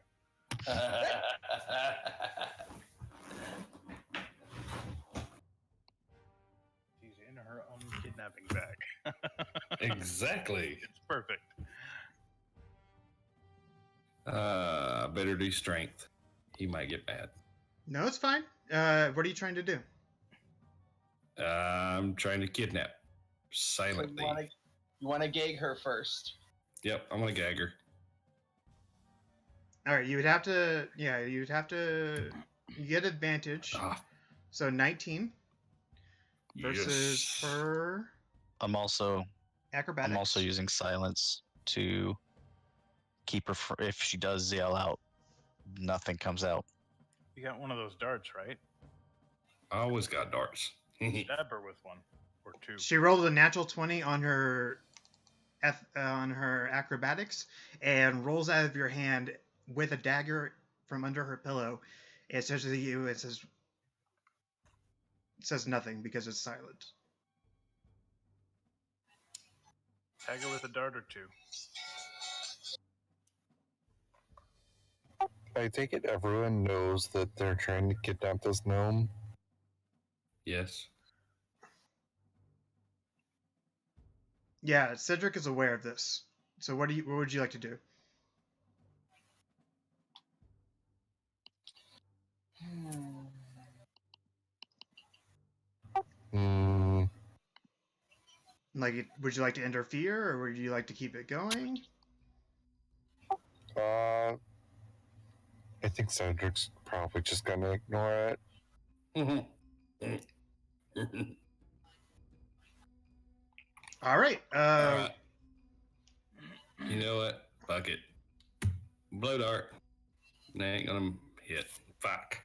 She's in her own kidnapping bag. Exactly. It's perfect. Better do strength. He might get mad. No, it's fine. What are you trying to do? I'm trying to kidnap So silently. you want to gag her first. Yep, I'm gonna gag her. All right, you would have to. Yeah, you would have to. You get advantage. Ah, So 19 versus yes. her I'm also acrobatics. using silence to keep her. If she does yell out, nothing comes out. You got one of those darts, right? I always got darts. Stab her with one or two. She rolled a natural 20 on her acrobatics and rolls out of your hand with a dagger from under her pillow. It says to you, it says nothing because it's silent. Tag her with a dart or two. I take it everyone knows that they're trying to kidnap this gnome. Yes. Yeah, Cedric is aware of this. So what would you like to do? Like, would you like to interfere, or would you like to keep it going? I think Cedric's probably just gonna ignore it. All right. Alright. You know what? Fuck it. Blow dart. They ain't gonna hit. Fuck.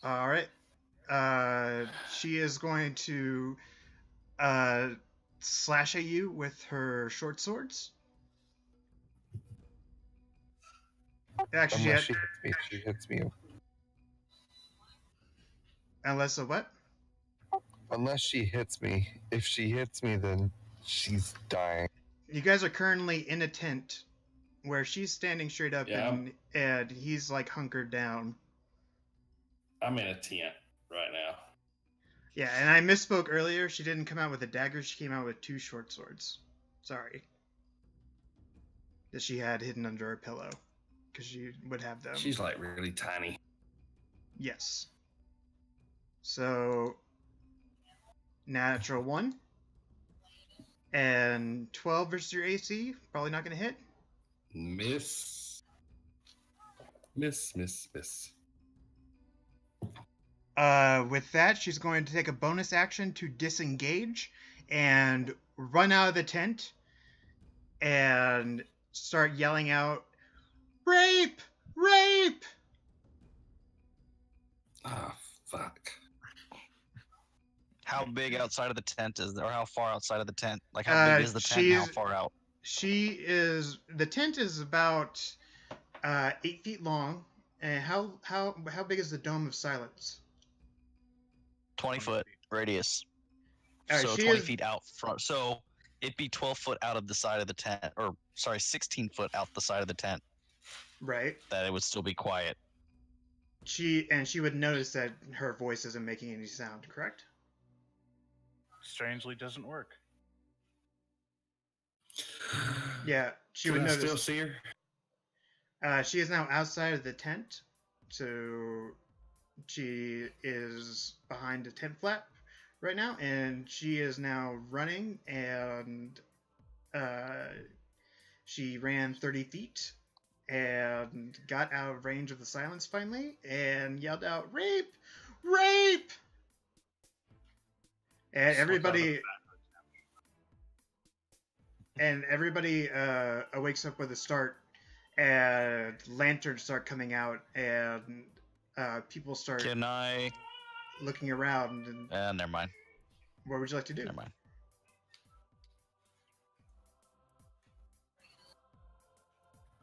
All right. She is going to slash at you with her short swords. Actually, Unless she hits me. unless a what? Unless she hits me. If she hits me, then she's dying. You guys are currently in a tent where she's standing straight up Yeah. and he's like hunkered down. I'm in a tent right now. Yeah, and I misspoke earlier. She didn't come out with a dagger. She came out with two short swords. Sorry. That she had hidden under her pillow. Because she would have them. She's like really tiny. Yes. So, natural 1 And 12 versus your AC, probably not going to hit. Miss. Miss. With that, she's going to take a bonus action to disengage and run out of the tent and start yelling out, "Rape! Rape!" Ah, fuck. How big outside of the tent is there, or how far outside of the tent? Like how big is the tent and how far out? The tent is about 8 feet long. And how big is the Dome of Silence? 20-foot radius. Alright, So she 20 is- feet out front. So it'd be 12 foot out of the side of the tent, or sorry, 16 foot out the side of the tent. Right. That it would still be quiet. She would notice that her voice isn't making any sound, correct? Strangely, doesn't work. Yeah, she Can would I notice. still see her? She is now outside of the tent, so she is behind a tent flap right now, and she is now running, and she ran 30 feet and got out of range of the silence finally, and yelled out, "Rape! Rape!" And everybody wakes up with a start, and lanterns start coming out, and people start Can I? looking around. And Never mind. what would you like to do? Never mind.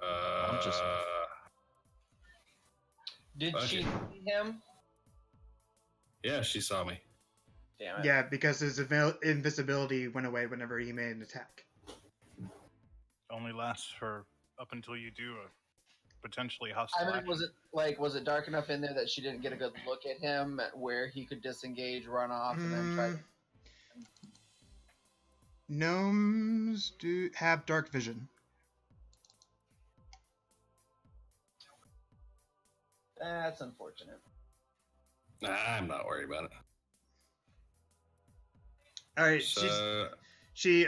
I'm just- Did she Okay. see him? Yeah, she saw me. Damn it. Yeah, because his invisibility went away whenever he made an attack. Only lasts for up until you do a potentially I hostile mean, action. was it dark enough in there that she didn't get a good look at him, where he could disengage, run off, and then try? Gnomes do have dark vision. That's unfortunate. Nah, I'm not worried about it. All right, So, she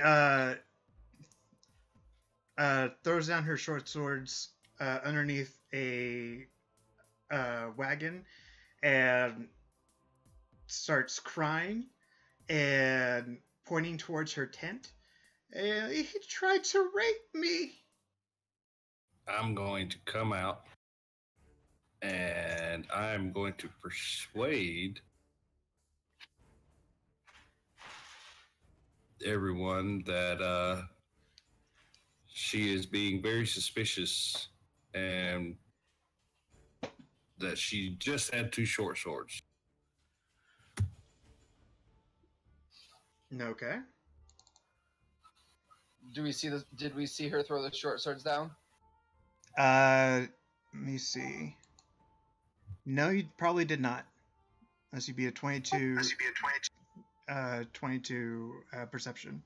throws down her short swords underneath a wagon and starts crying and pointing towards her tent. He tried to rape me. I'm going to come out and I'm going to persuade everyone that she is being very suspicious and that she just had 2 short swords. Okay. Do we see this? Did we see her throw the short swords down? Let me see. No, you probably did not. Unless you be a 22. 22 perception.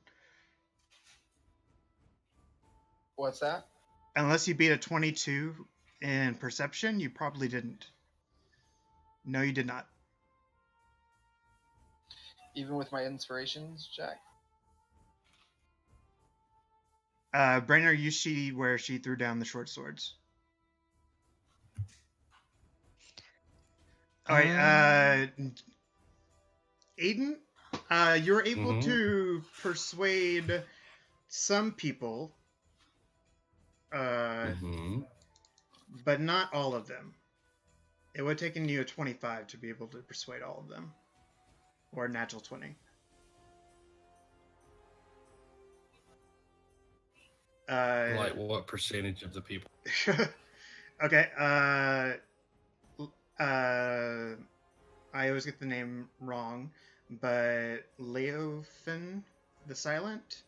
What's that? Unless you beat a 22 in perception, you probably didn't. No, you did not. Even with my inspirations, Jack? Brainer, you see where she threw down the short swords. All right, Aiden, you're able to persuade some people, but not all of them. It would have taken you a 25 to be able to persuade all of them, or a natural 20. Like what percentage of the people? Okay. I always get the name wrong, but Leofin the Silent.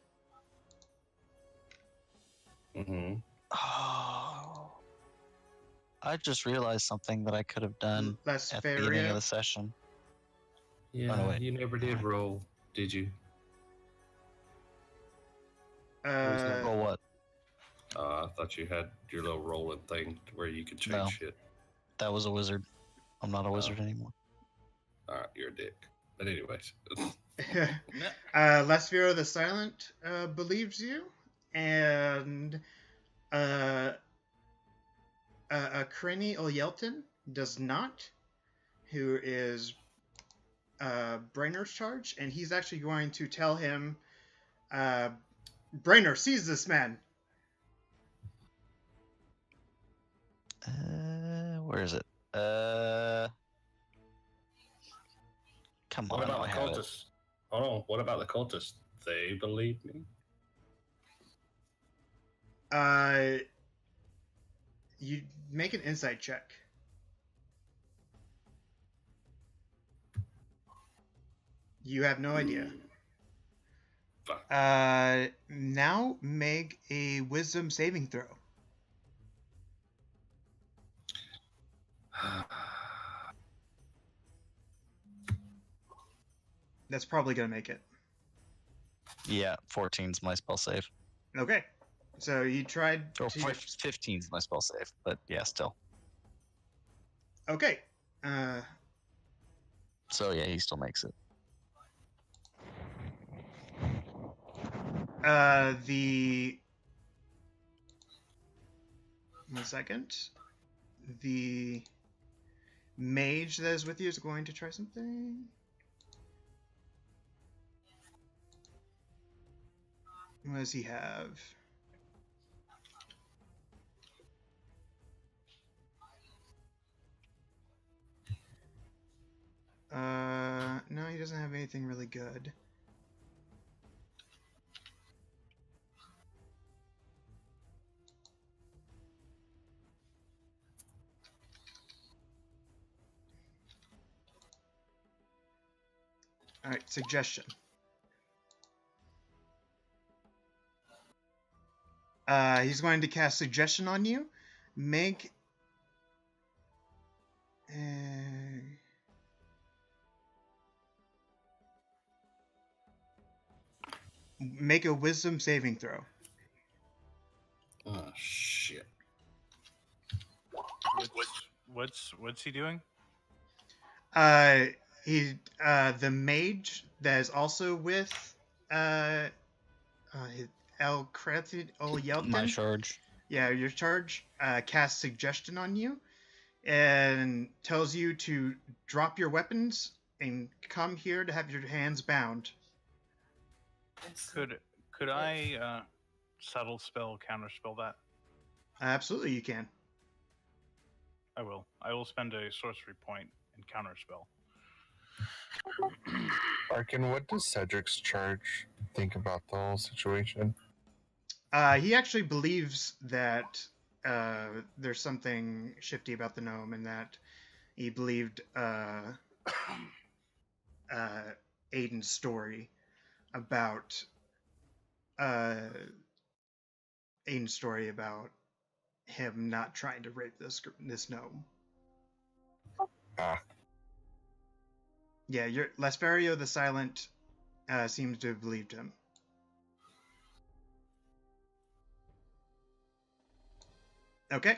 Oh, I just realized something that I could have done at the beginning of the session. Yeah, no, wait. you never did roll, did you? Roll what? I thought you had your little rolling thing where you could change No. shit. That was a wizard. I'm not a wizard anymore. Alright, you're a dick. But anyways. Lasfiro the Silent believes you, and Cranny Olyelton does not, who is Brainer's charge, and he's actually going to tell him, Brainer, seize this man. Where is it? Come What on, about I the have it. cultists? Hold on. What about the cultists? They believe me. You make an insight check. You have no idea. Fuck. Now make a wisdom saving throw. That's probably gonna make it. Yeah, 14's my spell save. Okay. So you tried Or to... 15's my spell save, but yeah, still. Okay. So yeah, he still makes it. The... 1 second. The mage that is with you is going to try something. What does he have? No, he doesn't have anything really good. Alright, suggestion. He's going to cast suggestion on you. Make a wisdom saving throw. Oh shit. What's he doing? The mage that is also with El Krethi Olyelton. My charge. Yeah, your charge casts suggestion on you and tells you to drop your weapons and come here to have your hands bound. Could I subtle spell counterspell that? Absolutely, you can. I will. I will spend a sorcery point and counterspell. Arkin, what does Cedric's charge think about the whole situation? He actually believes that there's something shifty about the gnome, and that he believed Aiden's story about him not trying to rape this gnome. Ah, Yeah, Lasferio the Silent seems to have believed him. Okay,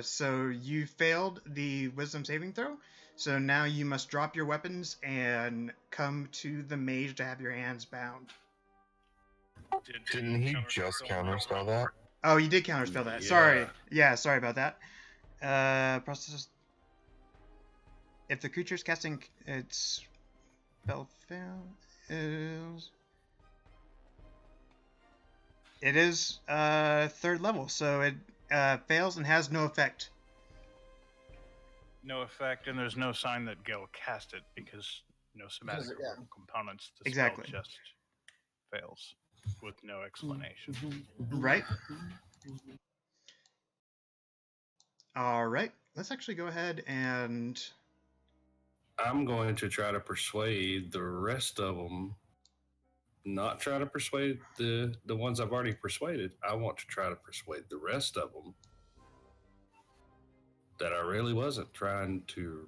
so you failed the wisdom saving throw, so now you must drop your weapons and come to the mage to have your hands bound. didn't he just counterspell that? Oh, you did counterspell that. Yeah. Sorry. Yeah, sorry about that. Process. If the creature's casting its spell fails, it is third level, so it fails and has no effect. No effect, and there's no sign that Gil cast it because no somatic Because, yeah. components. The Exactly. spell just fails with no explanation. Right. All right. Let's actually go ahead and... I'm going to try to persuade the rest of them. Not try to persuade the ones I've already persuaded. I want to try to persuade the rest of them that I really wasn't trying to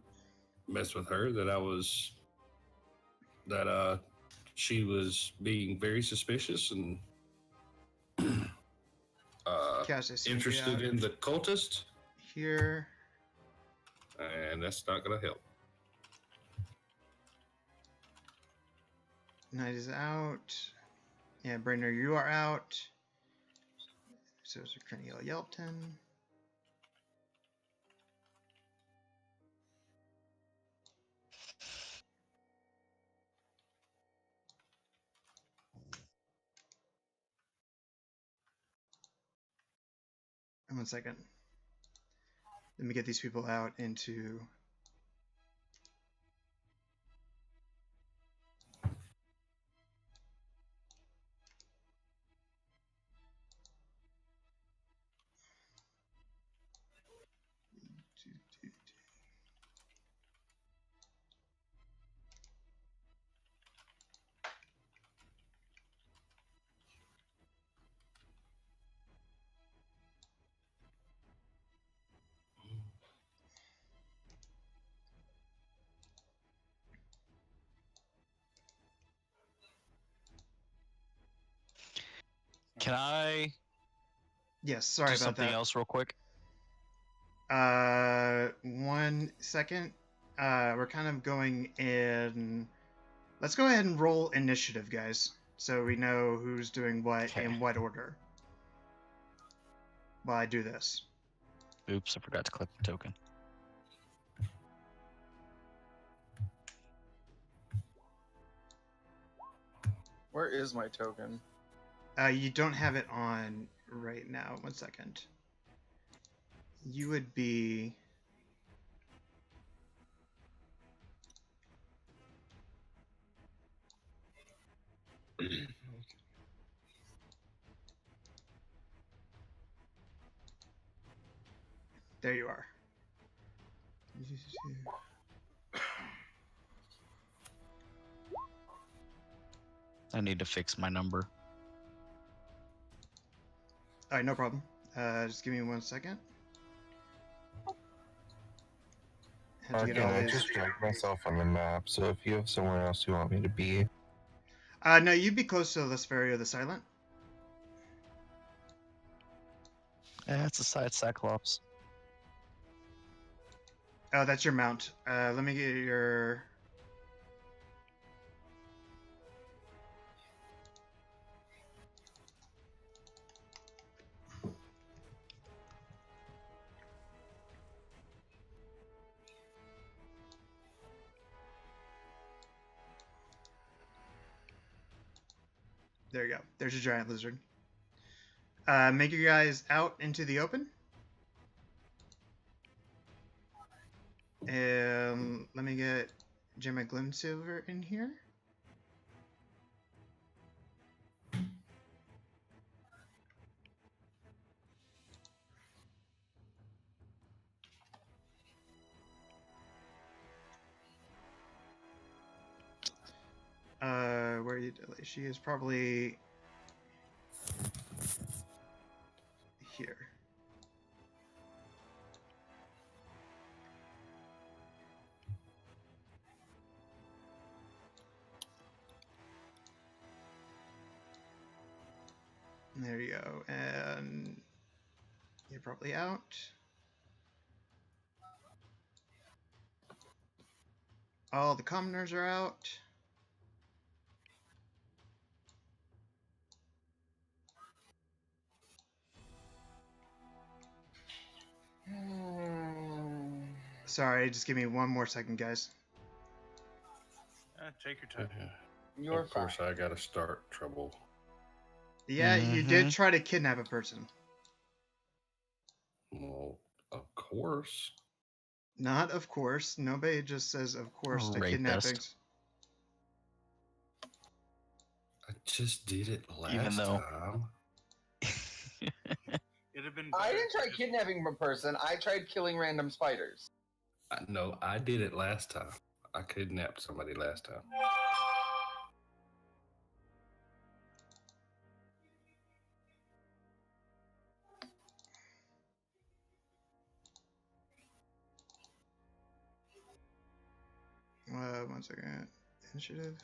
mess with her. That she was being very suspicious and Cast this interested in the cultist, here. and that's not going to help. Knight is out. Yeah, Brainer, you are out. So is Cranial Yelpton. And 1 second. Let me get these people out into. Can I Yes, sorry do about something that. else real quick? 1 second. We're kind of going in. Let's go ahead and roll initiative, guys, so we know who's doing what Okay. in what order. While I do this. Oops, I forgot to click the token. Where is my token? You don't have it on right now. 1 second. You would be. There you are. I need to fix my number. All right, no problem. Just give me 1 second. Had to get Again, all I these. just dragged myself on the map, so if you have somewhere else you want me to be, No, you'd be close to Lesperio the Silent. Yeah, it's a side Cyclops. Oh, that's your mount. Let me get your. There you go. There's your giant lizard. Make your guys out into the open. And let me get Gemma Glimsilver in here. Where are you? She is probably here. There you go. And you're probably out. All the commoners are out. Sorry, just give me 1 more second, guys. Take your time. You're Of course, fine. I gotta start trouble. Yeah, you did Mhm. try to kidnap a person. Well, of course. Not of course. Nobody just says of course to Rapist. kidnappings. I just did it Even last though- time. It'd have been. I better didn't try to just- kidnapping a person. I tried killing random spiders. No, I did it last time. I kidnapped somebody last time. One second. Initiative.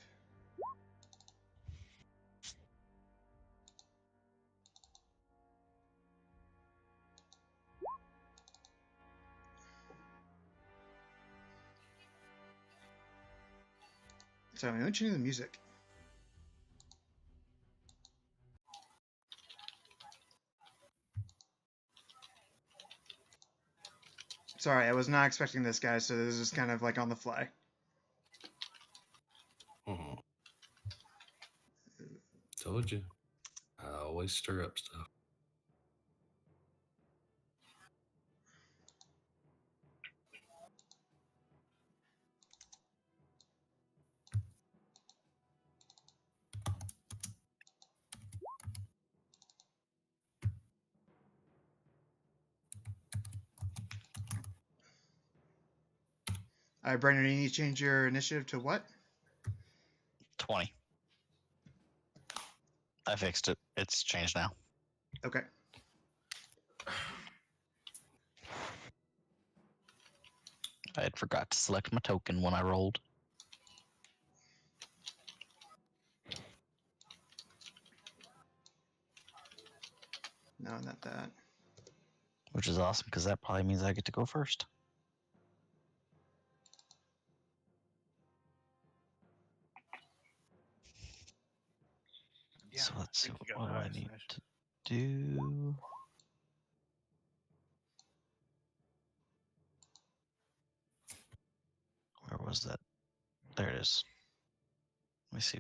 So let me change the music. Sorry, I was not expecting this, guy, so this is kind of like on the fly. Mhm. Told you. I always stir up stuff. All right, Brennan, you need to change your initiative to what? 20. I fixed it. It's changed now. Okay. I had forgot to select my token when I rolled. No, not that. Which is awesome because that probably means I get to go first. Yeah, So let's see, think you got what do the I highest need initiative. to do? Where was that? There it is. Let me see.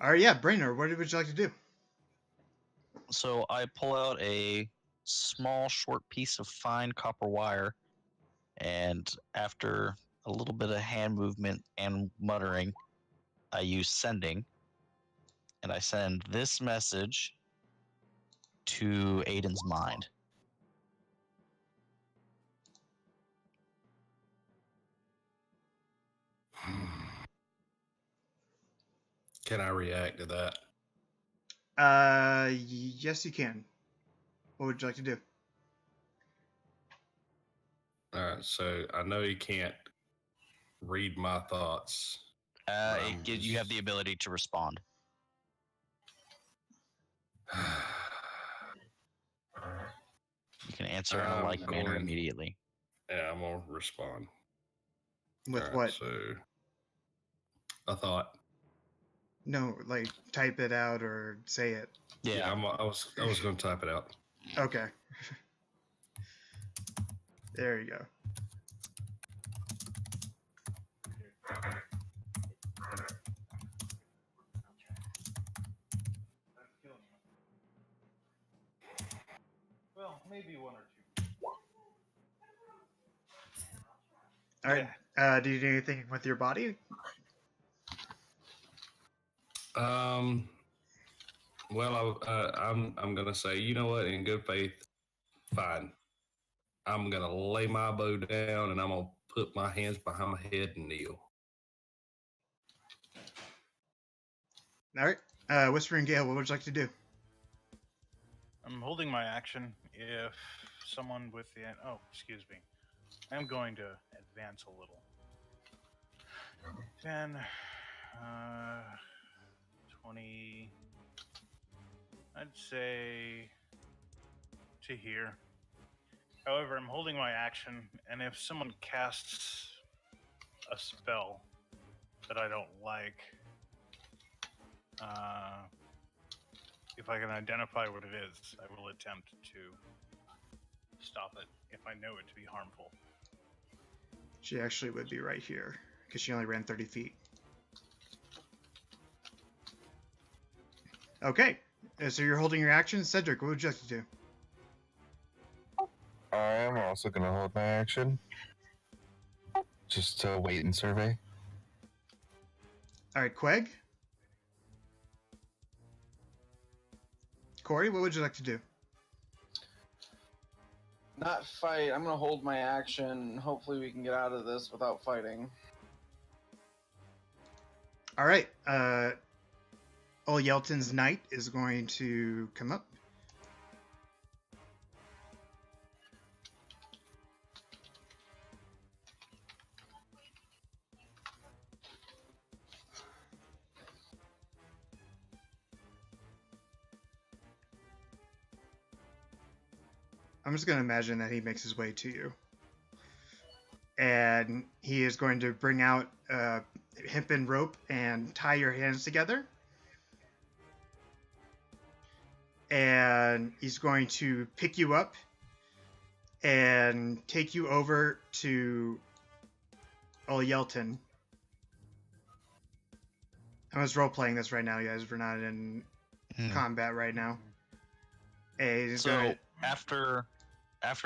All right, yeah, Brainerd, what would you like to do? So I pull out a small, short piece of fine copper wire, and after a little bit of hand movement and muttering, I use sending, and I send this message to Aiden's mind. Can I react to that? Yes, you can. What would you like to do? All right, so I know you can't read my thoughts. You have the ability to respond. You can answer in a like manner immediately. Yeah, I'm gonna respond. With All right, what? So a thought. No, like type it out or say it. Yeah, I was gonna type it out. Okay. There you go. Well, maybe one or two. All right. Do you do anything with your body? Well, I'm gonna say, you know what? In good faith, fine. I'm gonna lay my bow down and I'm gonna put my hands behind my head and kneel. All right. Whispering Gale, what would you like to do? I'm holding my action. If someone with the excuse me, I'm going to advance a little. 10, 20. I'd say to here. However, I'm holding my action, and if someone casts a spell that I don't like, if I can identify what it is, I will attempt to stop it if I know it to be harmful. She actually would be right here because she only ran 30 feet. Okay. So you're holding your action. Cedric, what would you like to do? I am also going to hold my action. Just to wait and survey. All right, Queg. Corey, what would you like to do? Not fight. I'm gonna hold my action. Hopefully, we can get out of this without fighting. All right. Ol Yelton's knight is going to come up. I'm just going to imagine that he makes his way to you. And he is going to bring out a hempen rope and tie your hands together. And he's going to pick you up and take you over to Yelton. I'm just role playing this right now, guys. We're not in combat right now. Hey, he's So gonna... after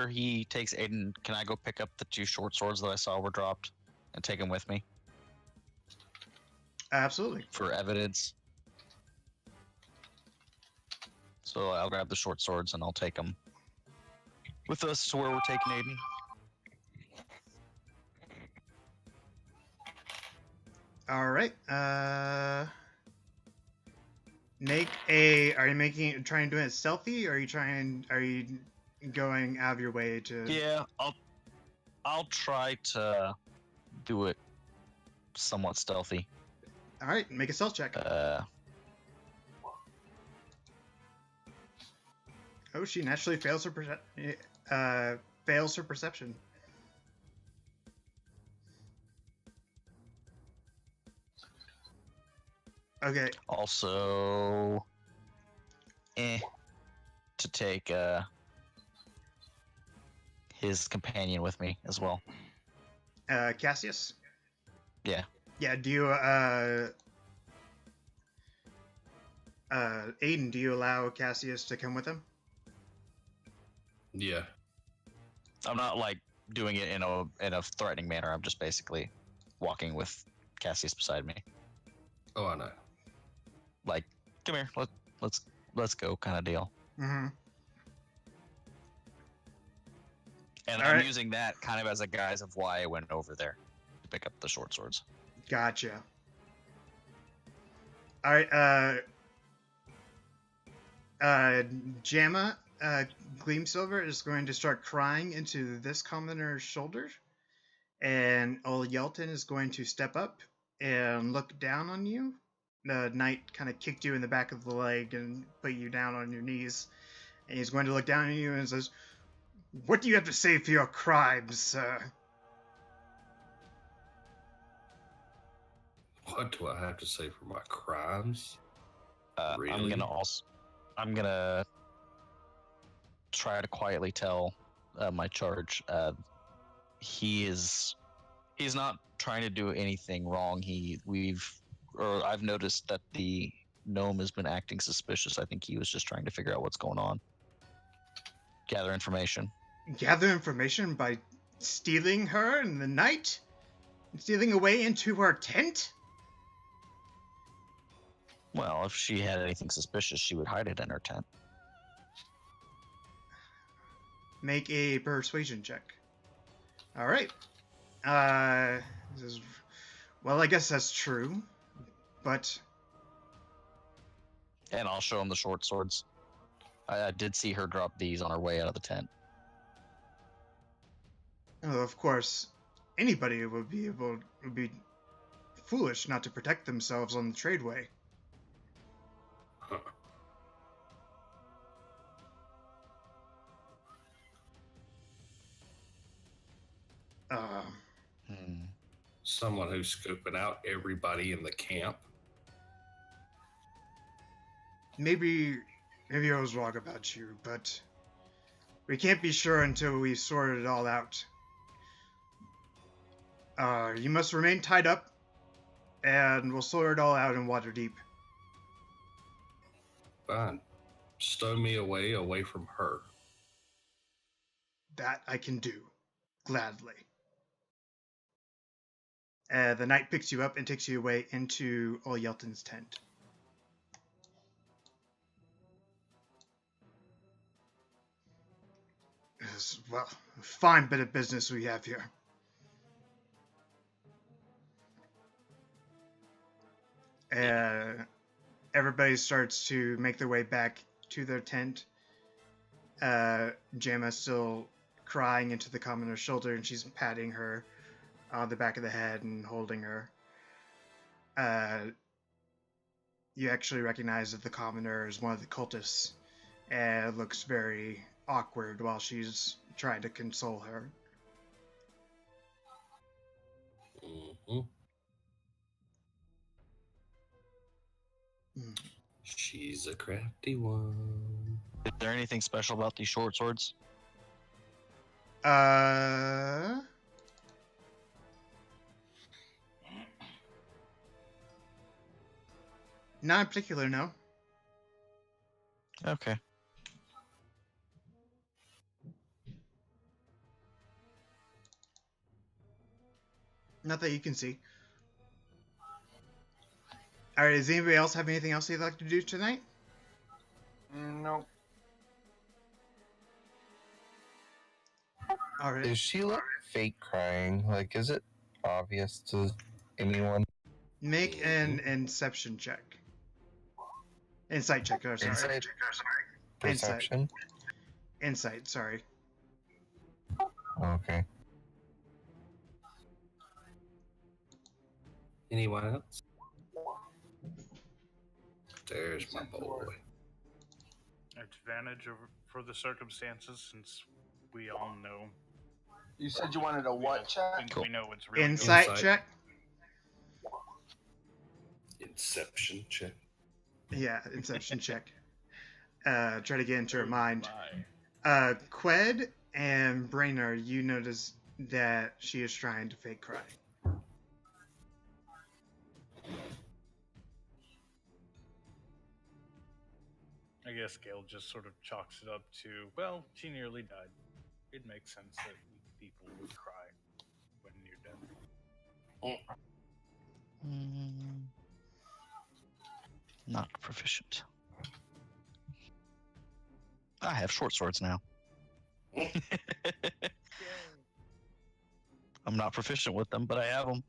he takes Aiden, can I go pick up the 2 short swords that I saw were dropped and take them with me Absolutely. for evidence? So I'll grab the short swords and I'll take them with us to where we're taking Aiden. All right. Are you trying to do it stealthy, or are you going out of your way to? Yeah, I'll try to do it somewhat stealthy. All right, make a stealth check. Oh, she naturally fails her perception. Okay. Also, to take his companion with me as well. Cassius? Yeah. Yeah, do you, Aiden, do you allow Cassius to come with him? Yeah. I'm not like doing it in a threatening manner. I'm just basically walking with Cassius beside me. Oh, I know. Like, come here, let's go kind of deal. Mm-hmm. And All I'm right. using that kind of as a guise of why I went over there to pick up the short swords. Gotcha. All right, Jamma, Gleamsilver is going to start crying into this commoner's shoulder, and Old Yelton is going to step up and look down on you. The knight kind of kicked you in the back of the leg and put you down on your knees, and he's going to look down at you and says, "What do you have to say for your crimes, sir?" What do I have to say for my crimes? Really? I'm gonna try to quietly tell my charge. He's not trying to do anything wrong. I've noticed that the gnome has been acting suspicious. I think he was just trying to figure out what's going on. Gather information. Gather information by stealing her in the night? Stealing away into her tent? Well, if she had anything suspicious, she would hide it in her tent. Make a persuasion check. All right. Well, I guess that's true, but And I'll show him the short swords. I did see her drop these on her way out of the tent. of course, anybody would be foolish not to protect themselves on the tradeway. Huh. Someone who's scoping out everybody in the camp. Maybe I was wrong about you, but we can't be sure until we sort it all out. You must remain tied up, and we'll sort it all out in Waterdeep. Fine. Stow me away from her. That I can do, gladly. The knight picks you up and takes you away into Old Yelton's tent. Well, a fine bit of business we have here. Everybody starts to make their way back to their tent. Jamma's still crying into the commoner's shoulder, and she's patting her on the back of the head and holding her. You actually recognize that the commoner is one of the cultists, and it looks very awkward while she's trying to console her. Mm-hmm. Mm. She's a crafty one. Is there anything special about these short swords? Uh, not in particular, no. Okay. Not that you can see. All right. Does anybody else have anything else they'd like to do tonight? Nope. All right. Is she like fake crying? Like, is it obvious to anyone? Make an inception check. Insight check. Oh, sorry. Insight? Perception? Insight. Sorry. Okay. Anyone else? There's my boy. Advantage for the circumstances, since we all know. You said you wanted a what check? We know it's really Insight Insight. check. Inception check. Yeah, inception check. Try to get into her mind. My. Qued and Brainerd, you notice that she is trying to fake cry. I guess Gale just sort of chalks it up to, well, she nearly died. It makes sense that people would cry when you're dead. Not proficient. I have short swords now. I'm not proficient with them, but I have them.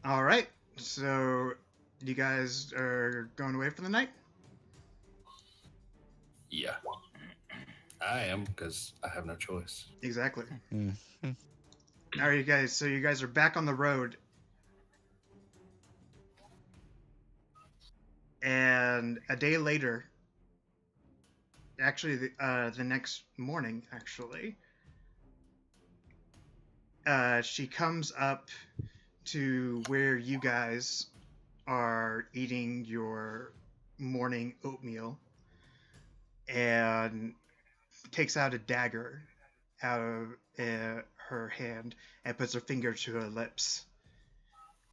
All right. So, you guys are going away for the night? Yeah. I am, because I have no choice. Exactly. Mhm. All right, you guys. So you guys are back on the road, and a day later, actually, the next morning, actually, she comes up to where you guys are eating your morning oatmeal, and takes out a dagger out of her hand and puts her finger to her lips,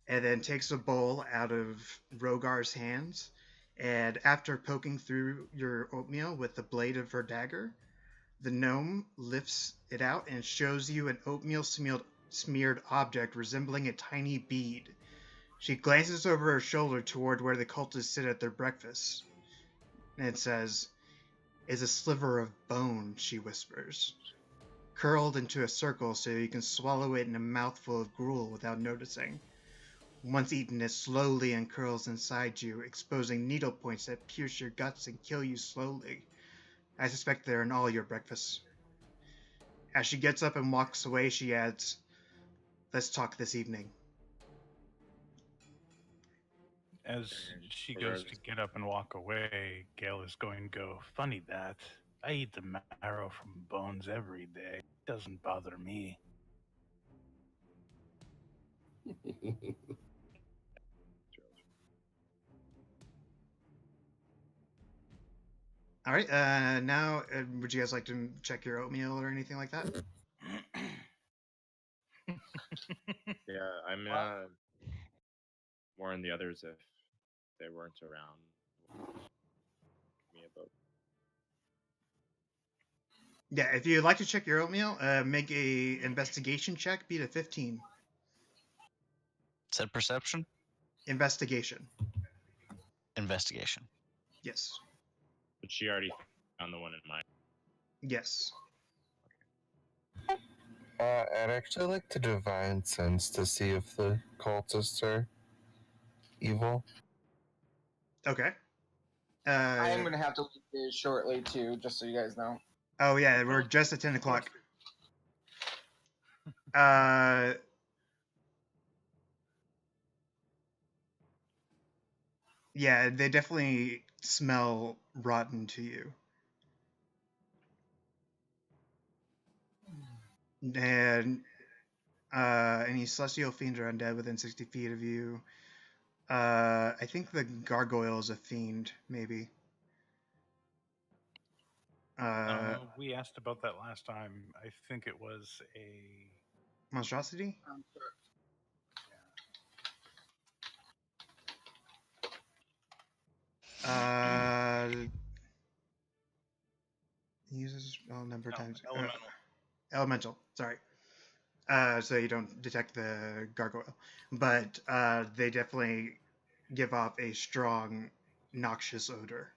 and then takes a bowl out of Rogar's hands, and after poking through your oatmeal with the blade of her dagger, the gnome lifts it out and shows you an oatmeal smeared object resembling a tiny bead. She glances over her shoulder toward where the cultists sit at their breakfast, and it says, "Is a sliver of bone," she whispers, "curled into a circle so you can swallow it in a mouthful of gruel without noticing. Once eaten, it slowly uncurls inside you, exposing needle points that pierce your guts and kill you slowly. I suspect they're in all your breakfasts." As she gets up and walks away, she adds, "Let's talk this evening." As she goes to get up and walk away, Gale is going to go, "Funny that. I eat the marrow from bones every day. It doesn't bother me." All right, now, would you guys like to check your oatmeal or anything like that? Yeah, I'm warn the others if they weren't around. Me about. Yeah, if you'd like to check your oatmeal, make a investigation check, beat a 15. Said perception? Investigation. Investigation. Yes. But she already found the one in mine. Yes. I'd actually like to divine sense to see if the cultists are evil. Okay. I am gonna have to leave this shortly too, just so you guys know. Oh yeah, we're just at 10 o'clock. Yeah, they definitely smell rotten to you. And any celestial fiend or undead within 60 feet of you. I think the gargoyle is a fiend, maybe. We asked about that last time. I think it was a. Monstrosity? Uses all number of times. Elemental. Elemental. Sorry. So you don't detect the gargoyle, but they definitely give off a strong, noxious odor,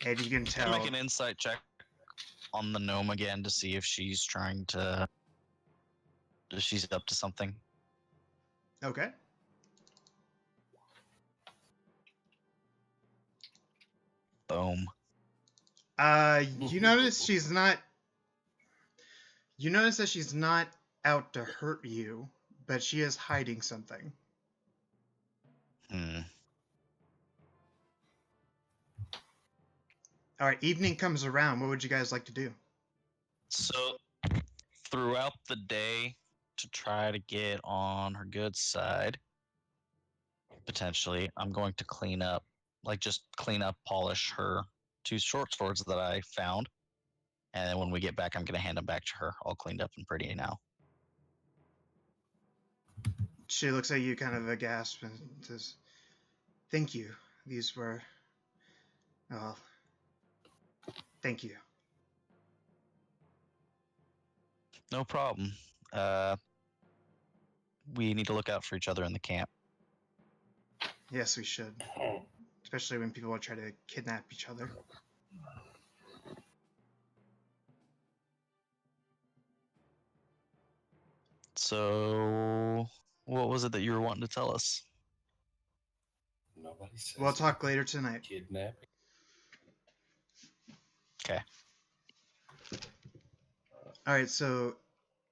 and you can Can I tell. make an insight check on the gnome again to see if she's trying to. If she's up to something. Okay. Boom. You notice she's not. You notice that she's not out to hurt you, but she is hiding something. Hmm. All right, evening comes around. What would you guys like to do? So, throughout the day, to try to get on her good side, potentially, I'm going to clean up, polish her 2 short swords that I found. And then when we get back, I'm going to hand them back to her, all cleaned up and pretty now. She looks at you kind of aghast and says, "Thank you. These were... well, thank you." No problem. We need to look out for each other in the camp. Yes, we should. Especially when people try to kidnap each other. So, what was it that you were wanting to tell us? Nobody says We'll talk later tonight. kidnapping. Okay. Alright, so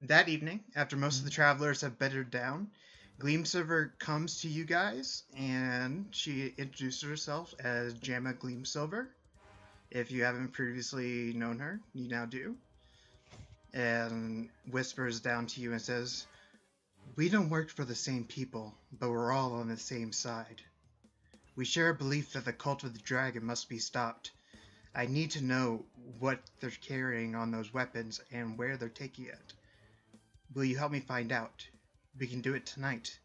that evening, after most of the travelers have bedded down, Gleamsilver comes to you guys, and she introduces herself as Jamma Gleamsilver. If you haven't previously known her, you now do. And whispers down to you and says, "We don't work for the same people, but we're all on the same side. We share a belief that the cult of the dragon must be stopped. I need to know what they're carrying on those weapons and where they're taking it. Will you help me find out? We can do it tonight."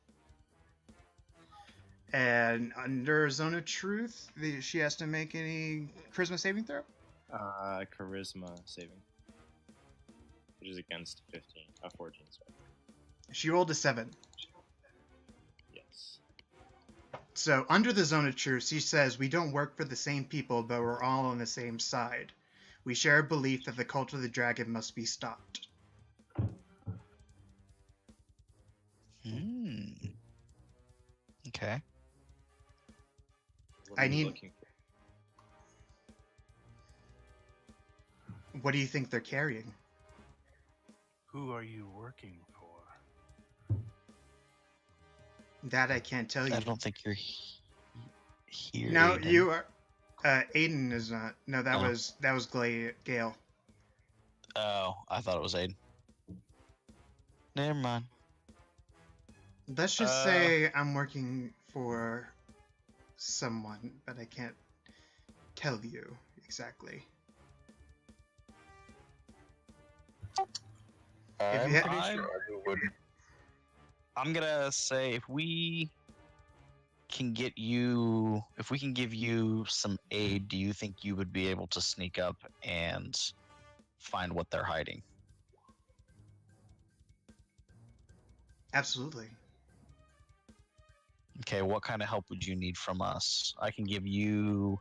And under Zone of Truth, she has to make any charisma saving throw? Charisma saving, which is against 15, 14. Sorry. She rolled a 7. Yes. So under the Zone of Truth, she says, "We don't work for the same people, but we're all on the same side. We share a belief that the cult of the dragon must be stopped." Okay. What I are you need- looking for? What do you think they're carrying? Who are you working for? That I can't tell you. I don't think you're here. No, Aiden. you are. Aiden is not. No, that Oh. was Gale. Oh, I thought it was Aiden. Never mind. Let's just say I'm working for someone, but I can't tell you exactly. If I'm you ha- pretty I'm- sure I would. I'm gonna say if we can give you some aid, do you think you would be able to sneak up and find what they're hiding? Absolutely. Okay, what kind of help would you need from us? I can give you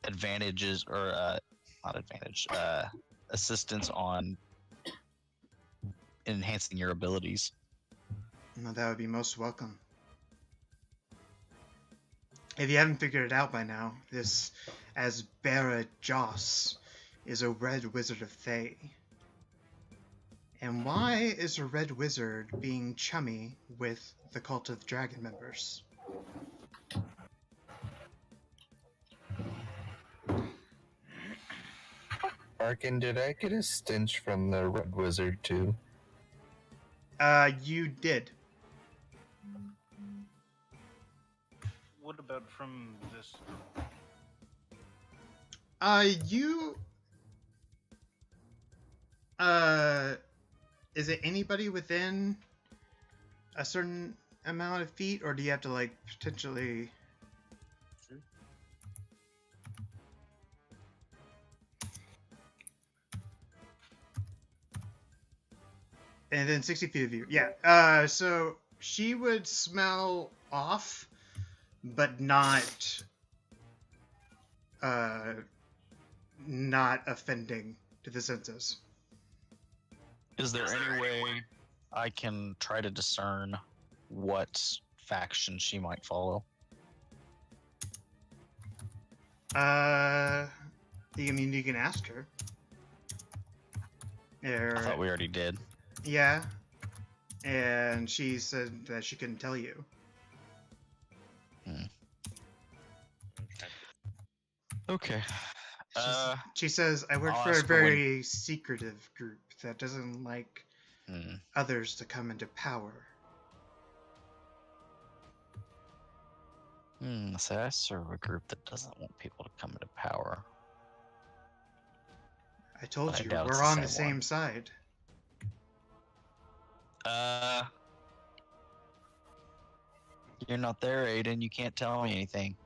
advantages or not advantage, assistance on enhancing your abilities. No, that would be most welcome. If you haven't figured it out by now, this Asbera Joss is a red wizard of Thay. And why is a red wizard being chummy with the Cult of the Dragon members? Arkin, did I get a stench from the red wizard too? You did. What about from this? You is it anybody within a certain amount of feet, or do you have to like potentially? Sure. And then 60 feet of you. Yeah. So she would smell off, but not offending to the senses. Is there any way I can try to discern what faction she might follow? I mean, you can ask her. I thought we already did. Yeah. And she said that she couldn't tell you. Okay. She says, I work I'll for a ask her when- very secretive group that doesn't like others to come into power. So I serve a group that doesn't want people to come into power. I told I you, doubt it's we're the on the same same side. You're not there, Aiden. You can't tell me anything.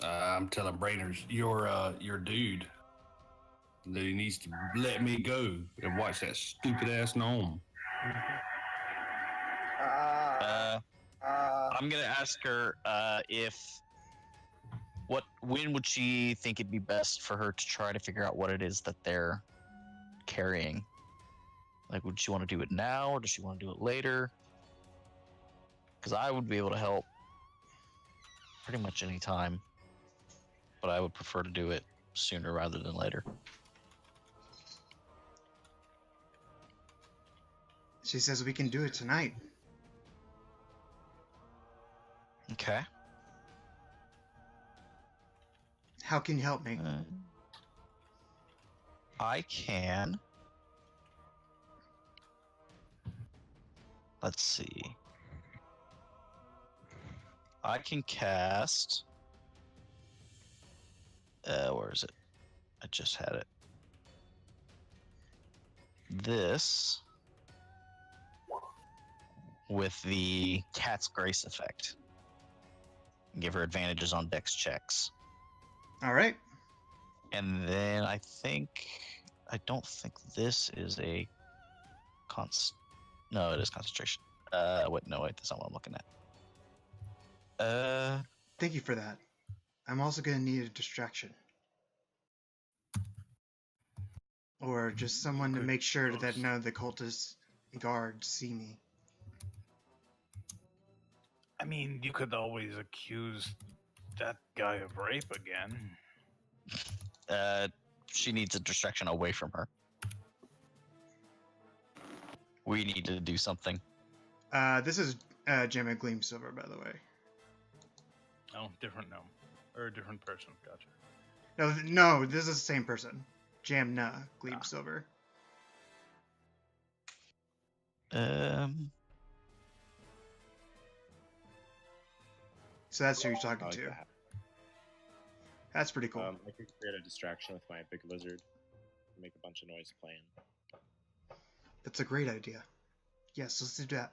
I'm telling Brainers, your dude, that he needs to let me go and watch that stupid ass gnome. I'm gonna ask her when would she think it'd be best for her to try to figure out what it is that they're carrying? Like, would she want to do it now, or does she want to do it later? Because I would be able to help pretty much any time, but I would prefer to do it sooner rather than later. She says we can do it tonight. Okay. How can you help me? I can. Let's see. I can cast. Where is it? I just had it. This with the Cat's Grace effect. Give her advantages on dex checks. All right. And then I don't think this is a no, it is concentration. Wait, that's not what I'm looking at. Thank you for that. I'm also gonna need a distraction. Or just someone to make sure that none of the cultist guards see me. I mean, you could always accuse that guy of rape again. She needs a distraction away from her. We need to do something. This is Gemma Gleamsilver, by the way. Oh, different gnome. Or a different person. Gotcha. No, this is the same person. Jamna Gleamsilver. So that's who you're talking I like to. that. That's pretty cool. I could create a distraction with my big lizard. Make a bunch of noise playing. That's a great idea. Yes, let's do that.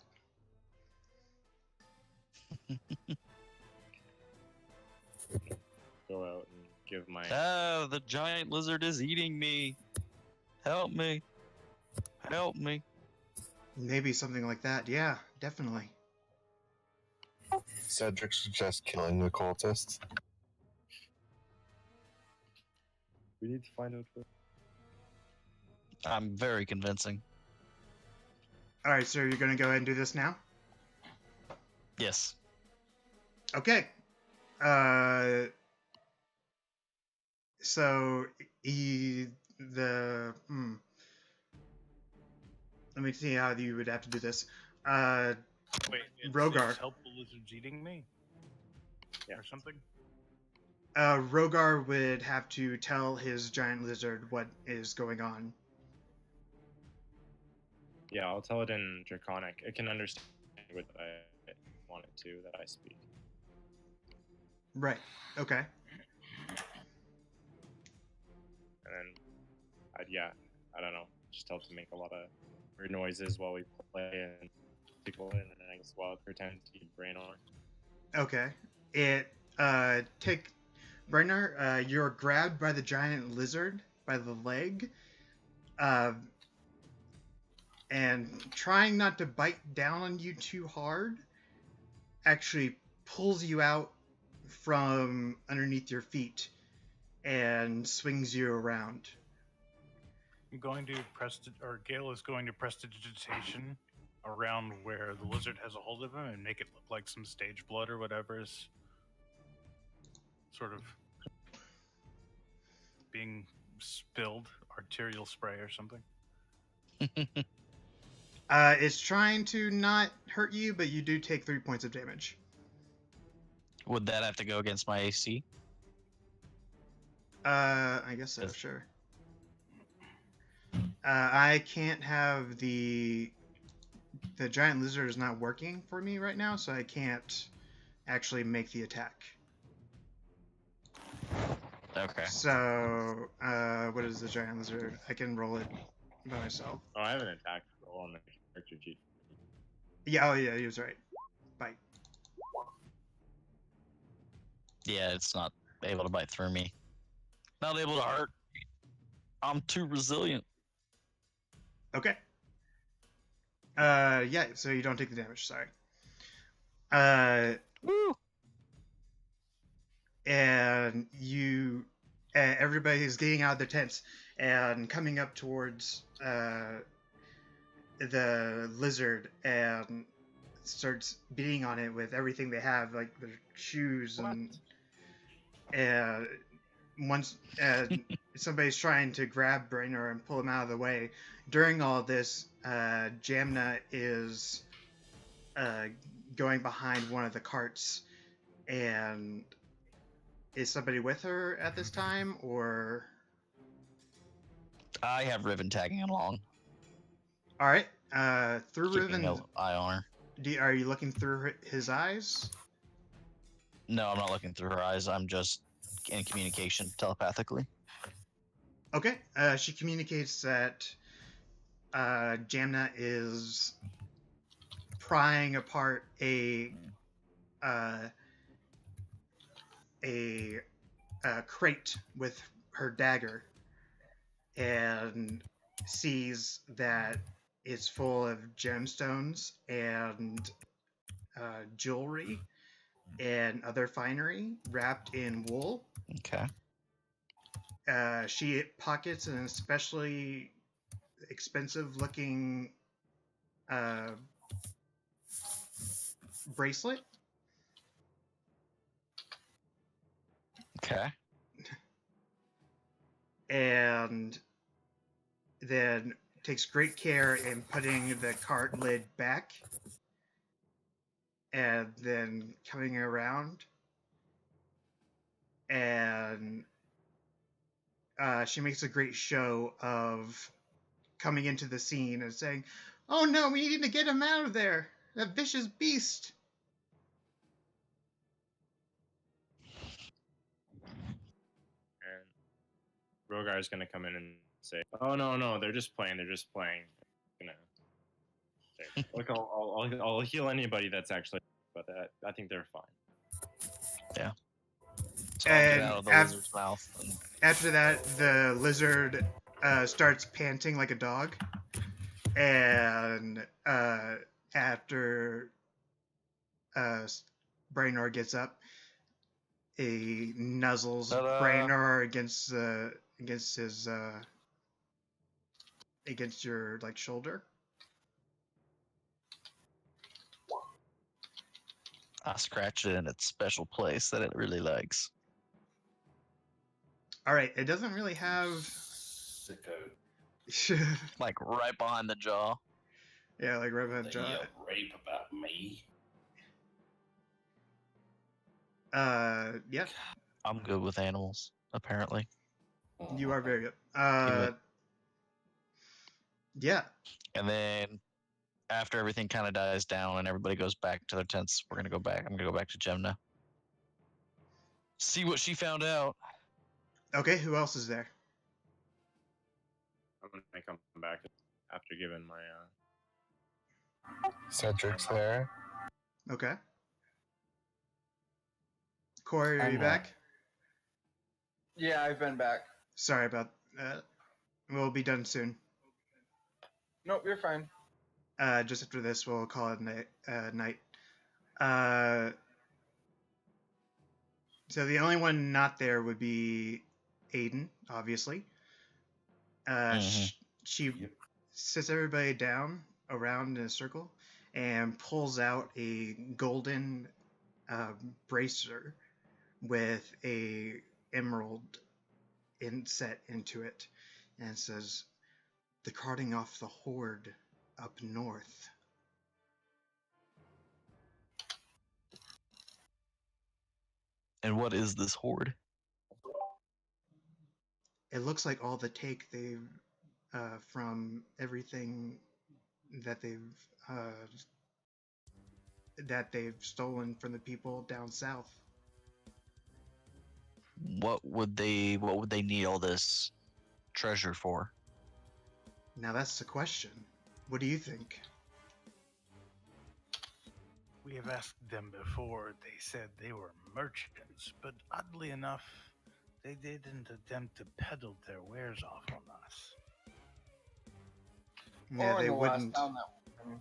Go out and give my... The giant lizard is eating me. Help me. Help me. Maybe something like that. Yeah, definitely. Cedric suggests killing the cultists. We need to find out what... I'm very convincing. All right, so you're gonna go ahead and do this now? Yes. Okay. So let me see how you would have to do this. Wait, Rogar. It's help the lizard's eating me? Yeah. Or something? Rogar would have to tell his giant lizard what is going on. Yeah, I'll tell it in Draconic. It can understand what I want it to, that I speak. Right. Okay. and then I don't know, just tell it to make a lot of weird noises while we play and tickle it, and then I guess while it pretends to be brain on. Okay. It take Brenner, you're grabbed by the giant lizard by the leg, and trying not to bite down on you too hard, actually pulls you out from underneath your feet and swings you around. I'm going to Gale is going to prestidigitation around where the lizard has a hold of him and make it look like some stage blood or whatever is sort of being spilled, arterial spray or something. It's trying to not hurt you, but you do take 3 points of damage. Would that have to go against my AC? I guess so, Yes. sure. I can't have the giant lizard is not working for me right now, so I can't actually make the attack. Okay. So, what is the giant lizard? I can roll it by myself. Oh, I have an attack roll on the character sheet. Yeah, oh yeah, he was right. Bite. Yeah, it's not able to bite through me. Not able to hurt. I'm too resilient. Okay. Yeah, so you don't take the damage, sorry. Woo! And everybody's getting out of their tents and coming up towards the lizard and starts beating on it with everything they have, like their shoes and once somebody's trying to grab Brainer and pull him out of the way. During all this, Jamna is going behind one of the carts, and is somebody with her at this time, or? I have Riven tagging along. All right. Through Keeping Riven, an eye on her. are you looking through his eyes? No, I'm not looking through her eyes. I'm just in communication telepathically. Okay. She communicates that Jamna is prying apart a crate with her dagger, and sees that it's full of gemstones and jewelry and other finery wrapped in wool. Okay. She pockets an especially expensive looking bracelet. Okay. And then takes great care in putting the cart lid back and then coming around, and she makes a great show of coming into the scene and saying, "Oh no, we need to get him out of there, that vicious beast." And Rogar's gonna come in and say, "Oh no, they're just playing. They're just playing." Look, I'll heal anybody that's actually, but I think they're fine. Yeah. So I'll get And out of the lizard's mouth. After that, the lizard starts panting like a dog, and after Brainor gets up, he nuzzles Ta-da! Brainor against your like shoulder. I scratched it in its special place that it really likes. All right, it doesn't really have. Sicko. Like right behind the jaw. Yeah, like right behind the They jaw. yell rape about me. Yeah, I'm good with animals, apparently. you are very good. it. Yeah. And then after everything kind of dies down and everybody goes back to their tents, we're gonna go back. I'm gonna go back to Gemna. See what she found out. Okay, who else is there? I'm gonna come back after giving my Cedric's there. Okay. Corey, are I'm you not. back? Yeah, I've been back. Sorry about that. We'll be done soon. Nope, you're fine. Just after this, we'll call it night. So the only one not there would be Aiden, obviously. She Yep. sits everybody down around in a circle and pulls out a golden bracer with a emerald inset into it, and says, "The carting off the Hoard up north." And what is this horde? It looks like all the take they've from everything that they've stolen from the people down south. What would they need all this treasure for? Now that's the question. What do you think? We have asked them before. They said they were merchants, but oddly enough, they didn't attempt to peddle their wares off on us. Yeah, Or in they the wouldn't. last town that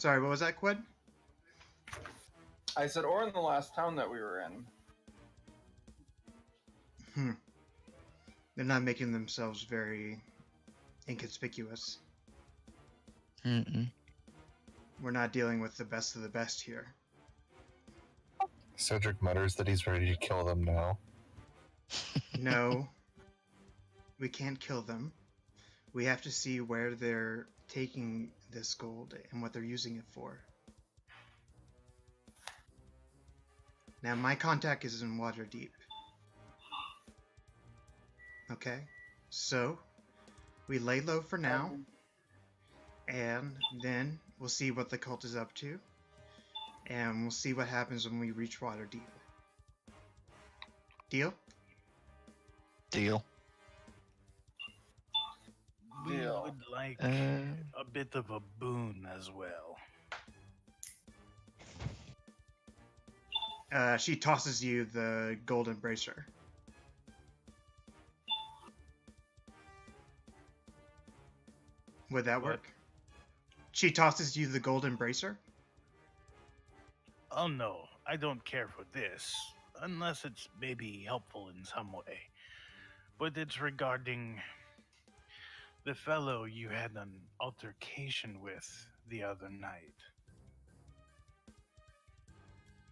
Sorry, what was that, Quid? I said, or in the last town that we were in. They're not making themselves very inconspicuous. Mm-mm. We're not dealing with the best of the best here. Cedric mutters that he's ready to kill them now. No, we can't kill them. We have to see where they're taking this gold and what they're using it for. Now, my contact is in Waterdeep. Okay, so we lay low for now, and then we'll see what the cult is up to, and we'll see what happens when we reach Waterdeep. Deal? Deal. We Deal. would like Uh, a bit of a boon as well. She tosses you the golden bracer. Would that What? work? She tosses you the golden bracer? Oh no, I don't care for this, unless it's maybe helpful in some way. But it's regarding the fellow you had an altercation with the other night.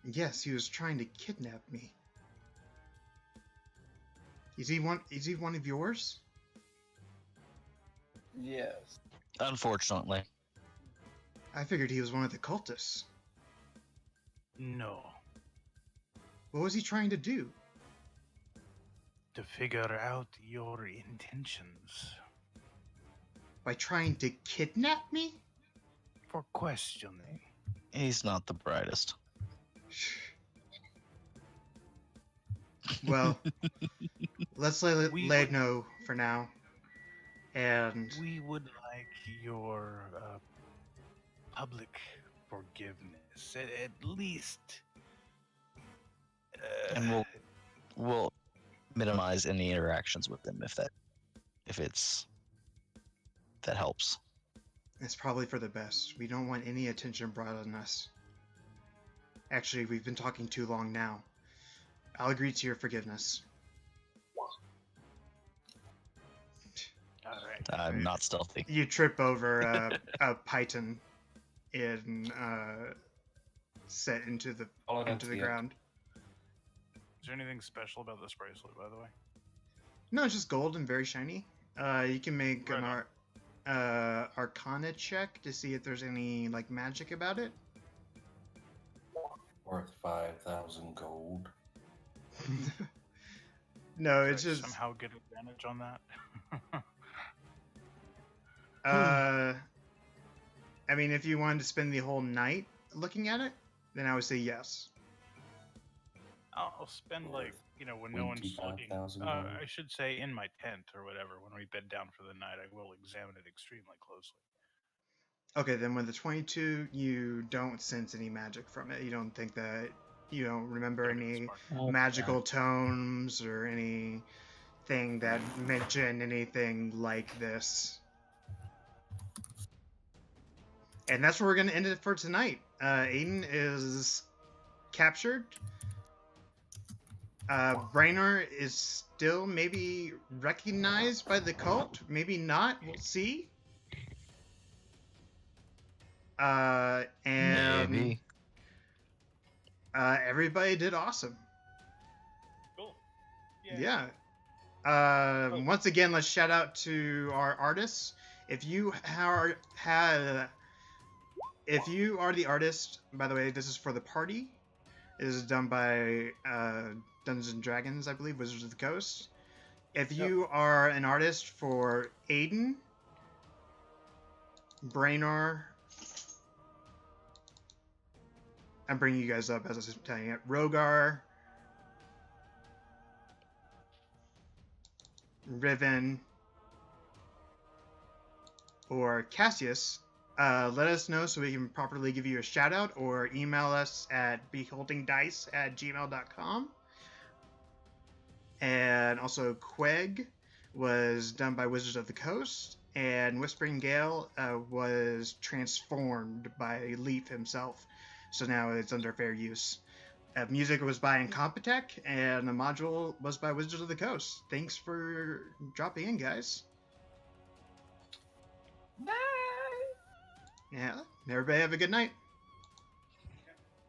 Yes, he was trying to kidnap me. Is he one of yours? Yes. unfortunately. I figured he was one of the cultists. No, What was he trying to do? to figure out your intentions. By trying to kidnap me? For questioning. He's not the brightest. Well, let's let We Lade would- know for now. And We would like your public forgiveness, at least. And we'll minimize any interactions with them if that helps. it's probably for the best. We don't want any attention brought on us. Actually, we've been talking too long now. I'll agree to your forgiveness. All right. I'm not stealthy. You trip over a python in set into the ground. Is there anything special about this bracelet, by the way? No, it's just gold and very shiny. You can make Right an Arcana check to see if there's any like magic about it. Worth 5,000 gold. No, Did it's I just somehow get advantage on that. I mean, if you wanted to spend the whole night looking at it, then I would say yes. I'll spend like when no one's looking. 25,000 I should say in my tent or whatever. When we bed down for the night, I will examine it extremely closely. Okay, then with the 22, you don't sense any magic from it. You don't think that you don't remember Gonna be any smart. magical tomes or anything that mention anything like this. And that's where we're going to end it for tonight. Aiden is captured. Brainor is still maybe recognized by the cult, maybe not. We'll see. And Maybe. Everybody did awesome. Cool. Yeah. Once again, let's shout out to our artists. If you are the artist, by the way, this is for the party. It is done by Dungeons and Dragons, I believe, Wizards of the Coast. If you are an artist for Aiden, Brainor, I'm bringing you guys up as I was telling you, Rogar, Riven, or Cassius, let us know so we can properly give you a shout out, or email us at beholdingdice@gmail.com. And also Queg was done by Wizards of the Coast, and Whispering Gale was transformed by Leaf himself, so now it's under fair use. Music was by Incompetech, and the module was by Wizards of the Coast. Thanks for dropping in, guys. Bye. Yeah, everybody have a good night.